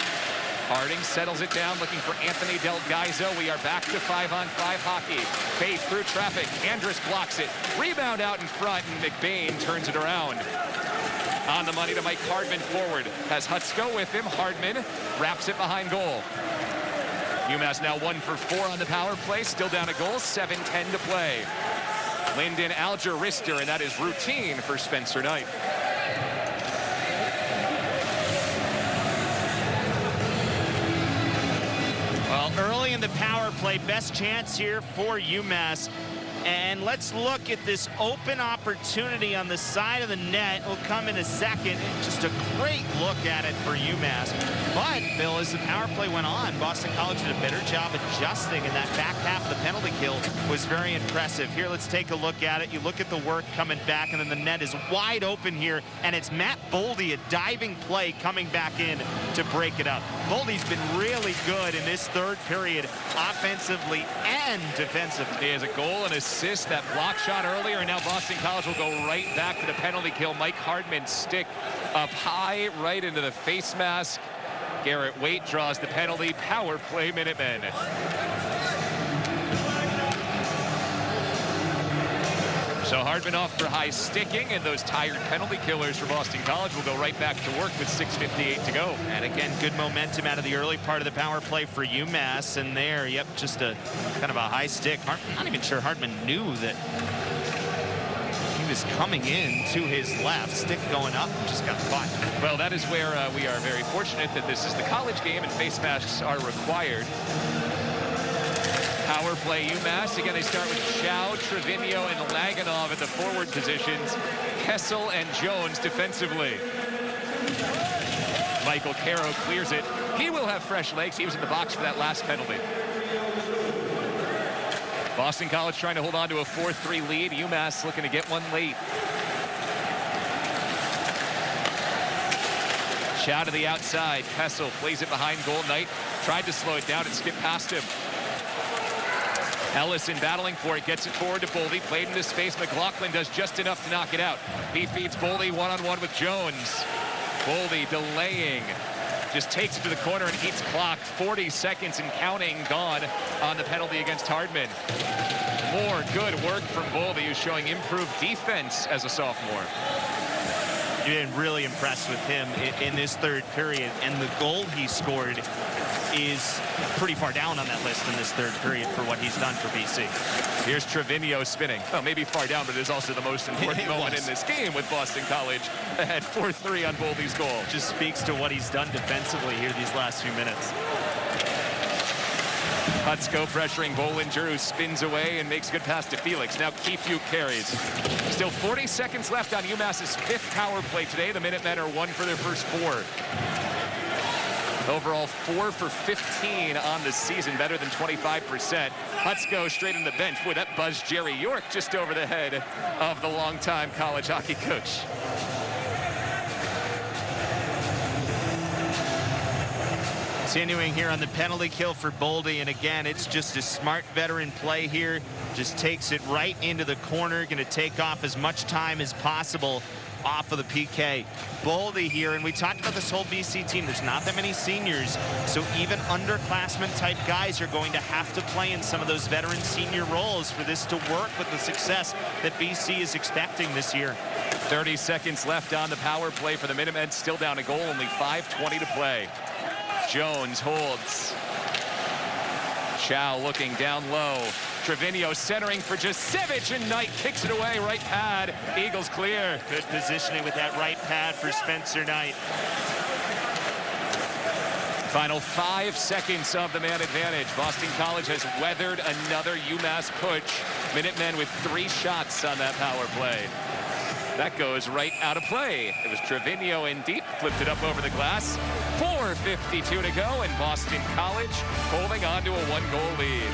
Harding settles it down, looking for Anthony Del Gaizo. We are back to 5-on-5 hockey. Faith through traffic. Andrus blocks it. Rebound out in front, and McBain turns it around. On the money to Mike Hardman forward. Has Hutsko with him. Hardman wraps it behind goal. UMass now 1 for 4 on the power play. Still down a goal. 7:10 to play. Lyndon Alger wrister, and that is routine for Spencer Knight. Well, early in the power play, best chance here for UMass. And let's look at this open opportunity on the side of the net. Will come in a second. Just a great look at it for UMass. But, Bill, as the power play went on, Boston College did a better job adjusting, and that back half of the penalty kill was very impressive. Here, let's take a look at it. You look at the work coming back, and then the net is wide open here, and it's Matt Boldy, a diving play, coming back in to break it up. Boldy's been really good in this third period, offensively and defensively. He has a goal and assist, that block shot earlier, and now Boston College will go right back to the penalty kill. Mike Hardman stick up high right into the face mask. Garrett Waite draws the penalty. Power play, Minutemen. So Hardman off for high sticking, and those tired penalty killers for Boston College will go right back to work with 6:58 to go. And again, good momentum out of the early part of the power play for UMass. And there, yep, just a kind of a high stick. I'm not even sure Hardman knew that he is coming in to his left, stick going up, and just got caught. Well, that is where we are very fortunate that this is the college game and face masks are required. Power play UMass. Again, they start with Chow, Trevino, and Laganov at the forward positions. Kessel and Jones defensively. Michael Caro clears it. He will have fresh legs. He was in the box for that last penalty. Boston College trying to hold on to a 4-3 lead. UMass looking to get one late. Chow to the outside. Kessel plays it behind goal. Knight tried to slow it down and skip past him. Ellison battling for it, gets it forward to Boldy, played into space. McLaughlin does just enough to knock it out. He feeds Boldy one-on-one with Jones. Boldy delaying, just takes it to the corner and eats clock. 40 seconds and counting gone on the penalty against Hardman. More good work from Boldy, who's showing improved defense as a sophomore. You've been really impressed with him in this third period, and the goal he scored is pretty far down on that list in this third period for what he's done for BC. Here's Trevino spinning. Well, maybe far down, but it is also the most important moment in this game with Boston College ahead 4-3 on Boldy's goal. Just speaks to what he's done defensively here these last few minutes. Hutsko pressuring Bollinger, who spins away and makes a good pass to Felix. Now Keefe carries. Still 40 seconds left on UMass's 5th power play today. The Minutemen are 1 for their first 4. Overall 4 for 15 on the season, better than 25%. Hutsko straight in the bench. Boy, that buzzed Jerry York just over the head of the longtime college hockey coach. Continuing here on the penalty kill for Boldy, and again, it's just a smart veteran play here. Just takes it right into the corner, going to take off as much time as possible off of the PK. Boldy here, and we talked about this whole BC team. There's not that many seniors, so even underclassmen type guys are going to have to play in some of those veteran senior roles for this to work with the success that BC is expecting this year. 30 seconds left on the power play for the Minutemen. Still down a goal, only 5:20 to play. Jones holds. Chow looking down low. Trevino centering for Jasevich, and Knight kicks it away. Right pad. Eagles clear. Good positioning with that right pad for Spencer Knight. Final 5 seconds of the man advantage. Boston College has weathered another UMass push. Minutemen with 3 shots on that power play. That goes right out of play. It was Trevino in deep, flipped it up over the glass. 4:52 to go, and Boston College holding on to a 1-goal lead.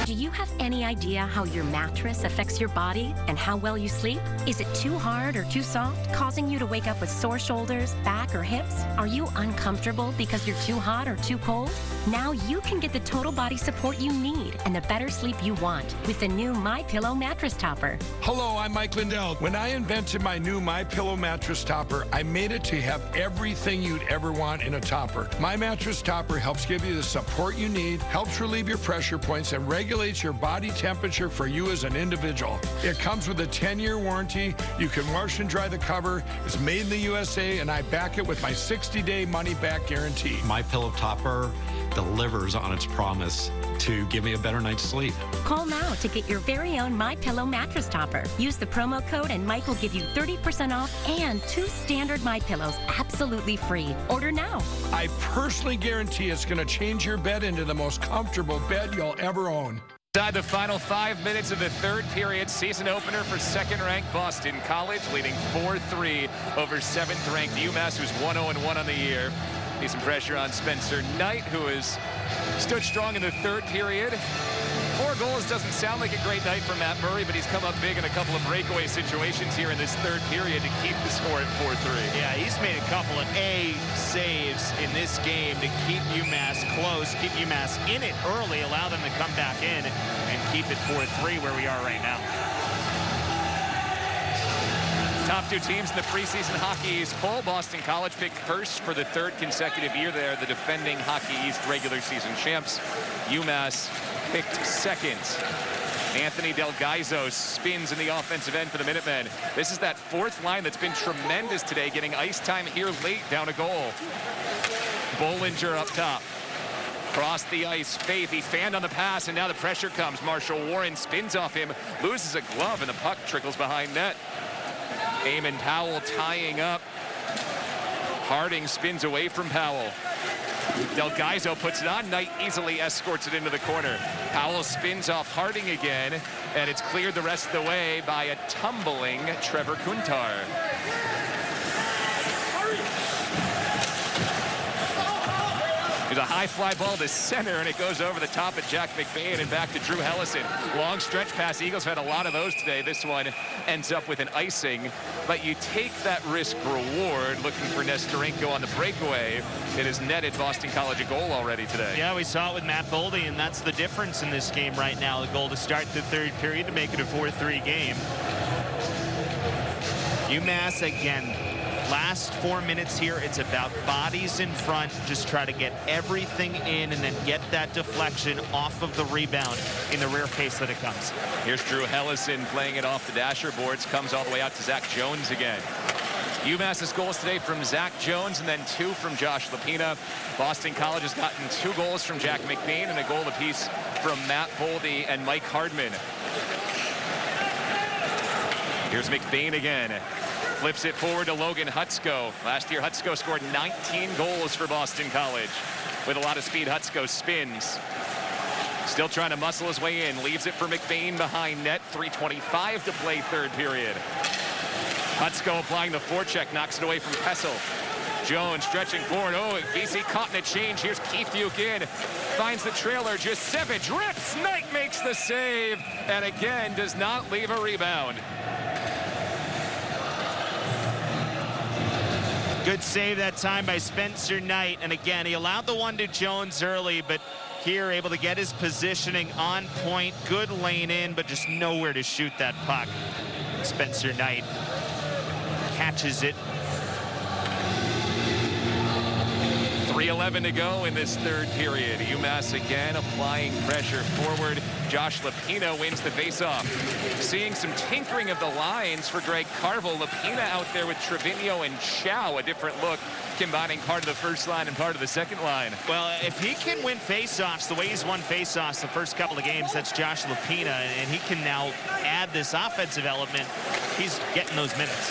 Do you have any idea how your mattress affects your body and how well you sleep? Is it too hard or too soft, causing you to wake up with sore shoulders, back, or hips? Are you uncomfortable because you're too hot or too cold? Now you can get the total body support you need and the better sleep you want with the new MyPillow mattress topper. Hello, I'm Mike Lindell. When I invented my new MyPillow mattress topper, I made it to have everything you'd ever want in a topper. My mattress topper helps give you the support you need, helps relieve your pressure points, and regulates your body temperature for you as an individual. It comes with a 10-year warranty. You can wash and dry the cover. It's made in the USA, and I back it with my 60-day money-back guarantee. My Pillow Topper delivers on its promise to give me a better night's sleep. Call now to get your very own MyPillow mattress topper. Use the promo code and Mike will give you 30% off and 2 standard MyPillows absolutely free. Order now. I personally guarantee it's going to change your bed into the most comfortable bed you'll ever own. Inside the final 5 minutes of the third period, season opener for second-ranked Boston College, leading 4-3 over 7th-ranked UMass, who's 1-0-1 on the year. Need some pressure on Spencer Knight, who has stood strong in the third period. 4 goals doesn't sound like a great night for Matt Murray, but he's come up big in a couple of breakaway situations here in this third period to keep the score at 4-3. Yeah, he's made a couple of saves in this game to keep UMass close, keep UMass in it early, allow them to come back in and keep it 4-3 where we are right now. Top 2 teams in the preseason Hockey East poll. Boston College picked first for the 3rd consecutive year. They're the defending Hockey East regular season champs. UMass picked 2nd. Anthony Del Gaizo spins in the offensive end for the Minutemen. This is that 4th line that's been tremendous today, getting ice time here late, down a goal. Bollinger up top. Across the ice, Faith, he fanned on the pass, and now the pressure comes. Marshall Warren spins off him, loses a glove, and the puck trickles behind net. Eamon Powell tying up. Harding spins away from Powell. Del Gaizo puts it on. Knight easily escorts it into the corner. Powell spins off Harding again, and it's cleared the rest of the way by a tumbling Trevor Kuntar. There's a high fly ball to center, and it goes over the top of Jack McBain and back to Drew Hellison. Long stretch pass. Eagles had a lot of those today. This one ends up with an icing, but you take that risk reward looking for Nestorenko on the breakaway. It has netted Boston College a goal already today. Yeah, we saw it with Matt Boldy, and that's the difference in this game right now. The goal to start the third period to make it a 4-3 game. UMass again. Last 4 minutes here, it's about bodies in front. Just try to get everything in and then get that deflection off of the rebound in the rare case that it comes. Here's Drew Hellison playing it off the dasher boards. Comes all the way out to Zach Jones again. UMass's goals today from Zach Jones and then 2 from Josh Lapina. Boston College has gotten 2 goals from Jack McBain and a goal apiece from Matt Boldy and Mike Hardman. Here's McBain again. Flips it forward to Logan Hutsko. Last year, Hutsko scored 19 goals for Boston College. With a lot of speed, Hutsko spins. Still trying to muscle his way in. Leaves it for McBain behind net. 3:25 to play third period. Hutsko applying the forecheck. Knocks it away from Kessel. Jones stretching forward. Oh, BC caught in a change. Here's Keith Duke in. Finds the trailer. Jusevich rips. Knight makes the save. And again, does not leave a rebound. Good save that time by Spencer Knight. And again, he allowed the one to Jones early, but here able to get his positioning on point. Good lane in, but just nowhere to shoot that puck. Spencer Knight catches it. 3:11 to go in this third period. UMass again applying pressure forward. Josh Lapina wins the faceoff. Seeing some tinkering of the lines for Greg Carville. Lapina out there with Trevino and Chow. A different look, combining part of the first line and part of the second line. Well, if he can win faceoffs the way he's won faceoffs the first couple of games, that's Josh Lapina, and he can now add this offensive element. He's getting those minutes.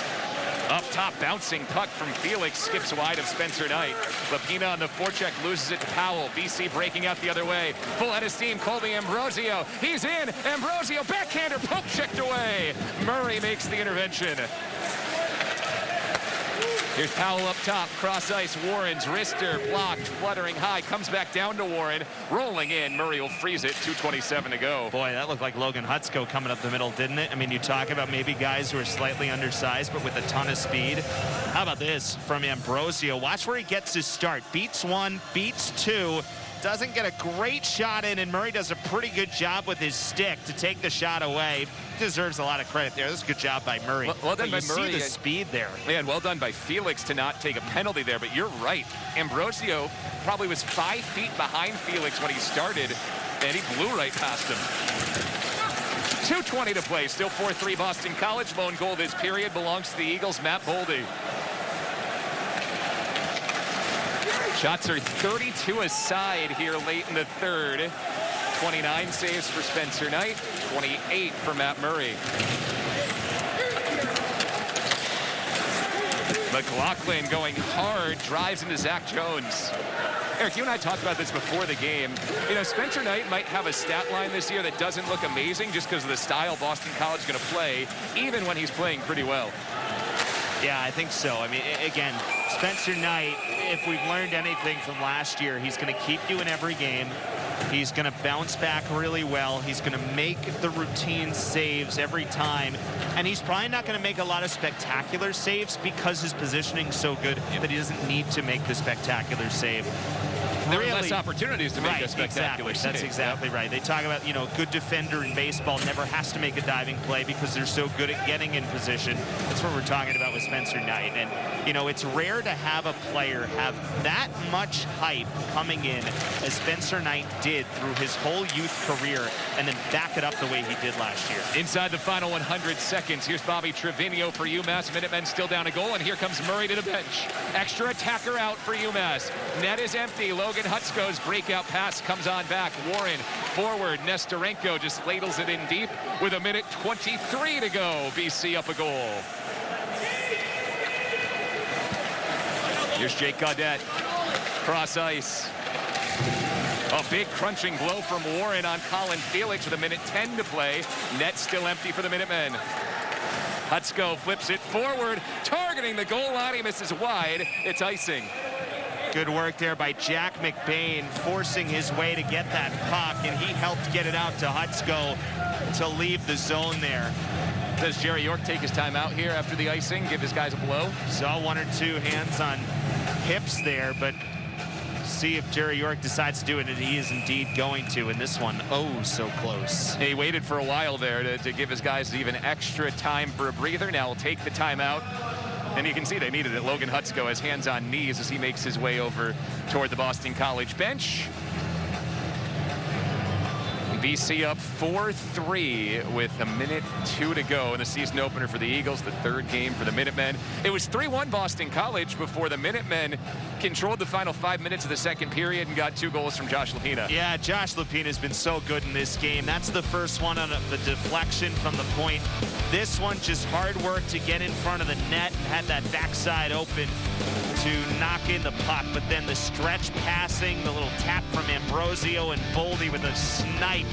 Up top, bouncing puck from Felix, skips wide of Spencer Knight. Lapina on the forecheck, loses it to Powell. BC breaking out the other way. Full head of steam, Colby Ambrosio. He's in. Ambrosio, backhander, poke checked away. Murray makes the intervention. Here's Powell up top, cross ice, Warren's wrister blocked, fluttering high, comes back down to Warren, rolling in, Murray will freeze it, 2:27 to go. Boy, that looked like Logan Hutsko coming up the middle, didn't it? I mean, you talk about maybe guys who are slightly undersized, but with a ton of speed. How about this from Ambrosio? Watch where he gets his start. Beats one, beats two. Doesn't get a great shot in, and Murray does a pretty good job with his stick to take the shot away. Deserves a lot of credit there. This is a good job by Murray. Well done by Murray. You see the speed there. Yeah, and well done by Felix to not take a penalty there, but you're right. Ambrosio probably was 5 feet behind Felix when he started, and he blew right past him. 2:20 to play, still 4-3 Boston College. Lone goal this period belongs to the Eagles, Matt Boldy. Shots are 32 aside here late in the third. 29 saves for Spencer Knight, 28 for Matt Murray. McLaughlin going hard, drives into Zach Jones. Eric, you and I talked about this before the game. You know, Spencer Knight might have a stat line this year that doesn't look amazing just because of the style Boston College is going to play, even when he's playing pretty well. Yeah, I think so. I mean, again, Spencer Knight, if we've learned anything from last year, he's going to keep you in every game. He's going to bounce back really well. He's going to make the routine saves every time. And he's probably not going to make a lot of spectacular saves because his positioning's so good that he doesn't need to make the spectacular save. There are less opportunities to make a spectacular save. That's exactly right. They talk about, you know, a good defender in baseball never has to make a diving play because they're so good at getting in position. That's what we're talking about with Spencer Knight. And, you know, it's rare to have a player have that much hype coming in as Spencer Knight did through his whole youth career and then back it up the way he did last year. Inside the final 100 seconds, here's Bobby Trevino for UMass. Minutemen still down a goal, and here comes Murray to the bench. Extra attacker out for UMass. Net is empty. Logan Hutsko Hutsko's breakout pass comes on back. Warren forward. Nestorenko just ladles it in deep with 1:23 to go. BC up a goal. Here's Jake Gaudette. Cross ice. A big crunching blow from Warren on Colin Felix with 1:10 to play. Net still empty for the Minutemen. Hutsko flips it forward, targeting the goal line. He misses wide. It's icing. Good work there by Jack McBain, forcing his way to get that puck, and he helped get it out to Hutsko to leave the zone there. Does Jerry York take his time out here after the icing, give his guys a blow? Saw one or two hands on hips there, but see if Jerry York decides to do it, and he is indeed going to. And this one, oh, so close. He waited for a while there to give his guys even extra time for a breather. Now he'll take the timeout. And you can see they needed it. Logan Hutsko has hands on knees as he makes his way over toward the Boston College bench. BC up 4-3 with 1:02 to go in the season opener for the Eagles, the third game for the Minutemen. It was 3-1 Boston College before the Minutemen controlled the final 5 minutes of the second period and got 2 goals from Josh Lapina. Yeah, Josh Lapina has been so good in this game. That's the first one on the deflection from the point. This one just hard work to get in front of the net and had that backside open to knock in the puck, but then the stretch passing, the little tap from Ambrosio and Boldy with a snipe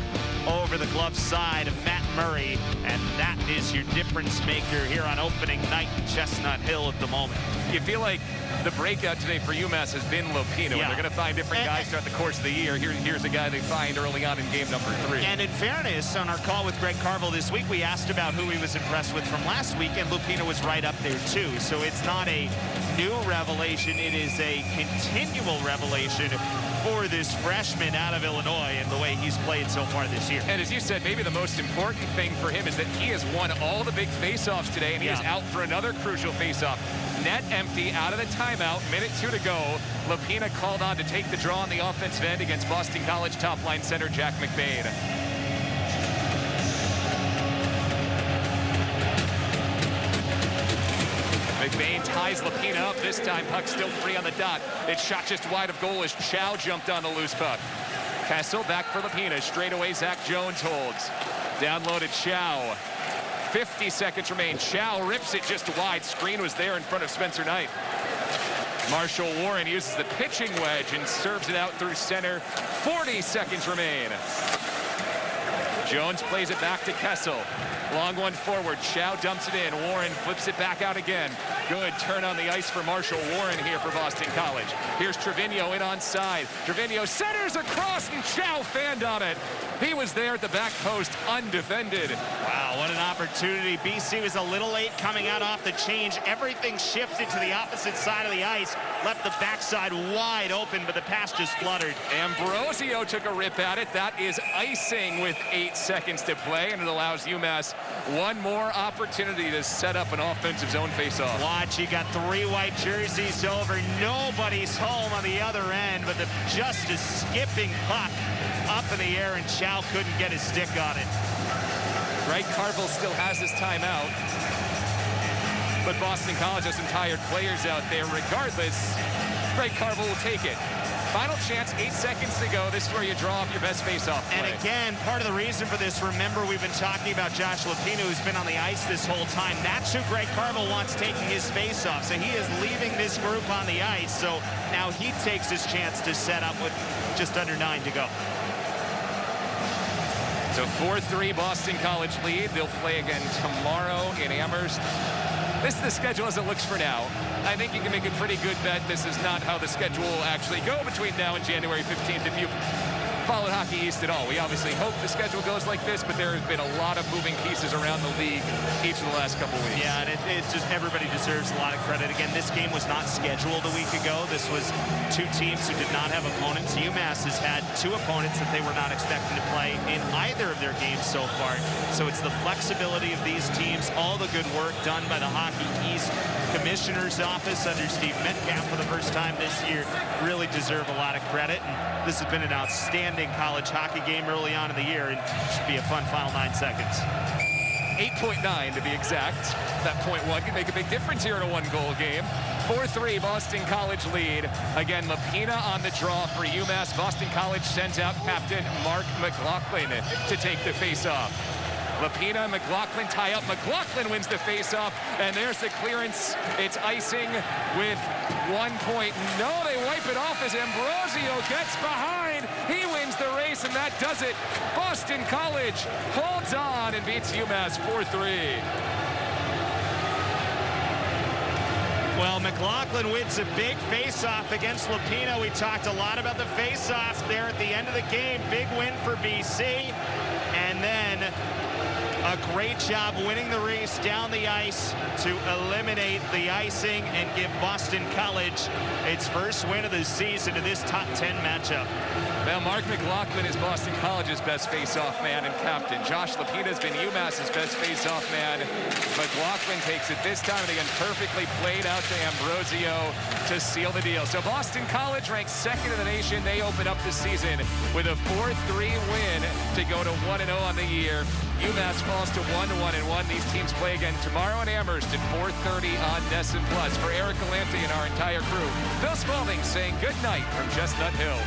over the glove side of Matt Murray, and that is your difference maker here on opening night in Chestnut Hill at the moment. You feel like the breakout today for UMass has been Lopino. Yeah. They're going to find different guys throughout the course of the year. Here's a guy they find early on in game number 3. And in fairness, on our call with Greg Carville this week, we asked about who he was impressed with from last week, and Lupino was right up there too. So it's not a new revelation, it is a continual revelation for this freshman out of Illinois and the way he's played so far this year. And as you said, maybe the most important thing for him is that he has won all the big faceoffs today, and he is out for another crucial faceoff. Net empty out of the timeout, 1:02 to go. Lapina called on to take the draw on the offensive end against Boston College top line center Jack McBain. McBain ties Lapina up. This time, puck still free on the dot. It's shot just wide of goal as Chow jumped on the loose puck. Kessel back for Lapina. Straight away, Zach Jones holds. Downloaded Chow. 50 seconds remain. Chow rips it just wide. Screen was there in front of Spencer Knight. Marshall Warren uses the pitching wedge and serves it out through center. 40 seconds remain. Jones plays it back to Kessel. Long one forward. Chow dumps it in. Warren flips it back out again. Good turn on the ice for Marshall Warren here for Boston College. Here's Trevino in onside. Trevino centers across and Chow fanned on it. He was there at the back post undefended. Wow, what an opportunity. BC was a little late coming out off the change. Everything shifted to the opposite side of the ice. Left the backside wide open, but the pass just fluttered. Ambrosio took a rip at it. That is icing with 8 seconds to play, and it allows UMass one more opportunity to set up an offensive zone faceoff. Watch, you got 3 white jerseys over. Nobody's home on the other end, but just a skipping puck up in the air, and Chow couldn't get his stick on it. Greg Carville still has his timeout, but Boston College has some tired players out there. Regardless, Greg Carville will take it. Final chance, 8 seconds to go. This is where you draw up your best face-off play. And again, part of the reason for this, remember we've been talking about Josh Lapino, who's been on the ice this whole time. That's who Greg Carville wants taking his face-off. So he is leaving this group on the ice. So now he takes his chance to set up with just under 9 to go. So 4-3 Boston College lead. They'll play again tomorrow in Amherst. This is the schedule as it looks for now. I think you can make a pretty good bet this is not how the schedule will actually go between now and January 15th. If you followed Hockey East at all, we obviously hope the schedule goes like this, but there has been a lot of moving pieces around the league each of the last couple weeks. Yeah, and it's just everybody deserves a lot of credit. Again, this game was not scheduled a week ago. This was 2 teams who did not have opponents. UMass has had 2 opponents that they were not expecting to play in either of their games so far. So it's the flexibility of these teams, all the good work done by the Hockey East Commissioner's Office under Steve Metcalf for the first time this year. Really deserve a lot of credit. And this has been an outstanding college hockey game early on in the year, and should be a fun final 9 seconds. 8.9 to be exact. That .1 can make a big difference here in a 1-goal game. 4-3 Boston College lead. Again, Lapina on the draw for UMass. Boston College sends out captain Mark McLaughlin to take the face-off. Lapina and McLaughlin tie up. McLaughlin wins the face-off, and there's the clearance. It's icing with 1 point. No, they wipe it off as Ambrosio gets behind. He wins the race, and that does it. Boston College holds on and beats UMass 4-3. Well, McLaughlin wins a big face-off against Lapina. We talked a lot about the face-off there at the end of the game. Big win for BC. And then a great job winning the race down the ice to eliminate the icing and give Boston College its first win of the season in this top 10 matchup. Well, Mark McLaughlin is Boston College's best face-off man and captain. Josh Lapina has been UMass's best face-off man. McLaughlin takes it this time, and again, perfectly played out to Ambrosio to seal the deal. So Boston College ranks second in the nation. They open up the season with a 4-3 win to go to 1-0 on the year. UMass falls to 1-1. These teams play again tomorrow in Amherst at 4:30 on NESN Plus. For Eric Galante and our entire crew, Bill Spalding saying good night from Chestnut Hill.